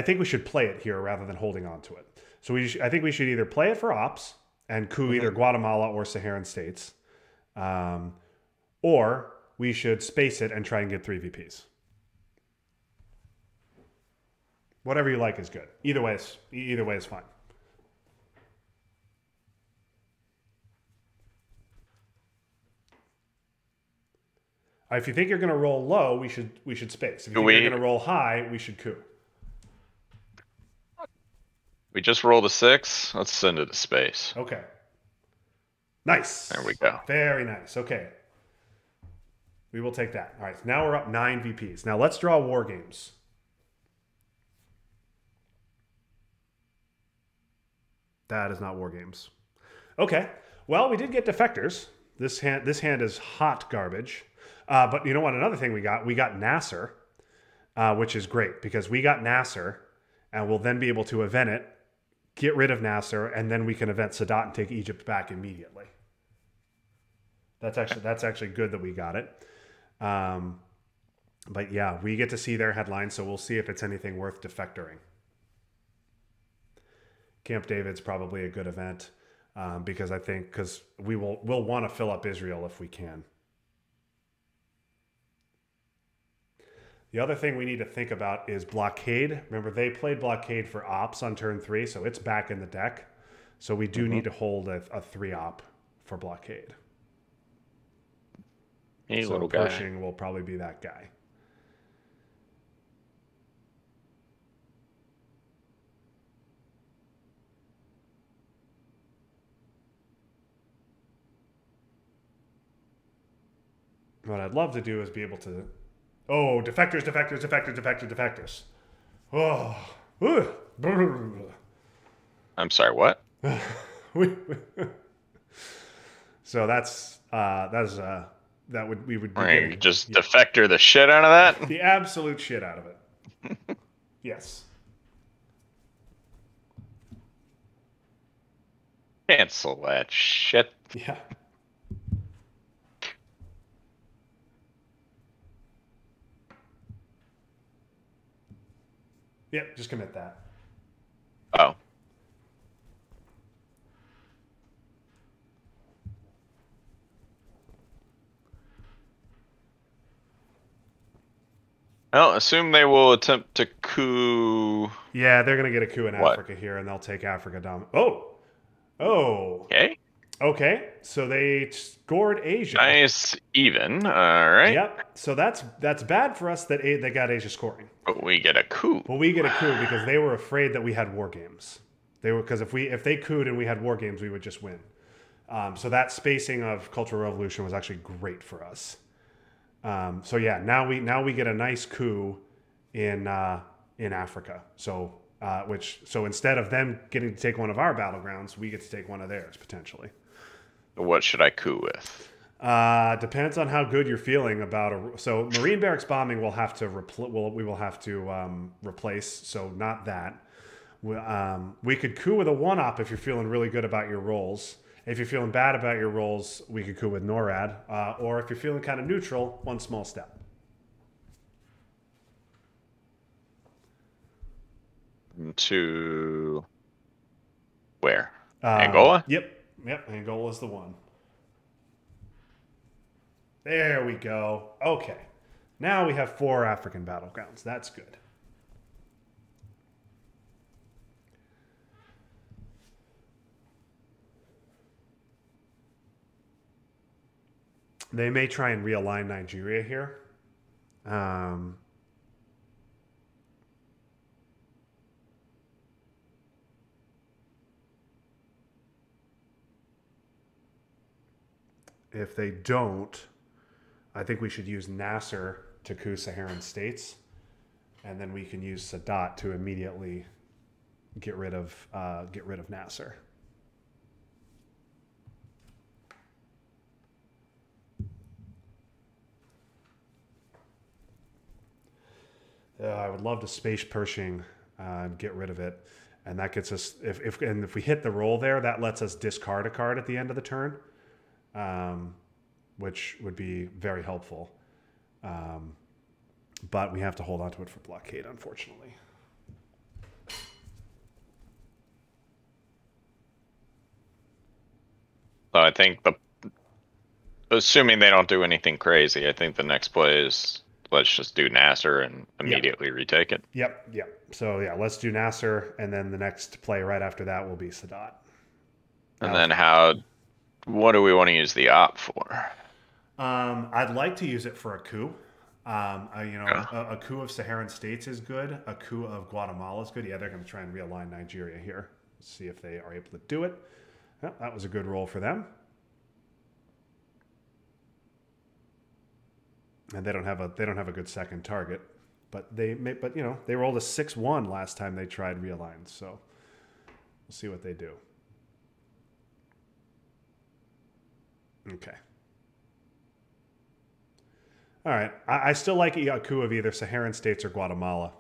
[SPEAKER 1] play it here rather than holding on to it. So I think we should either play it for ops and coup either Guatemala or Saharan states, or we should space it and try and get 3 VPs. Whatever you like is good. Either way is fine. If you think you're going to roll low, we should space. If you think you're going to roll high, we should coup.
[SPEAKER 2] We just rolled a 6. Let's send it to space.
[SPEAKER 1] Okay. Nice.
[SPEAKER 2] There we go.
[SPEAKER 1] Very nice. Okay. We will take that. All right. Now we're up 9 VPs. Now let's draw War Games. That is not War Games. Okay. Well, we did get defectors. This hand is hot garbage. But you know what? Another thing we got Nasser, which is great because we got Nasser, and we'll then be able to event it, get rid of Nasser, and then we can event Sadat and take Egypt back immediately. That's actually good that we got it. But yeah, we get to see their headline, so we'll see if it's anything worth defectoring. Camp David's probably a good event because we'll want to fill up Israel if we can. The other thing we need to think about is blockade. Remember, they played blockade for ops on turn 3, so it's back in the deck. So we do need to hold a 3-op for blockade.
[SPEAKER 2] Hey,
[SPEAKER 1] so
[SPEAKER 2] little
[SPEAKER 1] Pershing
[SPEAKER 2] guy
[SPEAKER 1] will probably be that guy. What I'd love to do is be able to... Oh, defectors. Oh.
[SPEAKER 2] I'm sorry, what?
[SPEAKER 1] So we would
[SPEAKER 2] Right, just defector the shit out of that?
[SPEAKER 1] The absolute shit out of it. Yes.
[SPEAKER 2] Cancel that shit.
[SPEAKER 1] Yeah. Yep, just commit that.
[SPEAKER 2] Oh. Well, assume they will attempt to coup.
[SPEAKER 1] Yeah, they're going to get a coup in Africa here, and they'll take Africa down. Oh.
[SPEAKER 2] Okay.
[SPEAKER 1] Okay, so they scored Asia.
[SPEAKER 2] Nice, even. All right.
[SPEAKER 1] Yep. So that's bad for us that they got Asia scoring.
[SPEAKER 2] But we get a coup.
[SPEAKER 1] Well, we get a coup because they were afraid that we had War Games. Because if they couped and we had War Games, we would just win. So that spacing of Cultural Revolution was actually great for us. So yeah, now we get a nice coup in Africa. So instead of them getting to take one of our battlegrounds, we get to take one of theirs potentially.
[SPEAKER 2] What should I coup with?
[SPEAKER 1] Depends on how good you're feeling about so Marine Barracks bombing we'll have to replace. So not that. We could coup with a 1-op if you're feeling really good about your rolls. If you're feeling bad about your rolls, we could coup with NORAD. Or if you're feeling kind of neutral, one small step.
[SPEAKER 2] To where? Angola?
[SPEAKER 1] Yep. Angola's the one. There we go. Okay. Now we have 4 African battlegrounds. That's good. They may try and realign Nigeria here. If they don't, I think we should use Nasser to coup Saharan states, and then we can use Sadat to immediately get rid of Nasser. I would love to space Pershing and get rid of it. And that gets us if we hit the roll there, that lets us discard a card at the end of the turn, which would be very helpful. But we have to hold on to it for blockade, unfortunately.
[SPEAKER 2] So I think assuming they don't do anything crazy, I think the next play is let's just do Nasser and immediately retake it.
[SPEAKER 1] Yep. So yeah, let's do Nasser, and then the next play right after that will be Sadat.
[SPEAKER 2] And then what do we want to use the op for?
[SPEAKER 1] I'd like to use it for a coup. A coup of Saharan states is good. A coup of Guatemala is good. Yeah, they're going to try and realign Nigeria here. Let's see if they are able to do it. Well, that was a good roll for them. And they don't have a good second target, but they rolled a 6-1 last time they tried realign. So we'll see what they do. Okay. All right. I still like a coup of either Saharan states or Guatemala.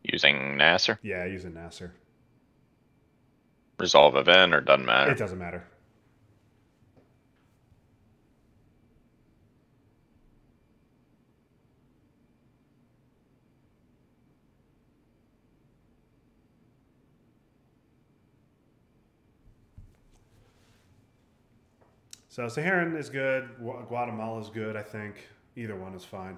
[SPEAKER 2] Using Nasser?
[SPEAKER 1] Yeah, using Nasser.
[SPEAKER 2] Resolve event or doesn't matter?
[SPEAKER 1] It doesn't matter. So Saharan is good. Guatemala is good, I think. Either one is fine.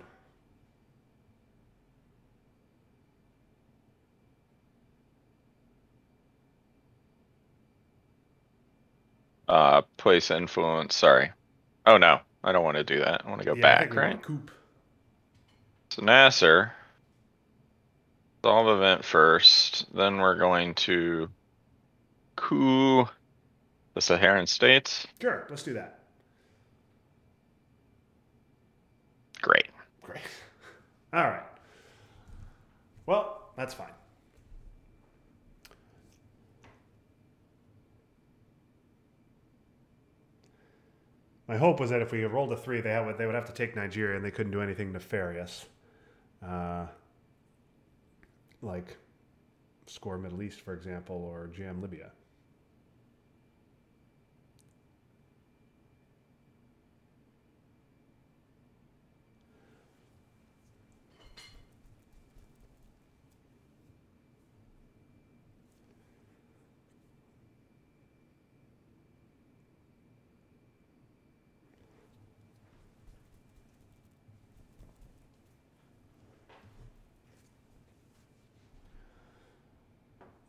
[SPEAKER 2] Place influence. Sorry. Oh no, I don't want to do that. I want to go back, right? So Nasser. Resolve event first. Then we're going to coup the Saharan states.
[SPEAKER 1] Sure, let's do that.
[SPEAKER 2] Great.
[SPEAKER 1] All right. Well, that's fine. My hope was that if we rolled a 3, they would have to take Nigeria, and they couldn't do anything nefarious, like score Middle East, for example, or jam Libya.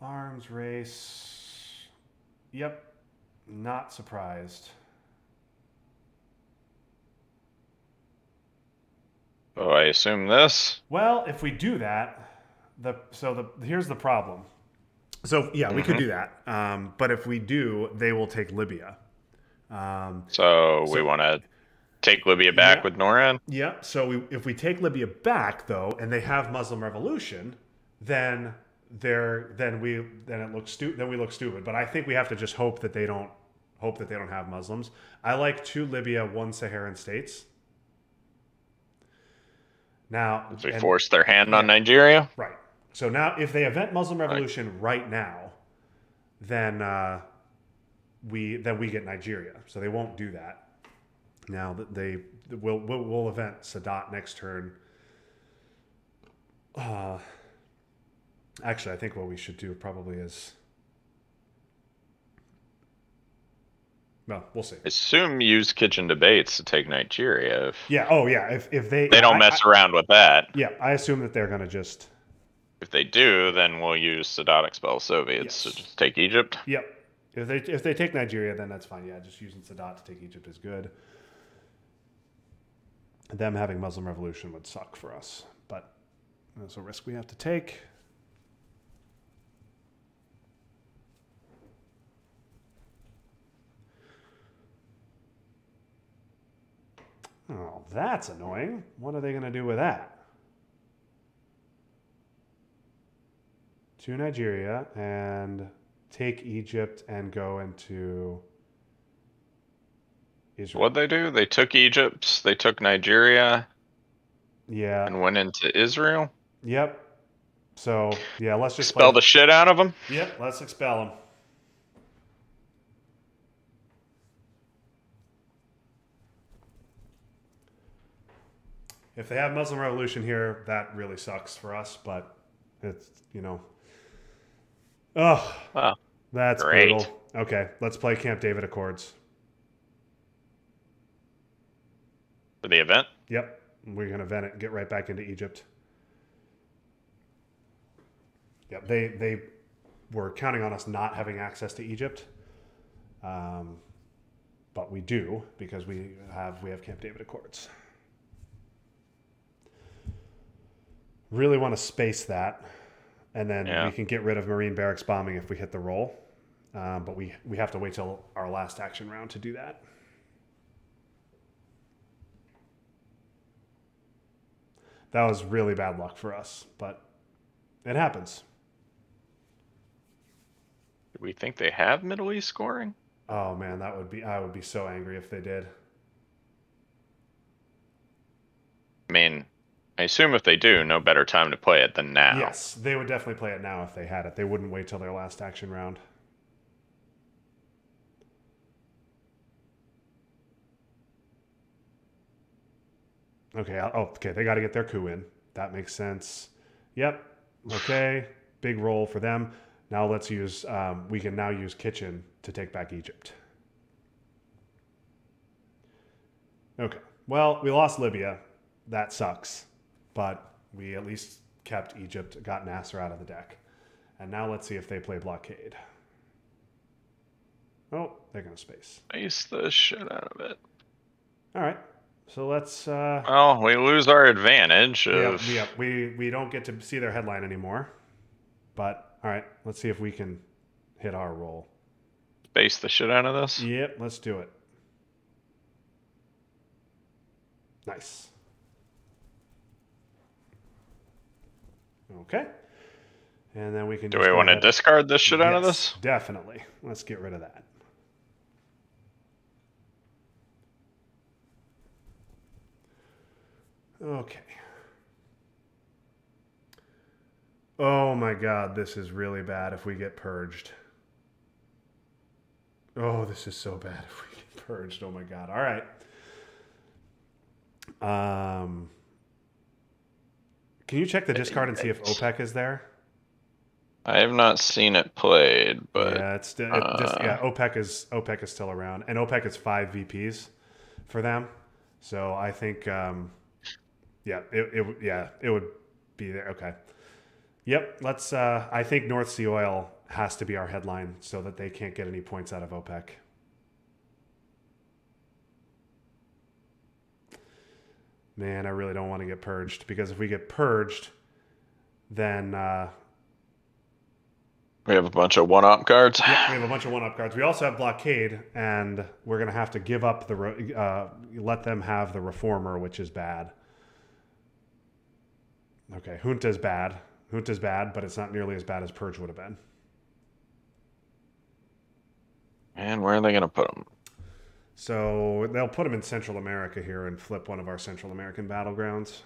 [SPEAKER 1] Arms race. Yep. Not surprised.
[SPEAKER 2] Oh, I assume this.
[SPEAKER 1] Well, if we do that, here's the problem. So yeah, we could do that. But if we do, they will take Libya.
[SPEAKER 2] So we want to take Libya back with NORAD?
[SPEAKER 1] Yeah. So if we take Libya back though, and they have Muslim revolution, then we look stupid. But I think we have to just hope that they don't have Muslims. I like 2 Libya, 1 Saharan states. Now
[SPEAKER 2] they force their hand on Nigeria.
[SPEAKER 1] Right. So now, if they event Muslim revolution right now, then we get Nigeria. So they won't do that. Now we'll event Sadat next turn. Actually, I think what we should do probably is. Well, we'll see.
[SPEAKER 2] Assume use kitchen debates to take Nigeria.
[SPEAKER 1] If they
[SPEAKER 2] don't mess around with that.
[SPEAKER 1] Yeah, I assume that they're gonna just.
[SPEAKER 2] If they do, then we'll use Sadat expel Soviets to just take Egypt.
[SPEAKER 1] Yep. If they take Nigeria, then that's fine. Yeah, just using Sadat to take Egypt is good. Them having Muslim revolution would suck for us, but there's a risk we have to take. Oh, that's annoying. What are they going to do with that? To Nigeria and take Egypt and go into Israel.
[SPEAKER 2] What'd they do? They took Egypt, they took Nigeria.
[SPEAKER 1] Yeah.
[SPEAKER 2] And went into Israel?
[SPEAKER 1] Yep. So yeah, let's just
[SPEAKER 2] Expel the shit out of them.
[SPEAKER 1] Yep, let's expel them. If they have Muslim Revolution here, that really sucks for us, but it's, oh,
[SPEAKER 2] Wow.
[SPEAKER 1] That's
[SPEAKER 2] Great.
[SPEAKER 1] brutal. Okay, let's play Camp David Accords.
[SPEAKER 2] For the event?
[SPEAKER 1] Yep, we're going to vent it and get right back into Egypt. Yep, they were counting on us not having access to Egypt. But we do because we have Camp David Accords. Really want to space that, and then we can get rid of Marine Barracks bombing if we hit the roll. But we have to wait till our last action round to do that. That was really bad luck for us, but it happens.
[SPEAKER 2] Do we think they have Middle East scoring?
[SPEAKER 1] Oh man, I would be so angry if they did.
[SPEAKER 2] I mean, I assume if they do, no better time to play it than now.
[SPEAKER 1] Yes, they would definitely play it now if they had it. They wouldn't wait till their last action round. Okay, okay, they got to get their coup in. That makes sense. Yep. Okay, big roll for them. Now let's use, we can now use Kitchen to take back Egypt. Okay, well, we lost Libya. That sucks. But we at least kept Egypt, got Nasser out of the deck. And now let's see if they play Blockade. Oh, they're going to space.
[SPEAKER 2] Space the shit out of it.
[SPEAKER 1] All right. So let's...
[SPEAKER 2] well, we lose our advantage.
[SPEAKER 1] Yeah, we don't get to see their headline anymore. But, all right, let's see if we can hit our roll.
[SPEAKER 2] Space the shit out of this?
[SPEAKER 1] Yep, let's do it. Nice. Okay. And then we can
[SPEAKER 2] do we want to discard this shit out of this?
[SPEAKER 1] Definitely. Let's get rid of that. Okay. Oh my god, this is really bad if we get purged. Oh, this is so bad if we get purged. Oh my god. All right. Can you check the discard and see if OPEC is there?
[SPEAKER 2] I have not seen it played, but
[SPEAKER 1] yeah, OPEC is still around, and OPEC is 5 VPs for them. So I think, it would be there. Okay. Yep. Let's. I think North Sea oil has to be our headline so that they can't get any points out of OPEC. Man, I really don't want to get purged, because if we get purged, then
[SPEAKER 2] we have a bunch of one-up cards.
[SPEAKER 1] Yeah, we have a bunch of one-up cards. We also have Blockade, and we're going to have to give up let them have the Reformer, which is bad. Okay, Junta's bad. Junta's bad, but it's not nearly as bad as Purge would have been.
[SPEAKER 2] And where are they going to put them?
[SPEAKER 1] So they'll put them in Central America here and flip one of our Central American battlegrounds.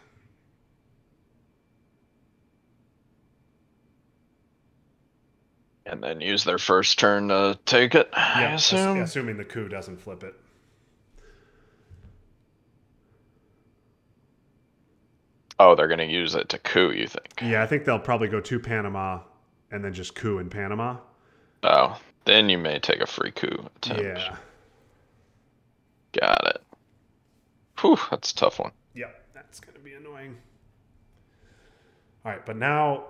[SPEAKER 2] And then use their first turn to take it, I assume?
[SPEAKER 1] Assuming the coup doesn't flip it.
[SPEAKER 2] Oh, they're going to use it to coup, you think?
[SPEAKER 1] Yeah, I think they'll probably go to Panama and then just coup in Panama.
[SPEAKER 2] Oh, then you may take a free coup attempt.
[SPEAKER 1] Yeah.
[SPEAKER 2] Got it. Whew, that's a tough one.
[SPEAKER 1] Yep, that's going to be annoying. All right, but now,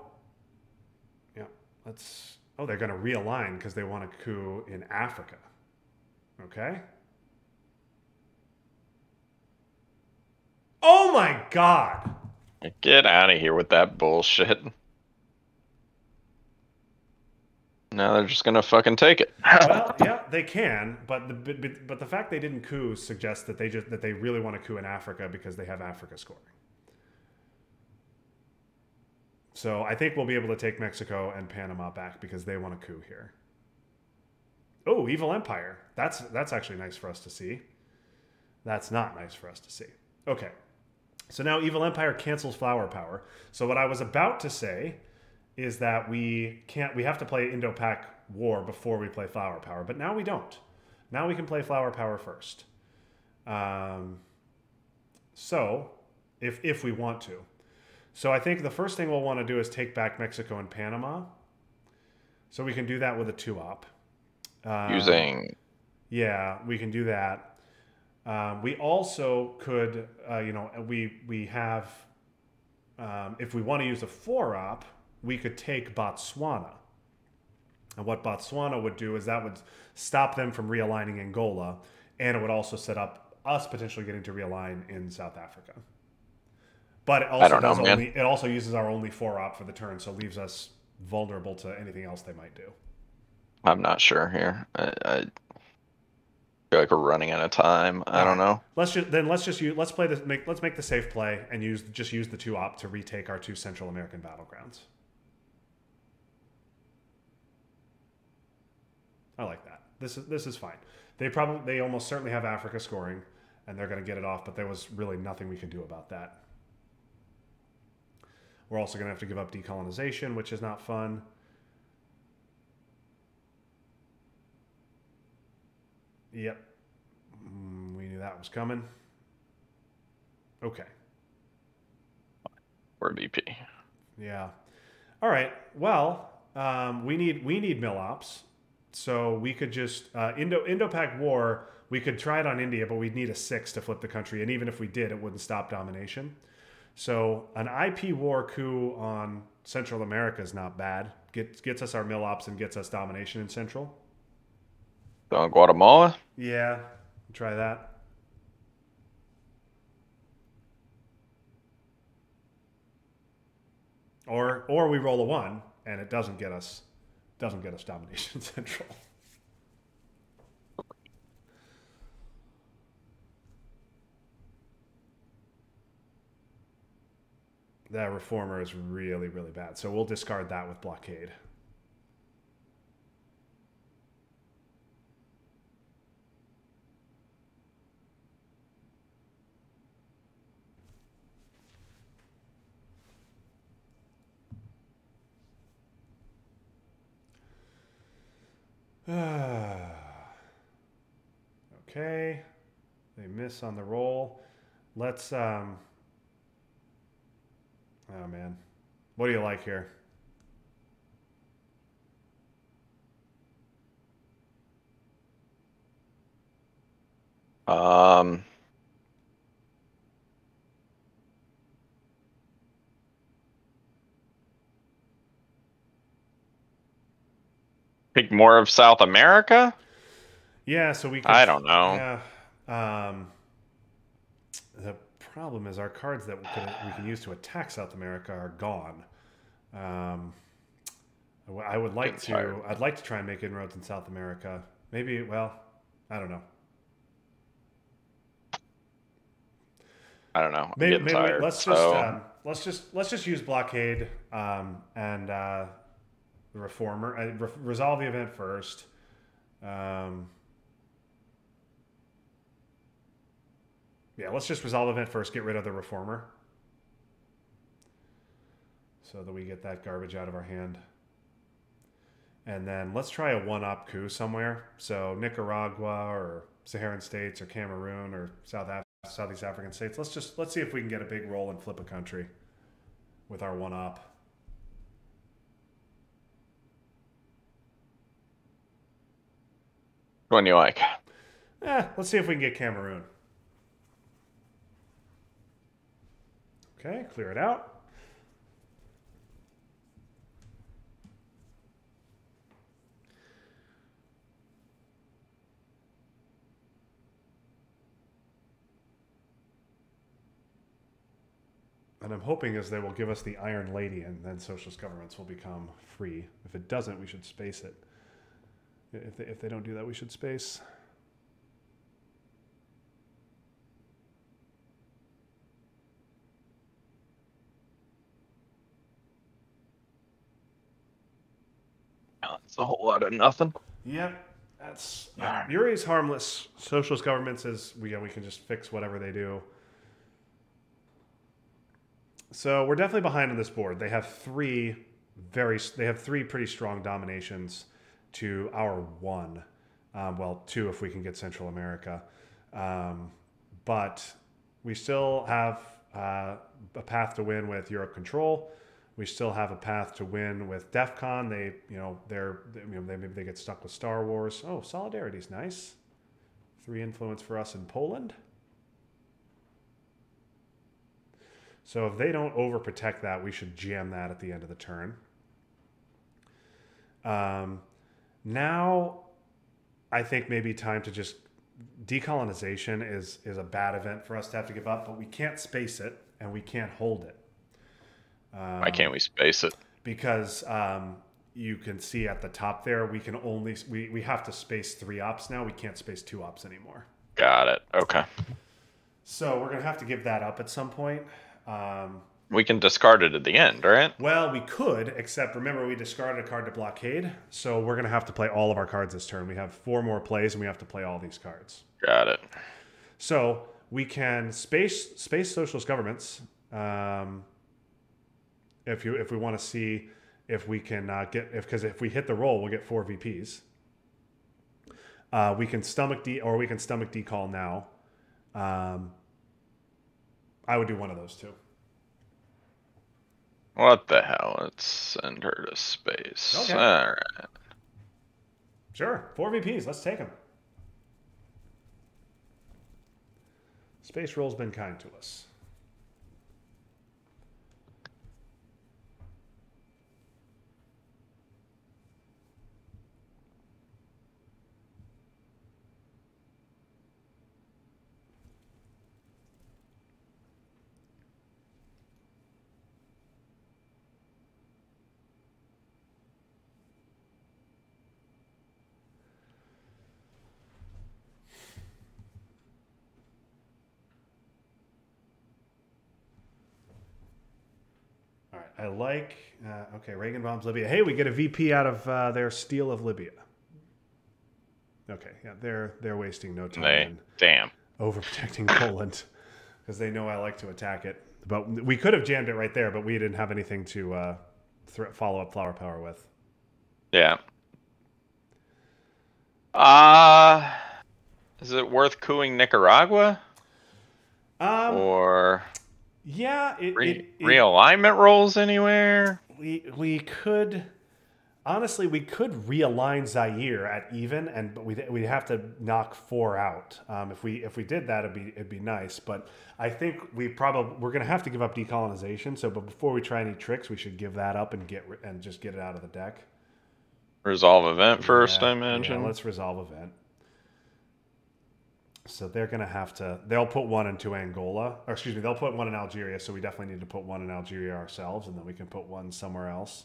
[SPEAKER 1] let's... Oh, they're going to realign because they want a coup in Africa. Okay. Oh my god!
[SPEAKER 2] Get out of here with that bullshit. Now they're just gonna fucking take it.
[SPEAKER 1] Well, yeah, they can, but the fact they didn't coup suggests that they really want to coup in Africa because they have Africa scoring. So I think we'll be able to take Mexico and Panama back because they want a coup here. Oh, Evil Empire. That's actually nice for us to see. That's not nice for us to see. Okay. So now Evil Empire cancels Flower Power. So what I was about to say is that we have to play Indo-Pak War before we play Flower Power, but now we don't. Now we can play Flower Power first. So, if we want to. So I think the first thing we'll want to do is take back Mexico and Panama. So we can do that with a 2-op.
[SPEAKER 2] Using...
[SPEAKER 1] Yeah, we can do that. We also could, we have, if we want to use a 4-op, we could take Botswana. And what Botswana would do is that would stop them from realigning Angola, and it would also set up us potentially getting to realign in South Africa. But it also it also uses our only 4-op for the turn, so leaves us vulnerable to anything else they might do.
[SPEAKER 2] I'm not sure here. I feel like we're running out of time. I don't know.
[SPEAKER 1] Let's make the safe play and use the 2-op to retake our 2 Central American battlegrounds. I like that. This is fine. They almost certainly have Africa scoring, and they're going to get it off, but there was really nothing we can do about that. We're also going to have to give up decolonization, which is not fun. Yep. We knew that was coming. Okay.
[SPEAKER 2] We're BP.
[SPEAKER 1] Yeah. All right. Well, we need mill ops. So we could just Indo-Pak War, we could try it on India, but we'd need a 6 to flip the country, and even if we did, it wouldn't stop domination. So an IP war coup on Central America is not bad. Gets us our mill ops and gets us domination in Central.
[SPEAKER 2] Guatemala?
[SPEAKER 1] Yeah, try that. Or we roll a 1 and it doesn't get us domination in Central. That reformer is really, really bad. So we'll discard that with blockade. Okay. They miss on the roll. Let's oh man. What do you like here?
[SPEAKER 2] Pick more of South America?
[SPEAKER 1] Yeah, so we can...
[SPEAKER 2] I don't know.
[SPEAKER 1] Yeah. The problem is our cards that we can use to attack South America are gone. I would like to... I'd like to try and make inroads in South America. Maybe, well, I don't know.
[SPEAKER 2] I don't know.
[SPEAKER 1] Maybe tired, let's just use blockade and the reformer. Resolve the event first. Yeah, let's just resolve the event first. Get rid of the reformer, so that we get that garbage out of our hand. And then let's try a 1-op coup somewhere. So Nicaragua or Saharan states or Cameroon or Southeast African states. Let's see if we can get a big roll and flip a country with our 1-op.
[SPEAKER 2] One you like?
[SPEAKER 1] Let's see if we can get Cameroon. Okay, clear it out. And I'm hoping as they will give us the Iron Lady and then socialist governments will become free. If it doesn't, we should space it. If they don't do that, we should space.
[SPEAKER 2] That's a whole lot of nothing.
[SPEAKER 1] Yep. That's Uri's harmless. Socialist governments is we can just fix whatever they do. So we're definitely behind on this board. They have 3 they have 3 pretty strong dominations to our 1. Well, 2 if we can get Central America. But we still have a path to win with Europe Control. We still have a path to win with DEF CON. Maybe they get stuck with Star Wars. Oh, Solidarity's nice. 3 influence for us in Poland. So if they don't overprotect that, we should jam that at the end of the turn. Now, I think maybe time to just... Decolonization is a bad event for us to have to give up, but we can't space it, and we can't hold it.
[SPEAKER 2] Why can't we space it?
[SPEAKER 1] Because you can see at the top there, we have to space 3 ops now. We can't space 2 ops anymore.
[SPEAKER 2] Got it. Okay.
[SPEAKER 1] So we're going to have to give that up at some point.
[SPEAKER 2] We can discard it at the end, right?
[SPEAKER 1] Well, we could, except remember we discarded a card to blockade, so we're going to have to play all of our cards this turn. We have 4 more plays, and we have to play all these cards.
[SPEAKER 2] Got it.
[SPEAKER 1] So we can space socialist governments if we want to see if we can because if we hit the roll, we'll get 4 VPs. We can stomach decall now. I would do one of those 2.
[SPEAKER 2] What the hell? Let's send her to space.
[SPEAKER 1] Okay.
[SPEAKER 2] All right.
[SPEAKER 1] Sure. 4 VPs. Let's take them. Space Roll's been kind to us. I like, okay, Reagan bombs Libya. Hey, we get a VP out of their steal of Libya. Okay, yeah, they're wasting no time.
[SPEAKER 2] Damn.
[SPEAKER 1] Overprotecting Poland because they know I like to attack it. But we could have jammed it right there, but we didn't have anything to follow up Flower Power with.
[SPEAKER 2] Yeah. Is it worth cooing Nicaragua? Or...
[SPEAKER 1] Yeah,
[SPEAKER 2] realignment rolls anywhere.
[SPEAKER 1] We could honestly realign Zaire at even, but we'd have to knock 4 out. If we did that, it'd be nice. But I think we're gonna have to give up decolonization. So, but before we try any tricks, we should give that up and just get it out of the deck.
[SPEAKER 2] Resolve event first, I imagine.
[SPEAKER 1] Yeah, let's resolve event. So they're going to have to... They'll put 1 into Angola. Or excuse me, they'll put 1 in Algeria, so we definitely need to put 1 in Algeria ourselves, and then we can put 1 somewhere else.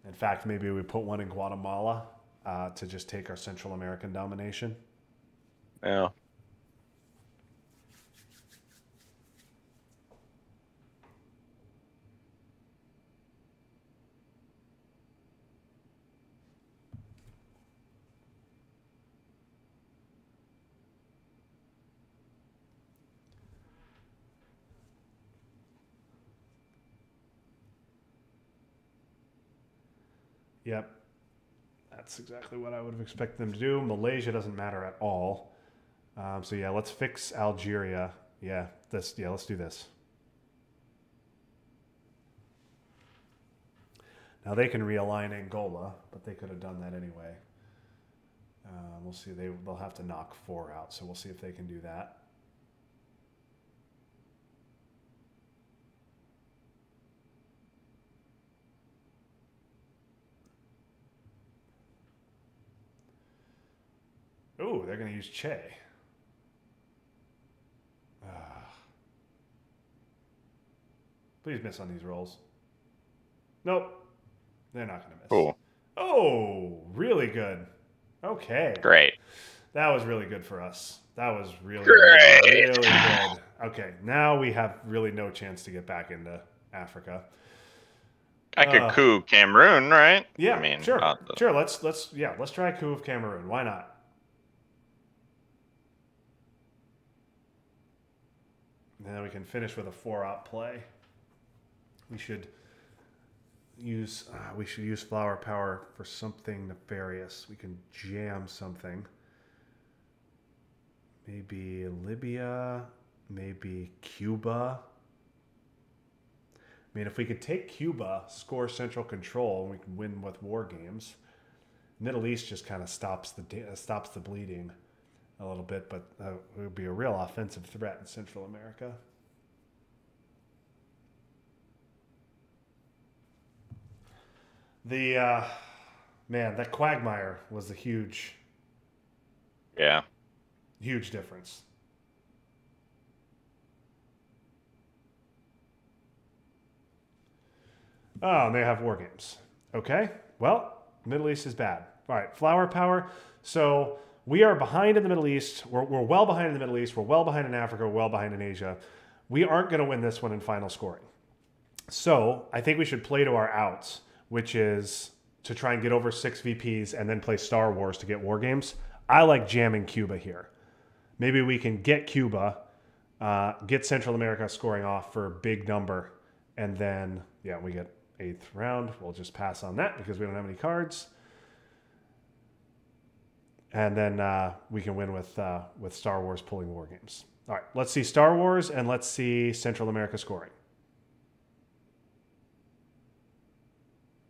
[SPEAKER 1] In fact, maybe we put 1 in Guatemala to just take our Central American domination.
[SPEAKER 2] Yeah.
[SPEAKER 1] Yep. That's exactly what I would have expected them to do. Malaysia doesn't matter at all. So yeah, let's fix Algeria. Yeah, let's do this. Now they can realign Angola, but they could have done that anyway. We'll see. They'll have to knock 4 out, so we'll see if they can do that. Ooh, they're going to use Che. Please miss on these rolls. Nope. They're not going to miss.
[SPEAKER 2] Cool.
[SPEAKER 1] Oh, really good. Okay.
[SPEAKER 2] Great.
[SPEAKER 1] That was really good for us. That was really,
[SPEAKER 2] Great.
[SPEAKER 1] really good. Okay, now we have really no chance to get back into Africa.
[SPEAKER 2] I could coup Cameroon, right?
[SPEAKER 1] Yeah,
[SPEAKER 2] I mean,
[SPEAKER 1] sure. Sure, let's try a coup of Cameroon. Why not? And then we can finish with a 4-out play. We should use. We should use flower power for something nefarious. We can jam something. Maybe Libya. Maybe Cuba. I mean, if we could take Cuba, score central control, and we can win with war games. Middle East just kind of stops the bleeding a little bit, but it would be a real offensive threat in Central America. The man, that Quagmire was a huge difference. Oh, and they have war games. Okay, well, Middle East is bad. All right, flower power. So we are behind in the Middle East. We're well behind in the Middle East. We're well behind in Africa. We're well behind in Asia. We aren't going to win this one in final scoring. So I think we should play to our outs, which is to try and get over 6 VPs and then play Star Wars to get war games. I like jamming Cuba here. Maybe we can get Cuba, get Central America scoring off for a big number, and then, yeah, we get 8th round. We'll just pass on that because we don't have any cards. And then we can win with Star Wars pulling war games. All right, let's see Star Wars and let's see Central America scoring.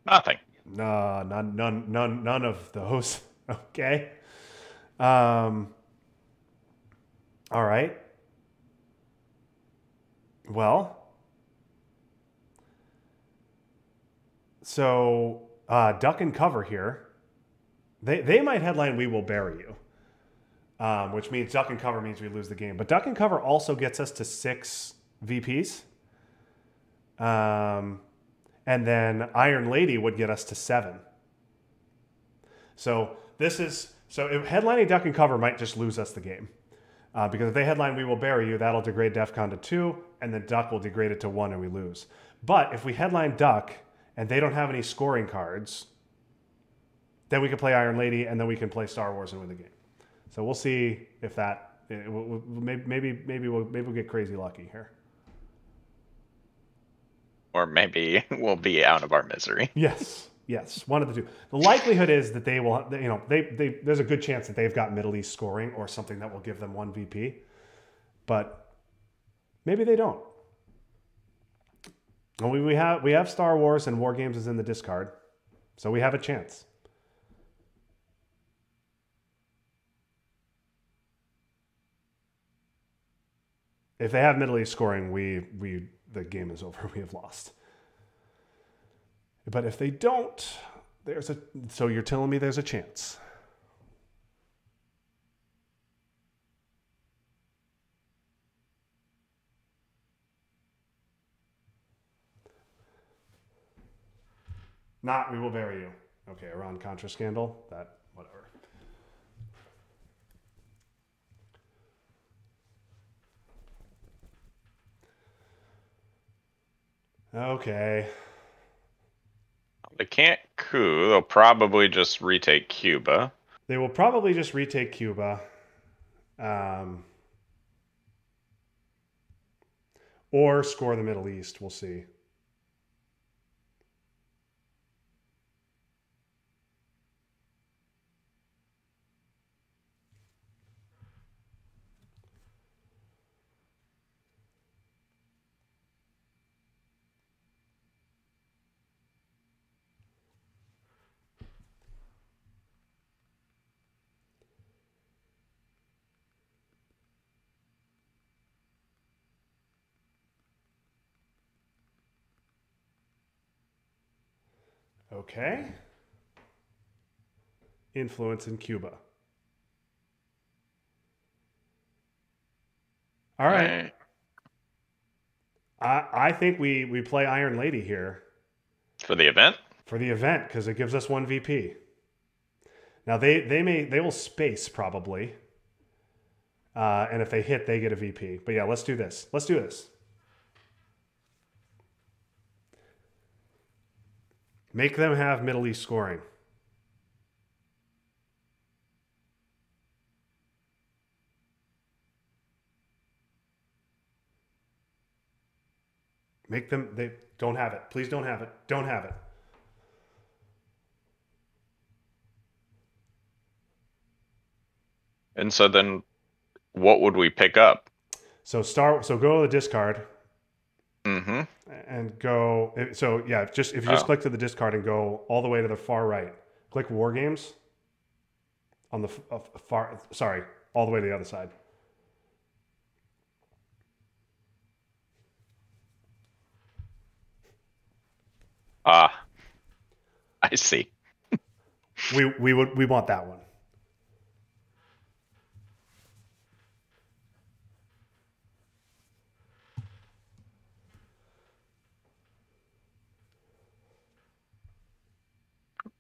[SPEAKER 2] Nothing.
[SPEAKER 1] No, none of those. Okay. All right. Well, so duck and cover here. They might headline "We Will Bury You," which means duck and cover means we lose the game. But duck and cover also gets us to 6 VPs. And then Iron Lady would get us to 7. So headlining duck and cover might just lose us the game. Because if they headline "We Will Bury You," that'll degrade DEFCON to 2, and then duck will degrade it to 1 and we lose. But if we headline duck and they don't have any scoring cards, then we can play Iron Lady, and then we can play Star Wars and win the game. So we'll see if that maybe we'll get crazy lucky here.
[SPEAKER 2] Or maybe we'll be out of our misery.
[SPEAKER 1] Yes, one of the two. The likelihood is that they will. There's a good chance that they've got Middle East scoring or something that will give them 1 VP, but maybe they don't. And we have Star Wars and War Games is in the discard, so we have a chance. If they have Middle East scoring, the game is over. We have lost. But if they don't, so you're telling me there's a chance. Not "We Will Bury You." Okay, Iran-Contra scandal. That, whatever. Okay.
[SPEAKER 2] They can't coup. They'll probably just retake Cuba.
[SPEAKER 1] They will probably just retake Cuba. Or score the Middle East. We'll see. Okay. Influence in Cuba. All right. I think we play Iron Lady here.
[SPEAKER 2] For the event?
[SPEAKER 1] For the event, because it gives us 1 VP. Now they will space probably. And if they hit, they get a VP. But yeah, let's do this. Make them have Middle East scoring. Make them, they don't have it. Please don't have it. Don't have it.
[SPEAKER 2] And so then what would we pick up?
[SPEAKER 1] So go to the discard
[SPEAKER 2] Mm-hmm.
[SPEAKER 1] and go. So yeah, just if you just click to the discard and go all the way to the far right, click War Games on the far. Sorry, all the way to the other side.
[SPEAKER 2] Ah, I see.
[SPEAKER 1] We want that one.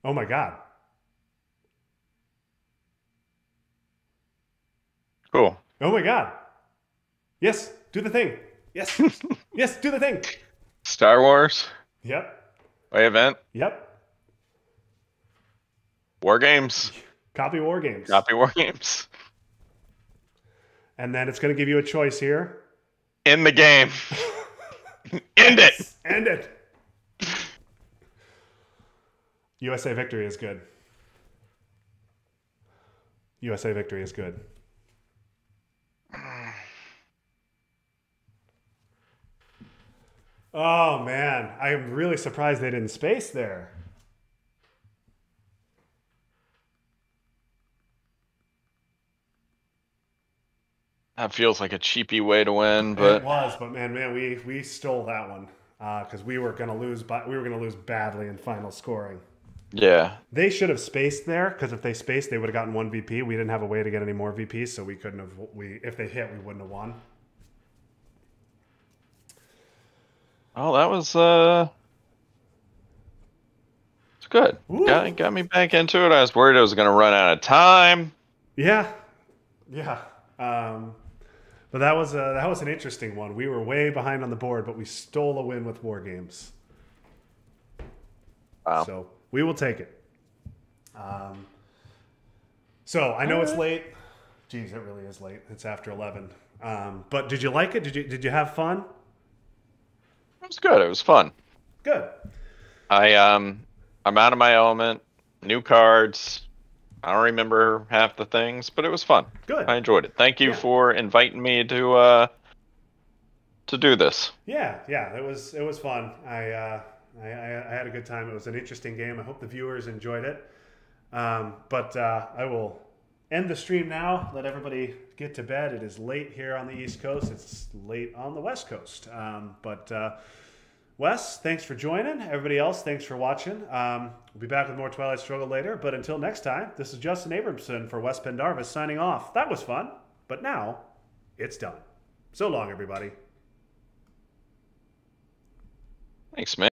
[SPEAKER 1] Oh my God.
[SPEAKER 2] Cool.
[SPEAKER 1] Oh my God. Yes, do the thing. Yes. Yes, do the thing.
[SPEAKER 2] Star Wars
[SPEAKER 1] Yep.
[SPEAKER 2] event.
[SPEAKER 1] Yep.
[SPEAKER 2] War Games.
[SPEAKER 1] Copy War Games.
[SPEAKER 2] Copy War Games.
[SPEAKER 1] And then it's going to give you a choice here.
[SPEAKER 2] In the game. End it.
[SPEAKER 1] End it. USA victory is good. USA victory is good. Oh man, I'm really surprised they didn't space there.
[SPEAKER 2] That feels like a cheapy way to win, but
[SPEAKER 1] It was, but man, we stole that one because we were gonna lose, but we were gonna lose badly in final scoring.
[SPEAKER 2] yeah.
[SPEAKER 1] They should have spaced there because if they spaced, they would have gotten one VP. We didn't have a way to get any more VPs, so we couldn't have. If they hit, we wouldn't have won.
[SPEAKER 2] Oh, that was it's good. Got me back into it. I was worried I was gonna run out of time.
[SPEAKER 1] Yeah, yeah. But that was an interesting one. We were way behind on the board, but we stole a win with War Games.
[SPEAKER 2] Wow.
[SPEAKER 1] So we will take it. So I know it's late. Geez, it really is late. It's after 11. But did you like it? Did you have fun?
[SPEAKER 2] It was good. It was fun.
[SPEAKER 1] Good.
[SPEAKER 2] I'm out of my element. New cards. I don't remember half the things, but it was fun.
[SPEAKER 1] Good.
[SPEAKER 2] I enjoyed it. Thank you for inviting me to do this.
[SPEAKER 1] Yeah, it was fun. I had a good time. It was an interesting game. I hope the viewers enjoyed it. But I will end the stream now. Let everybody get to bed. It is late here on the East Coast. It's late on the West Coast. Wes, thanks for joining. Everybody else, thanks for watching. We'll be back with more Twilight Struggle later. But until next time, this is Justin Abramson for Wes Pendarvis signing off. That was fun, but now it's done. So long, everybody.
[SPEAKER 2] Thanks, man.